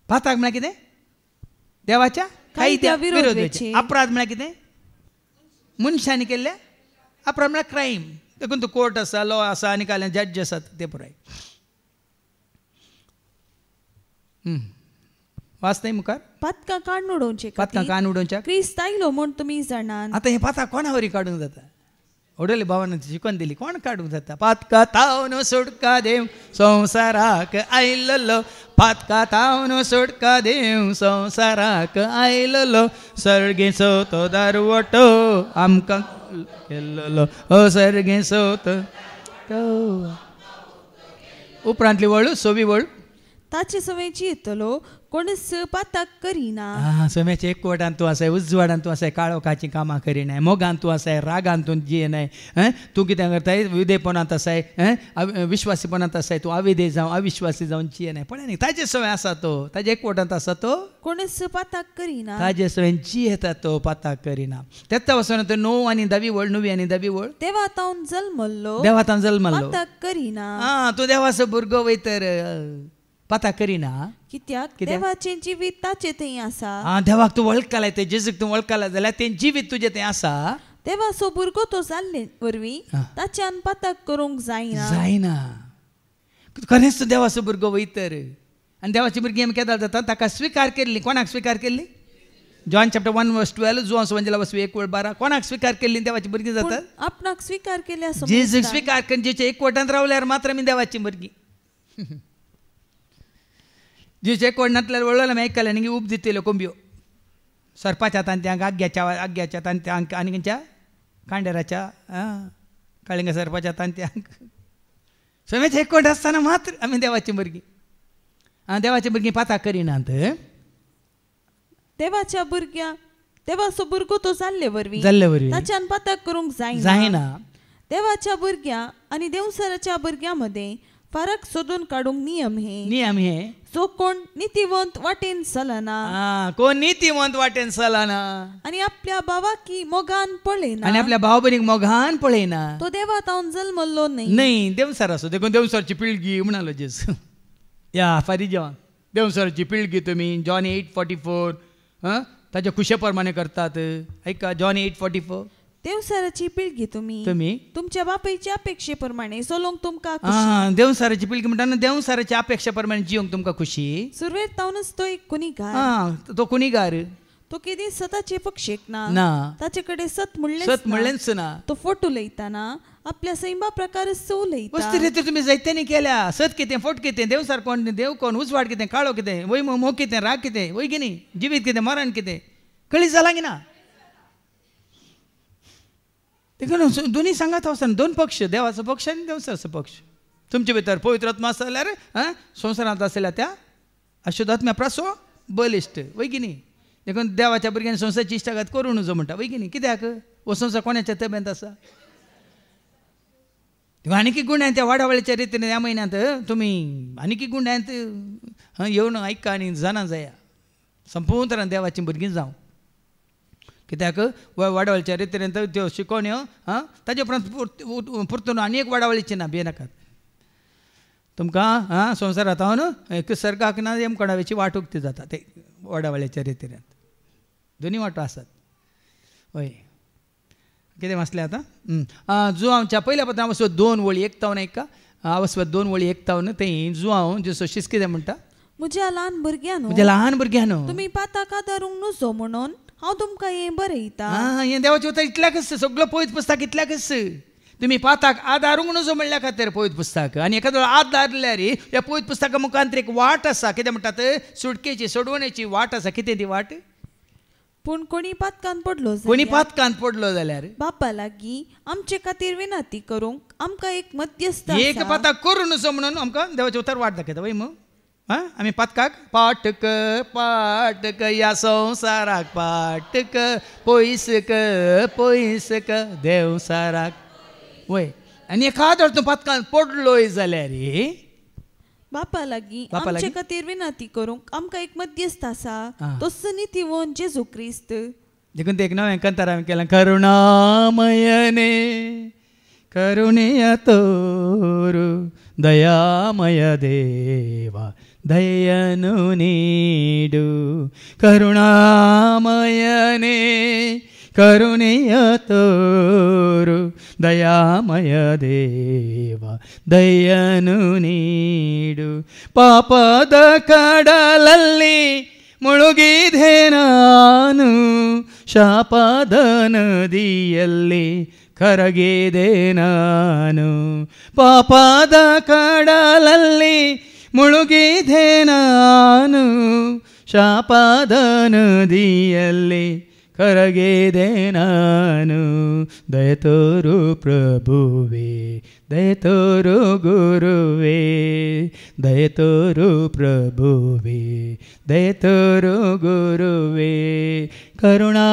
Speaker 2: पातक म्हळ्यार कितें देवाच्या कायद्या विरोध वेची अपराध म्हळ्यार कितें मनशांनी केल्ले अपराध म्हळ्यार क्रायम देखून तो कोर्ट आसा लॉ आसा आनी काय जज आसात ते पुराय वाचताय मुखार
Speaker 3: पातकां काडून उडोवचे क्रिस्त आयलो म्हूण तुमी जाणात
Speaker 2: आतां हें पातक कोणा वरी काडूंक जाता ओडले भावान शिकून दिली कोण काडूंक जाता पातका तावन सुटका देव संवसाराक आयललो पातका तावन सुटका देव संवसाराक आयललो सर्गेचो तो दारवटो आमकां केल्लो सर्गेचो तो उपरांतली वळ सोवी वळ
Speaker 3: ताचे सवयची येतलो कोणीच पातक करिना
Speaker 2: सोम्याचे एकवटान तूं आसाय उजवाडान तूं आसाय काळोखाची कामां करिनाय मोगान तूं आसाय रागान तूं जियेनाय तूं कितें करताय विदेपणांत आसाय विश्वासीपणांत आसाय तूं अविधेय जावं अविश्वासी जावन जियेनाय पण न्ही ताजे सवय आसा तो ताजे एकवटांत आसा तो
Speaker 3: कोणीच पातक करिना
Speaker 2: ताजे सवयन जियेता तो पातक करिना तेच वचून तो 9 आनी 10 वळ 9 आनी 10 वळ
Speaker 3: देवातावन जल्मल्लो पातक करिना
Speaker 2: तूं देवाचो भुरगो वयतर पातक करिना
Speaker 3: कित्याक देवाचें जिवीत ताचे थंय आसा
Speaker 2: देवाक तूं वळखलाय ते जेजूक तूं वळखला जाल्यार तें जिवीत तुजें थंय आसा
Speaker 3: देवाचो भुरगो तो जाल्ले वरवीं ताच्यान पातक करूंक जायना
Speaker 2: खरेंच तूं देवाचो भुरगो वयतर आनी देवाची भुरगीं आमी केदार जाता ताका स्विकार केल्ली कोणाक स्विकार केल्ली जॉन चॅप्टर 1 verse 12 जुवां सुवांजेला वचपी 1:12 कोणाक स्विकार केल्ली देवाची भुरगीं जातात
Speaker 3: आपणाक स्विकार केल्या
Speaker 2: जेजूक स्विकार करून जेचे एकवटांत रावल्यार मात्र आमी देवाची भुरगीं जेचे एकवटांतल्यार वळलं आमी आयकलें न्ही उब दितल्यो कोंब्यो सरपाच्या तांत्यांक आग्याच्या तांत्यांक आनी खंयच्या कांडेराच्या काळिंगा सरपाच्या तांत्यांक समेचे एकवट आसतना मात्र आमी देवाची भुरगीं देवाची भुरगीं पातक करिनात
Speaker 3: देवाच्या भुरग्या देवाचो भुरगो तो जाल्ले वरवीं ताच्यान पातक करूंक जायना देवाच्या भुरग्या आनी देवसराच्या भुरग्यां मदें फरक सोदून काडूंक नियम हे जो कोण नितीवंत वाटेन चलना
Speaker 2: कोण नितीवंत वाटेन चलना
Speaker 3: आनी आपल्या भावाकी मोगान पळयना
Speaker 2: आनी आपल्या भाव भयणीक मोगान पळयना
Speaker 3: तो देवातावन जल्मल्लो
Speaker 2: न्ही देवसर आसो देखून देवसरची पिळगी म्हणालो जेजू या फारीजेवान देवसरची पिळगी तुमी जॉन 8:44 ताच्या खुशे प्रमाणे करतात ऐका जॉन 8:44
Speaker 3: देवसराची पिळगी तुमी तुमच्या बापायच्या अपेक्षे प्रमाणे चलोवंक तुमकां
Speaker 2: देवसराची पिळगी म्हणटा देवसराच्या अपेक्षा प्रमाणे जिवंक तुमकां खुशी
Speaker 3: सुरवेतावनच तो एक कुणीगार
Speaker 2: तो कुणीगार
Speaker 3: तो केदी सताचे पक्षेक ना ताचे कडेन सत म्हणलेंच ना तो फोटो लयताना आपल्या सैमा प्रकार सो लयता
Speaker 2: वस्ती रीती तुमी जायत्यांनी केल्या सत कितें फोट कितें देवसर कोण देव कोण उजवाड कितें काळो कितें वय मोग कितें राग कितें वय की न्ही जिवीत कितें मरण कितें कळी जाला की ना देखून दोन्ही सांगात आसतना दोन पक्ष देवाचो पक्ष आनी देवसराचो पक्ष तुमचे भितर पवित्र आत्मा आसा जाल्यार संवसारांत आसल्या त्या अशुद्धात्म्या प्रासो बलिश्ट वय की न्ही देखून देवाच्या भुरग्यांनी संवसाराची इश्टागत करूं नजो म्हणटा वय की न्ही कित्याक हो संवसार कोणाच्या तब्यांत आसा आनीक गुंड्यान त्या वाडावळीच्या रितीन ह्या म्हयन्यांत तुमी आनीक गुंड्यांत येवन आयका आनी जाणा जाया संपूर्ण तरान देवाची भुरगीं जावं कित्याक वाडावळीच्या रितीन त्यो शिकोवण्यो ताजे उपरांत परतून आनी एक वाडावळीची ना भियेनाकात तुमकां संवसारांत हांव सर्गाक ना एम कोणावेची वाटूक ती जाता ते वाडावळीच्या रितीन दोनी वाटो आसात हय कितें वाचलें आतां जुवांच्या पहिल्या पत्रांत वचत 2 वळी 1 तावन ऐका वचत 2 वळी 1 तावन थंय जुवांव जेसो शिस कितें म्हणटा
Speaker 3: म्हज्या ल्हान भुरग्यानो तुमी पातक आदारूंक नजो म्हणून हांव तुमकां हें बरयता
Speaker 2: हें देवाचें उतर इतल्याकच सगळो पळयत पुस्तक इतल्याकच तुम्ही पाताक आदारूंक नजो म्हणल्या खातीर पवित्र पुस्तक आनी एखादो आदारल्यार ह्या पवित्र पुस्तका मुखांतर एक वाट आसा कितें म्हणटात सुटकेची सोडवण्याची वाट आसा कितें ती वाट
Speaker 3: पूण कोणी पातकान
Speaker 2: पडलो जाल्यार
Speaker 3: बापा लागीं आमचे खातीर विनंती करूंक आमकां एक मध्यस्थ
Speaker 2: एक पाताक करूं नजो म्हणून आमकां देवाचें उतर वाट दाखयता वय मग आमी पातकाक पाटक पाटक या संवसाराक पाटक पयसक पयसक देवसाराक वय आनी एखादो तूं पातकान पडलोय जाल्यार
Speaker 3: बापा लागीं आमचे खातीर विनंती करूंक आमकां एक मध्यस्थ आसा तोच नितीवन जेजू क्रिस्त
Speaker 2: देखून एक नवें कंतार हांवें केलां करुणामयने करुणेय तोरू दयामय देवा दयनु नीडु करुणामयने करुणेय तोरू दयामय देवा ದಯನು ನೀಡು ಪಾಪದ ಕಡಲಲ್ಲಿ ಮುಳುಗಿದೆ ನಾನು ಶಾಪದ ನದಿಯಲ್ಲಿ ಕರಗಿದೆ ನಾನು ಪಾಪದ ಕಡಲಲ್ಲಿ ಮುಳುಗಿದೆ ನಾನು ಶಾಪದ ನದಿಯಲ್ಲಿ ಕರಗಿದೆ ನಾನು ದಯತೋರು ಪ್ರಭುವೇ ದಯತೋರು ಗುರುವೇ ದಯತೋರು ಪ್ರಭುವೇ ದಯತೋರು ಗುರುವೇ ಕರುಣಾಮಯನೇ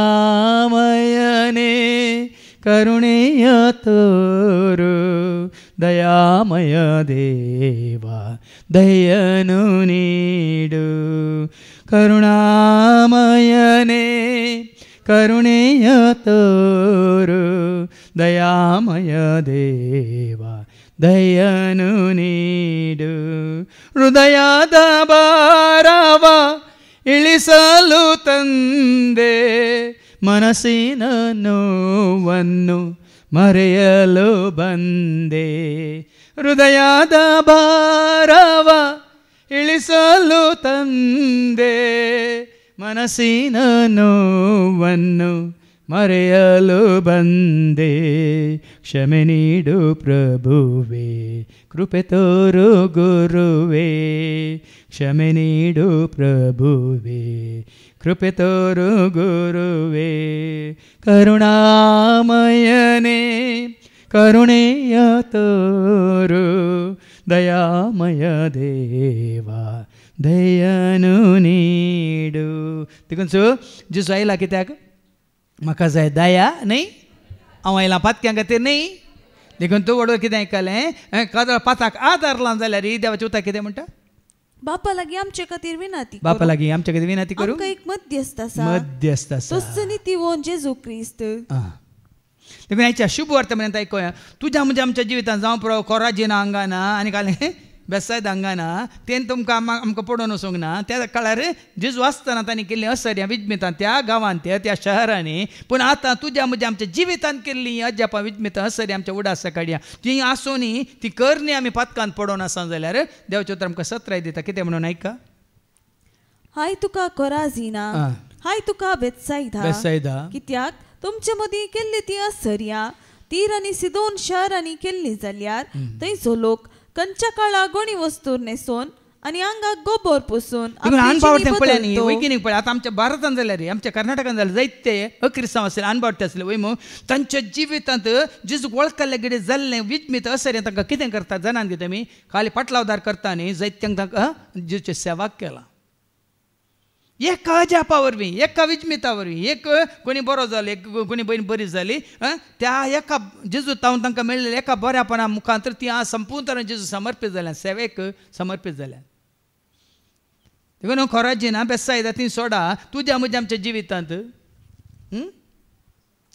Speaker 2: ಕರುಣೆಯ ತೋರು ದಯಾಮಯ ದೇವ ದಯನು ನೀಡು ಕರುಣಾಮಯನೇ ಕರುಣೆಯ ತೋರು ದಯಾಮಯ ದೇವ ದಯನು ನೀಡು ಹೃದಯದ ಭಾರವ ಇಳಿಸಲು ತಂದೆ ಮನಸ್ಸಿನ ನೋವನ್ನು ಮರೆಯಲು ಬಂದೆ ಹೃದಯದ ಭಾರವ ಇಳಿಸಲು ತಂದೆ ಮನಸ್ಸಿನ ನೋವನ್ನು ಮರೆಯಲು ಬಂದೆ ಕ್ಷಮೆ ನೀಡು ಪ್ರಭುವೇ ಕೃಪೆ ತೋರು ಗುರುವೇ ಕ್ಷಮೆ ನೀಡು ಪ್ರಭುವೇ ಕೃಪೆ ತೋರು ಗುರುವೇ ಕರುಣಾಮಯನೇ ಕರುಣೆಯ ತೋರು ದಯಾಮಯ ದೇವ दयनु नीडू देखून सो जिसू आयला कित्याक म्हाका जाय दया न्ही हांव आयलां पातक्यां खातीर न्ही देखून तूं वडोर कितें आयकलें कादळ पाताक आदारलां जाल्यार ही देवाची उतर कितें म्हणटा
Speaker 3: बापा लागीं आमचे खातीर विनंती
Speaker 2: बापा लागीं आमचे खातीर विनंती करूं
Speaker 3: आमकां एक मध्यस्थ आसा तोच नितीवन जेजू क्रिस्त
Speaker 2: देखून हेच्या शुभ वर्तमानांत आयकोया तुज्या म्हणजे आमच्या जिवितांत जावं पुरो कोराजीना हांगाना आनी कालें बेसायद हांगाना तें तुमकां आमकां पडोवन वचूंक ना त्या काळार जेजू आसतना तांणी केल्लीं असर्यां विजमितां त्या गांवांत त्या शहरांनी पूण आतां तुज्या म्हणजे आमच्या जिवितांत केल्लीं अजापां विजमितां असर्यां आमच्या उडासा काडया ती आसोनी ती करनी आमी पातकांत पडोवन आसा जाल्यार देवाचें उतर आमकां सत्राय दिता कितें म्हणून आयका
Speaker 3: हाय तुका कोराजीना हाय तुका बेतसायदा कित्याक तुमचे मदीं केल्ली ती असर्यां तीर आनी सिदोन शहरांनी केल्ली जाल्यार थंयचो लोक कंच्या काळा गोणी वस्तूर नेसून आनी आंगाक गोबोर पुसून
Speaker 2: अनबावडते पळय न्ही वैगिनीक पळय आतां आमच्या भारतांत जाल्यार आमच्या कर्नाटकांत जाल्यार जायते अक्रिस्तांव आसले अनबावडते आसले वय मग तांच्या जिवितांत जेजूक वळखले कितें जाल्लें विजमीत असर्यां तांकां कितें करतात जाणान कितें आमी खाली पाटलावदार करता न्ही जायत्यांक तांकां जेजूचे सेवा केला एका अजापा वरवीं एका विजमिता वरवीं एक कोणी बरो जालो एक कोणी बहीण बरी जाली त्या एका जेजू तांकां मेळिल्ल्या एका बऱ्यापणा मुखांतर ती आज संपूर्ण तरेन जेजू समर्पीत जाल्यां सेवेक समर्पीत जाल्यां देखून खोराजीना बेसायदा ती सोडा तुज्या म्हज्या आमच्या जिवितांत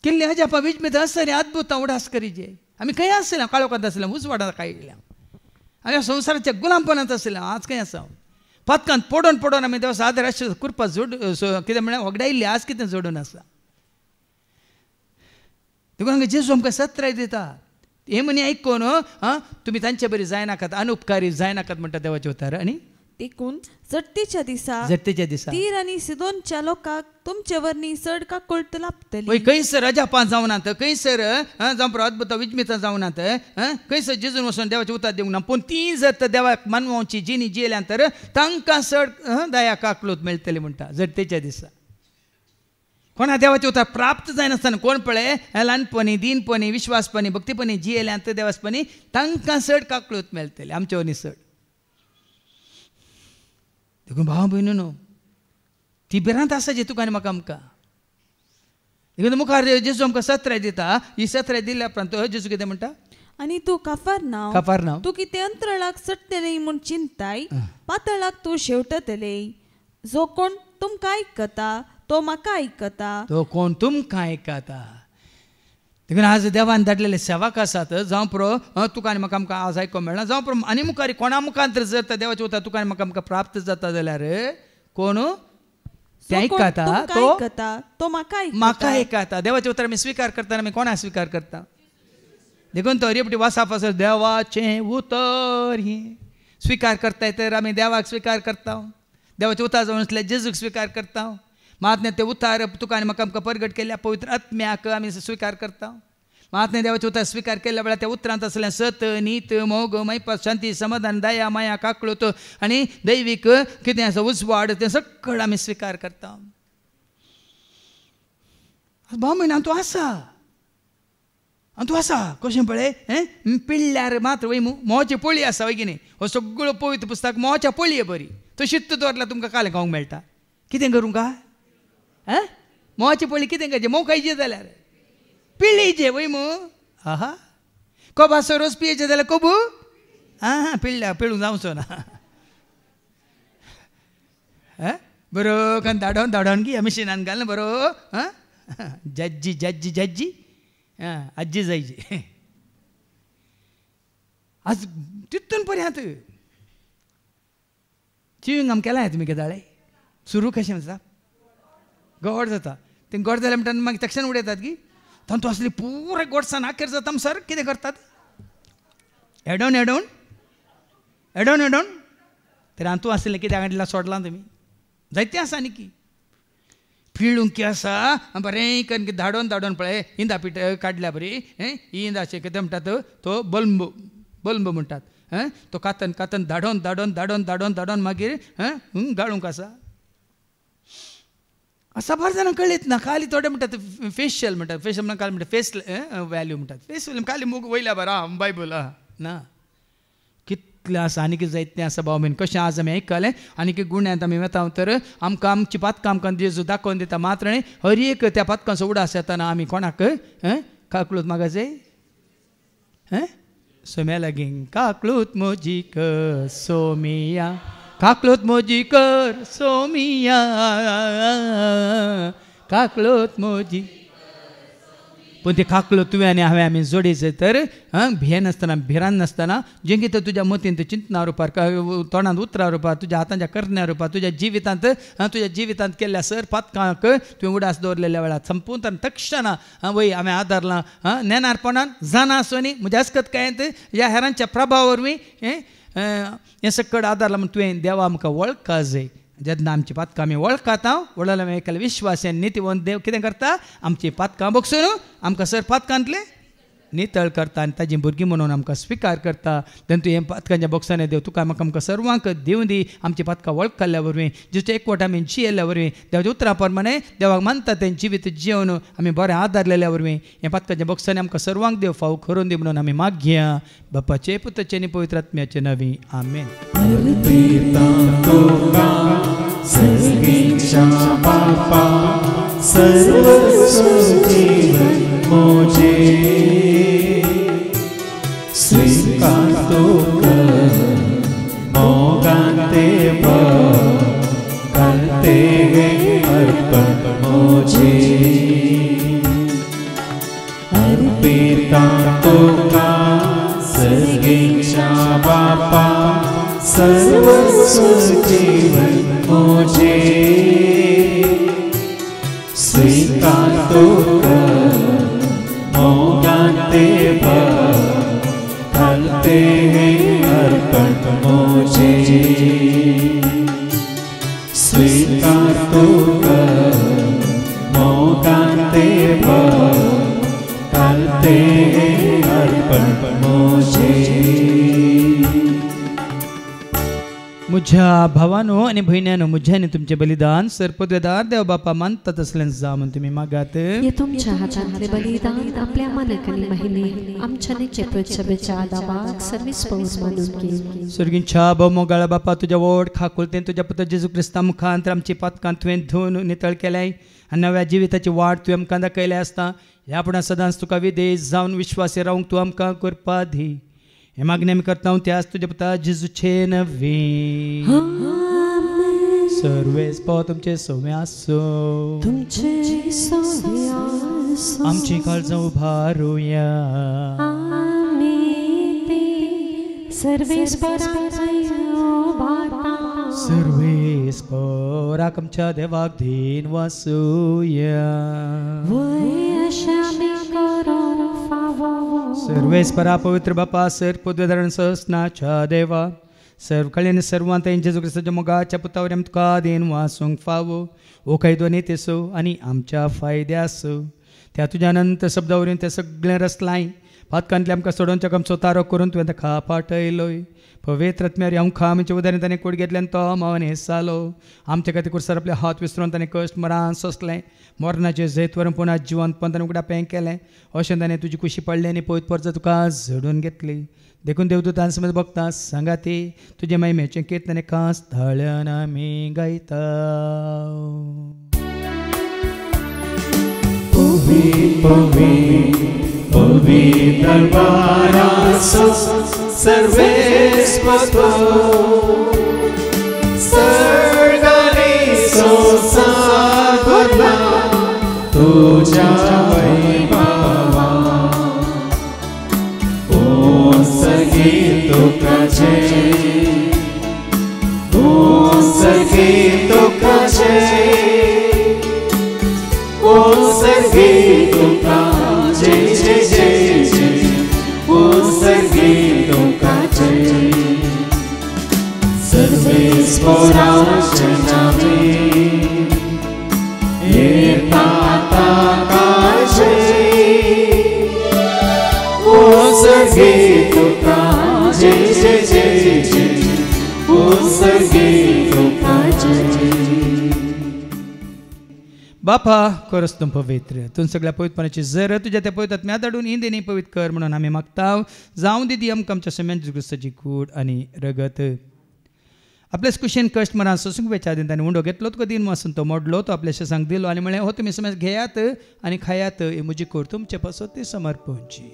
Speaker 2: केल्ली अजापा विजमिता असर्यां अद्भुतां उडास करीजे आमी खंय आसल्या काळोखांत आसल्या उजवाडांत काडल्या आमी संवसाराच्या गुलामपणांत आसल्या आज खंय आसा पातकांत पडोवन पडोवन आमी देवा आदर आशिल्लो कुरपा जोड कितें म्हळ्यार वगडायिल्ली आज कितें जोडून आसा देखून हांगा जेजू आमकां सत्राय दिता हे म्हणी आयकून तुमी तांचे बरी जायनाकात अनुपकारी जायनाकात म्हणटा देवाचे उतर आनी
Speaker 3: देखून जट्टेच्या दिसा तीर आणि सिदोनच्या लोकांक तुमचे वरनी चड काकुळट लाभतली.
Speaker 2: खंयसर रजापान जावनात, खंयसर जावं अद्भुत विजमितां जावनात, खंयसर जिजून वचून देवाचे उतर दिवंक ना. पूण ती जर तर देवाक मानवांची जिणी जियल्या तर तांकां चड दया काकलूत मेळटली म्हणटा जट्टेच्या दिसा. कोणा देवाचे उतर प्राप्त जायनासतना कोण पळय ल्हानपणी दिनपणी विश्वासपणी भक्तीपणी जियेल्यांत देवासपणी तांकां चड काकलूत मेळटली आमचे वनी चड. देखून भाव भयणू न्हू ती भिरांत आसा जी तुका आनी म्हाका आमकां. देखून मुखार जेजू आमकां सत्राय दिता. ही सत्राय दिल्या उपरांत जेजू कितें म्हणटा
Speaker 3: आणि तू काफारनाव तू कितें अंतराळाक सट्टले म्हूण चिंताय पातळाक तू शेवटतले. जो कोण तुमकां आयकता तो म्हाका आयकता.
Speaker 2: तो कोण तुमकां आयकता. देखून आज देवान धाडलेले सेवक आसात जावं पुरो तुका आनी म्हाका आमकां आज आयकोंक मेळना जावं पुरो आनी मुखार कोणा मुखांतर जर तर देवाचे उतर तुका आनी म्हाका आमकां प्राप्त जाता जाल्यार कोण ते आयकता
Speaker 3: तो
Speaker 2: म्हाका आयकता. देवाचे उतर आमी स्विकार करतना आमी कोणा स्विकार करता. देखून तो रेपटी वासाप आसा देवाचें उतर ही स्विकार करताय तर आमी देवाक स्विकार करता. देवाचे उतर जावन आसल्यार जेजूक स्विकार करता. महात्म्या ते उतार तुका आनी म्हाका आमकां परगट केल्या पवित्र आत्म्याक आमी स्विकार करता. महात्म्या देवाचे उतार स्विकार केल्या वेळार त्या उतरांत आसलें सत नीत मोग मैपास शांती समाधान दया माया काकळूत आनी दैवीक कितें आसा उजवाड तें सगळें आमी स्विकार करता. भाव म्हयना तूं आसा कशें पळय पिळ्ळ्यार मात्र वय मोची पोळी आसा वय की न्ही. हो सगळो पवित्र पुस्तक मोच्या पोळये बरी तशीच दवरल्यार तुमकां कालें खावंक मेळटा. कितें करूं का मोवाची पोळी कितें करचें मोव खायचें जाल्यार पिळेचें वय मू. आहा कोबासो रोस पियेचें जाल्यार कोबू पिळ्ळ्या पिळूंक जावचो ना. बरो करून धाडोन की मशिनान घालना बरो जज्जी जज्जी जज्जी आजी जायची. आज तितून पर्यंत चिविंग आम केलां तुमी केदाळे सुरू कशें आसा गोड जाता. ते गोड जालें म्हणटा मागीर तक्षण उडयतात की तातूंत असली पुरे गोडसाण आखेर जाता सर कितें करतात एडोन एडोन एडोन एडोन तर हातूं आसलें कित्याक हाडला सोडलां तुमी जायतें आसा न्ही की पिळूंक की आसा बरें करून धाडोन धाडोन पळय इंदा पीठ काडल्या बरी ही इंदाचें कितें म्हणटात तो बल्ब बल्ब म्हणटात. तो कातन कातन धाडोन धाडोन धाडोन धाडोन धाडोन मागीर गाळूंक आसा. असा फार जाणांक कळीत ना. खाली थोडे म्हणटात फेशियल म्हणटात फेशियल म्हणून खाली म्हणटात फेस वॅल्यू म्हणटात फेस वॅल्यू खाली मूग वयल्या बरा बायबल ना कितलें आसा आनी कितें जायतें आसा भाव बीन कशें आज आमी आयकलें आनी कितें गुण्यात आमी वता तर आमकां आमची पातकां आमकां जेजू दाखोवन दिता. मात्र न्ही हर एक त्या पातकांचो उडास येताना आमी कोणाक काकलूत मागाचे सोम्या लागीं काकलूत मोजी कर सोमिया काकलोत मोजी कर सोमिया काकलोत मोजी. पूण ते काकलो तुवें आनी हांवें आमी जोडीचे तर भियेन नासतना भिरान नासतना जें कितें तुज्या मतींत चिंतना रुपार तोंडांत उतरा रुपार तुज्या हातांच्या करण्या रुपार तुज्या जिवितांत केल्ल्या सर पातकांक तुवें उडास दवरलेल्या वेळार संपूर्ण तक्षणा वय हांवें आदारलां नेनारपणान जाणा आसूं न्ही म्हज्या अस्कतकायेंत ह्या हेरांच्या प्रभावा वरवीं हें सकट आदारलां म्हूण तुवें देवा आमकां वळखा जाय. जेन्ना आमची पातकां आमी वळखाता वळला आमी एकाले विश्वासान नितिवंत देव कितें करता आमची पातकां बगसून आमकां सर पातकांतले नितळ करता आनी ताजी भुरगीं म्हणून आमकां स्विकार करता. तेन्ना तुवें पातकांच्या बॉक्सांनी देव तुका म्हाका आमकां सर्वांक दिवं दी आमची पातकां वळखल्या वरवीं जिचे एकवट आमी जियेल्ल्या वरवीं देवाच्या उतरा प्रमाणे देवाक मानता तें जिवीत जिवन आमी बरें आदारलेल्या वरवीं हें पातकांच्या बॉक्सांनी आमकां सर्वांक देव फावो करून दी म्हणून आमी मागया बापाचे पुताचे आनी पवित्र आत्म्याचे नवी आमेन.
Speaker 1: स्वीकारतो मोगाते करते अर्पण मुझे अर्पिता तो का सर्गीच्या बापा सर्वस्व जीवन मुझे स्वीकारतो मोगाते करते हैं अर्पण मुझे
Speaker 2: माझ्या भावानो आणि बहिण्यानो मुझ्याने तुमचे बलिदान सरपदवेदार देव बापा मानतात असल्याने जा म्हणून तुम्ही मागात
Speaker 5: तुमच्या हातातले बलिदान आपल्या मालकाने महिने आमच्या नित्य सभेच्या आदावात सर्विस पाऊस मानून केली.
Speaker 2: स्वर्गींच्या बहुमोगाळा बापा तुझ्या ओढ खाकुलते तुझ्या पुत्र जेजू ख्रिस्ता मुखांतर आमची पातकां तुवें धुवन नितळ केल्याय आणि नव्या जिविताची वाट तुवें आमकां दाखयल्या आसता. ह्या आपण सदांच तुका विदेश जावन विश्वासी रावंक तूं आमकां करपा दी. हे मागणी आमी करता त्याच तुझ्या पुता जेजूचे नवी सर्वेस पाव तुमचे सौम्य आसो आमची काळजां उभारूया सर्वेस पराक आमच्या देवाक दिन वासूया सर्वेस परा पवित्र बापा सर पदवेदारण सहस्नाच्या देवा सर्व कळ्याने सर्वांत जेजू ख्रिस्ताच्या मोगाच्या पुतावर आमी तुका देन वासूंक फावो ओ कैदोनी तेसो आनी आमच्या फायद्यासो त्या तुज्या अनंत शब्दावरीन ते सगळें रचलाय पातकांतले आमकां सोडोवच्या आमचो तारो करून तुवें ताका पाठयलोय पवित्र आत्म्यार आमकां आमच्या उदारण ताणें कोड घेतल्यान तो मावन हेसालो आमच्या खातीर कुर्सार आपले हात विसरून ताणें कश्ट मरान सोंसलें मरणाचें जैत व्हरून पुना जिवंत पण ताणें उगडा पें केलें अशें ताणें तुजी कुशी पडली आनी पयत परत तुका झडून घेतली देखून देवदूतां समज बघता सांगाती तुजे महिमेचें कीर्तन एका स्थळान आमी गायता.
Speaker 1: पवित्र दरबारासो सर्वेस्पतो सर्गाने संसार भरला तुझ्या वैभवा ओ संगीत तुकाचे ओ संगीत तुकाचे ओ संगीत तुकाचे जय जय जय ओ संगीत तुकाचे सर्वेस पोरांचे नावे येता काळजे ओ संगीत तुकाचे जय जय जय ओ संगीत तुकाचे.
Speaker 2: बापा करस तूं पवित्र तूं सगळ्या पवित्रपणाची जर तुझ्या त्या पवित्र आत्म्या धाडून इंदेनी पवित्र कर म्हणून आमी मागता. जावं दिदी आमकां आमच्या समेन जेजू ख्रिस्ताची कूड आनी रगत आपल्याच कुशेन कश्ट मरान सोसूंक वेच्या दिन ताणें उंडो घेतलो तुका दिन वासून तो मोडलो तो आपल्या शेसांक दिलो आनी म्हळें हो तुमी समेज घेयात आनी खायात ही म्हजी कूड तुमचे पासत ती समर्पणची.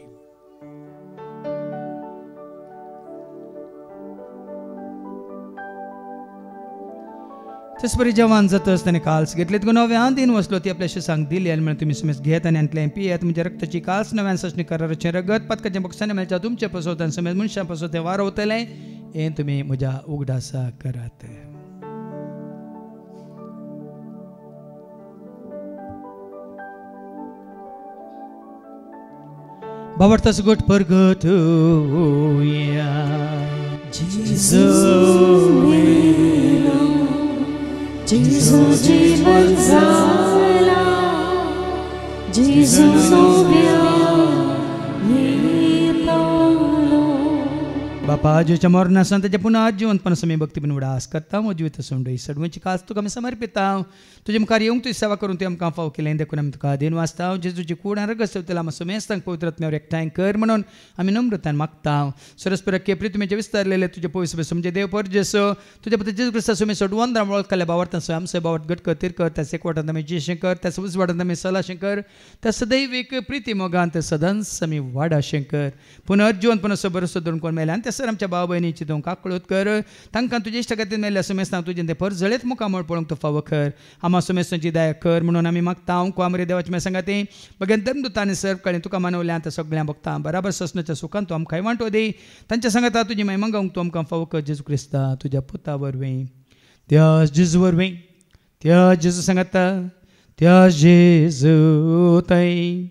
Speaker 2: तेच बरी जवान जातच ताणें काल्स घेतली तुका नव्यान दिन वसलो ती आपल्या शेसांक दिली आनी म्हळें तुमी समेज घेयात आनी आंतलें पियेत म्हणजे रक्ताची काल्स नव्यान सचणी कराराचें रगत पदकाचें बक्षांनी मेळटा तुमचे पासत आनी समेज मनशां पासत तें वारवतलें हें तुमी म्हज्या उगडासा करात. बावडताच गोट परगत
Speaker 5: Jesus जीवन जाला Jesus
Speaker 2: बापा आजूच्या मरणासान ताच्या पुन्हा जिवंतपणा समी भक्तीपण उडास करता म्हजी जिवीत सोंड सडवची कास तुका आमी समर्पिता. तुजे मुखार येवंक तुजी सेवा करून तुवें आमकां फाव केलें देखून आमी तुका देन वाचता. जेजूची कूड आनी रगत सेवतला आमी समेस्तांक पवित्र आत्म्यावर एकठांय कर म्हणून आमी नम्रतान मागता. सरस्पर केप्री तुमी जे विस्तारलेले तुजे पवित्र समजे देव परजेसो तुज्या पुत्र जेजू ख्रिस्ता सुमे सोडवंत वळखल्या बावरता सो आमचे बावट गट कर तिर कर त्या एकवटांत आमी जेशें कर त्या उजवाडांत आमी सलाशें कर त्या सदैवीक प्रिती मोगांत सदांच आमी वाडाशें कर. पुनर्जिवंतपण असो बरोसो धरून कोण मेळ्ळा आनी त्या सर आमच्या भाव भयणीची तूं काकळूत कर तांकां तुजे इश्ट खातीर मेळ्ळ्या समेस्तांक तुजें तें परजळेत मुखामळ पळोवंक तूं फावो कर. आमा समेस्तांची दया कर म्हणून आमी मागता. हांव कोमरे देवाचे मे सांगाती बगेन धर्मदूतांनी सर्व कळ्ळें तुका मानवल्या त्या सगळ्या भक्तां बराबर ससनाच्या सुखान तूं आमकां वांटो दी. तांच्या सांगाता तुजी महिमा गावंक तूं आमकां फावो कर जेजू क्रिस्ता तुज्या पुता वरवीं त्या जेजू वरवीं त्या जेजू सांगाता त्या जेजू थंय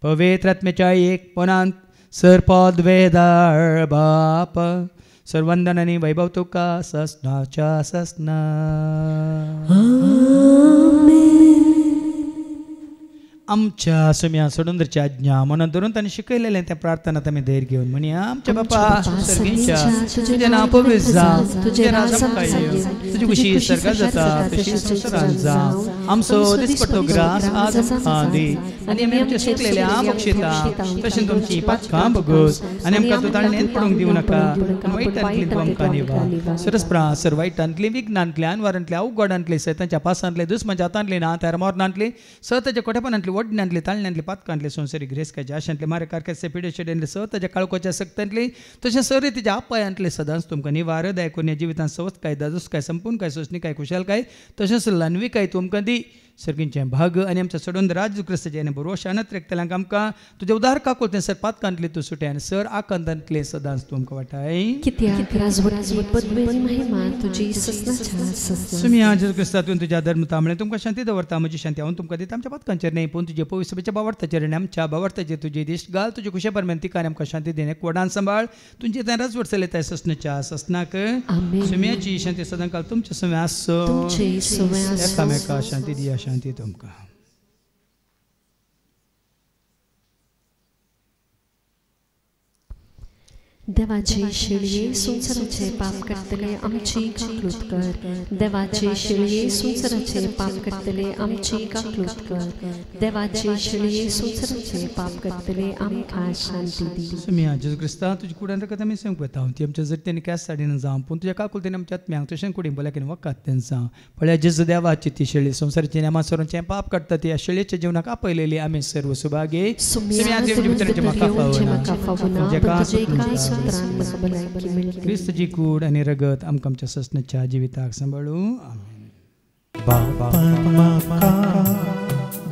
Speaker 2: पवित्र आत्म्याच्या एकपणांत सरपद वेदाळ बाप सर्वंदन आनी वैभव तुका ससनाच्या ससना. आमच्या सुम्या सोडूंदरची आज्ञा मनात धरून ताणें शिकयलेलें तें प्रार्थना आमी धैर्य घेवन म्हणया आमच्या बापा सर्गीच्या तुजें नांव पवित्र जावं तुजें राज येवं तुजी खुशी सर्गात जाता तशी संवसारांत जावं आमचो दिसपट्टो ग्रास आज आमकां दी आनी आमी आमचे सुकलेले बक्षिता तशें तुमची पातकां भोगोस आनी आमकां तूं ताळणेंत पडूंक दिवं नाका वायटांतली तूं आमकां निवार सरस्प्रा सर वायटांतली विघ्नांतल्यान वारांतल्या अवघडांतली सैतांच्या पासांतले दुस्मांच्या हातांतली ना त्या मोरणांतली सताच्या कोटेपणांतली वडण्यांतली ताळण्यांतली पातकांतली संवसारी ग्रेसकाच्या आशांतली मारे कारकाचे पिडे शेड्यांतली सताच्या काळकोच्या सक्तांतली तशें सर तिच्या आपायांतली सदांच तुमकां निवार दया करून जिवितांत सवत काय दादूस काय संपूर्ण काय सोसणी काय खुशाल काय तशेंच लानवी काय तुमकां दी सर्गींचे भाग आनी आमच्या सोडून राज क्रिस्ताचे आनी बरो शानत रेखतल्यांक आमकां तुजें उदार काकोतें सर पातकांतली तूं सुटे आनी सर आकांतांतले सदांच तुमकां वाटाय
Speaker 5: कित्याक राजवटी पदवी महिमा तुजी ससनाच्या
Speaker 2: सुमी जेजू क्रिस्तांतून तुज्या धर्म तांबळे तुमकां शांती दवरता म्हजी शांती हांव तुमकां दिता आमच्या पातकांचेर न्ही पूण तुजे पवित्रच्या बावरताचेर आनी आमच्या बावरताचेर तुजी दिश्ट घाल तुजे खुशे परमेंतिकान आमकां शांती दिने कोडान सांबाळ तुमचे तें राजवट चलयता ससनाच्या ससनाक सुम्याची शांती सदां काल तुमचे सुमे आसो एकामेका शांती दिया शांती तुमकां
Speaker 5: देवाचे शिळये संवसाराचे पाप करतले आमची काकलूत कर देवाचे शिळये संवसाराचे पाप करतले आमची काकलूत कर देवाचे शिळये संवसाराचे पाप करतले आमकां शांती दी
Speaker 2: सुम्या जेजू क्रिस्ता तुजी कुडान रकत आमी सांग पळयता ती आमच्या जट्टेनी कॅस साडीन जावं पूण तुज्या काकुलतेन आमच्या आत्म्यांक तशें कुडीन बोल्याकीन वकात तें जावं पळया जेजू देवाची ती शिळी संवसाराचे नेमासरांचे पाप करता ती शिळयेच्या जिवनाक आपयलेली आमी सर्व सुभागे सुम्या जेजू म्हाका फावना क्रिस्त जी कूड आनी रगत आमकां आमच्या ससनाच्या जिविताक सांबाळू आमेन
Speaker 1: बापान म्हाका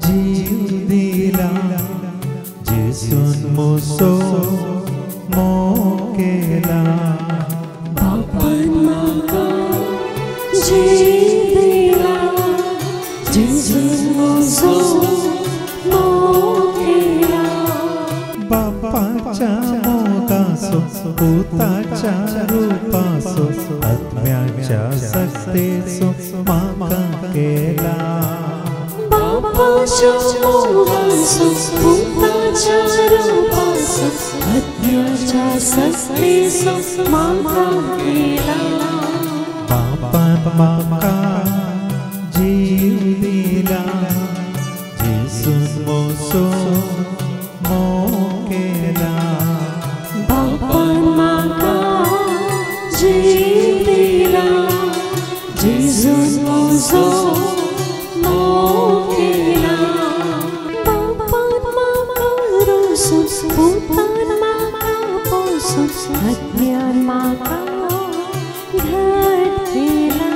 Speaker 1: जीव दिला जेसून मोसो मोग केला
Speaker 6: बापान म्हाका जीव दिला जेसून मोसो मोग केला
Speaker 1: बापाच्या मोगासो पुताच्या रूपासो आत्म्याच्या सक्तेसो म्हाका केला
Speaker 6: बापाच्या मोगासो पुताच्या रूपासो आत्म्याच्या सक्तेसो म्हाका केला
Speaker 1: बापान म्हाका जीव दिला जेसून मोसो मोग केला
Speaker 6: बापान म्हाका जीव दिला जेसून मोसो मोग केला बापान म्हाका रोसो पुतान म्हाका पोसो आत्म्यान म्हाका घट केला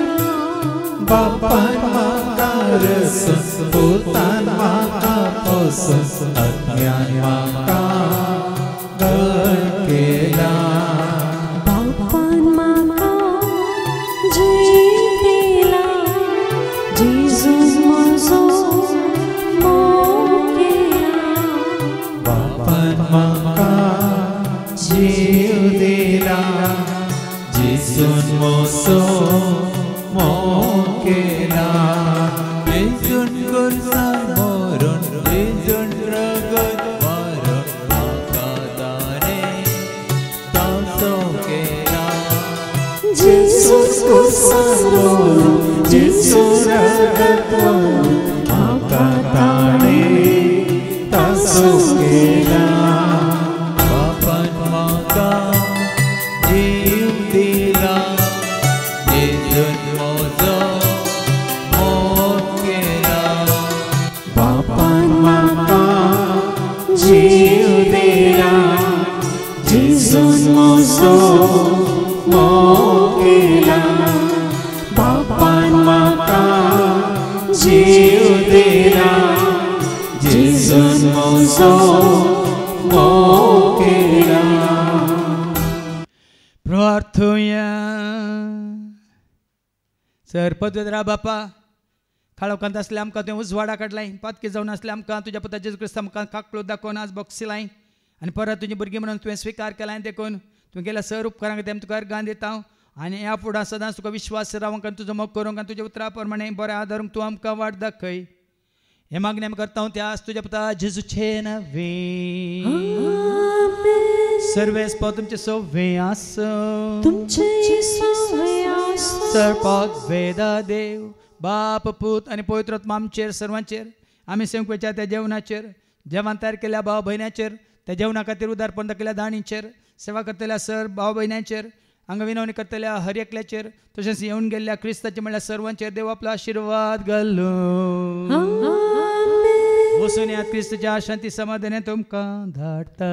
Speaker 1: बापान म्हाका रस पुतान म्हाका पोसो आत्म्यान म्हाका घट केला
Speaker 6: बापान म्हाका जीव दिला जेसून मोसो मोग केला
Speaker 1: बापान म्हाका जीव दिला जेसून मोसो मोग केला जेसून करता मरण जेसून रगत मारण म्हाका दाणे तासो केला
Speaker 6: जेसून करता मरण जेसून रगत मारण
Speaker 1: म्हाका दाणे तासो केला बापान म्हाका जीव दिला जेसून मोसो मोग केला
Speaker 6: बापान म्हाका जीव दिला जेसून मोसो मोग केला बापान म्हाका जीव दिला जेसून मोसो मोग केला
Speaker 2: प्रार्थुया सर पदवेदरा बापा खाळोकांत आसले आमकां तुवें उजवाडा काडलाय पातकी जावन आसले आमकां तुज्या पुता जेजू क्रिस्त आमकां काकलो दाखोवन आज बक्षिलाय आनी परत तुजी भुरगीं म्हणून तुवें स्विकार केलाय देखून तुवें गेल्या सर उपकारांक तें तुका अर्गां दिता आनी ह्या फुडां सदांच तुका विश्वास रावंक आनी तुजो मोग करूंक आनी तुज्या उतरा प्रमाणे बरें आदारूंक तूं आमकां वाट दाखय हे मागणी आम्ही करता त्यास तुझ्या पुता जेजूचे नवे सर्वे स्प तुमचे सोवे आस सर्पाक वेदा देव बाप पूत आणि पवित्र आत्मा आमचेर सर्वांचेर आम्ही संयुक्तच्या त्या जेवणाचेर जेवण तयार केल्या भाव बहिण्याचेर त्या जेवणा खातीर उदारपण केल्या दाणीचेर सेवा करतल्या सर भाव बहिण्याचेर अंगविनवणी करतल्या हर एकल्याचेर तशेंच येऊन गेल्ल्या क्रिस्ताचे म्हणल्यार सर्वांचेर देव आपलो आशीर्वाद घालूं वचून या क्रिस्ताच्या शांती समाधान तुमकां धाडटा.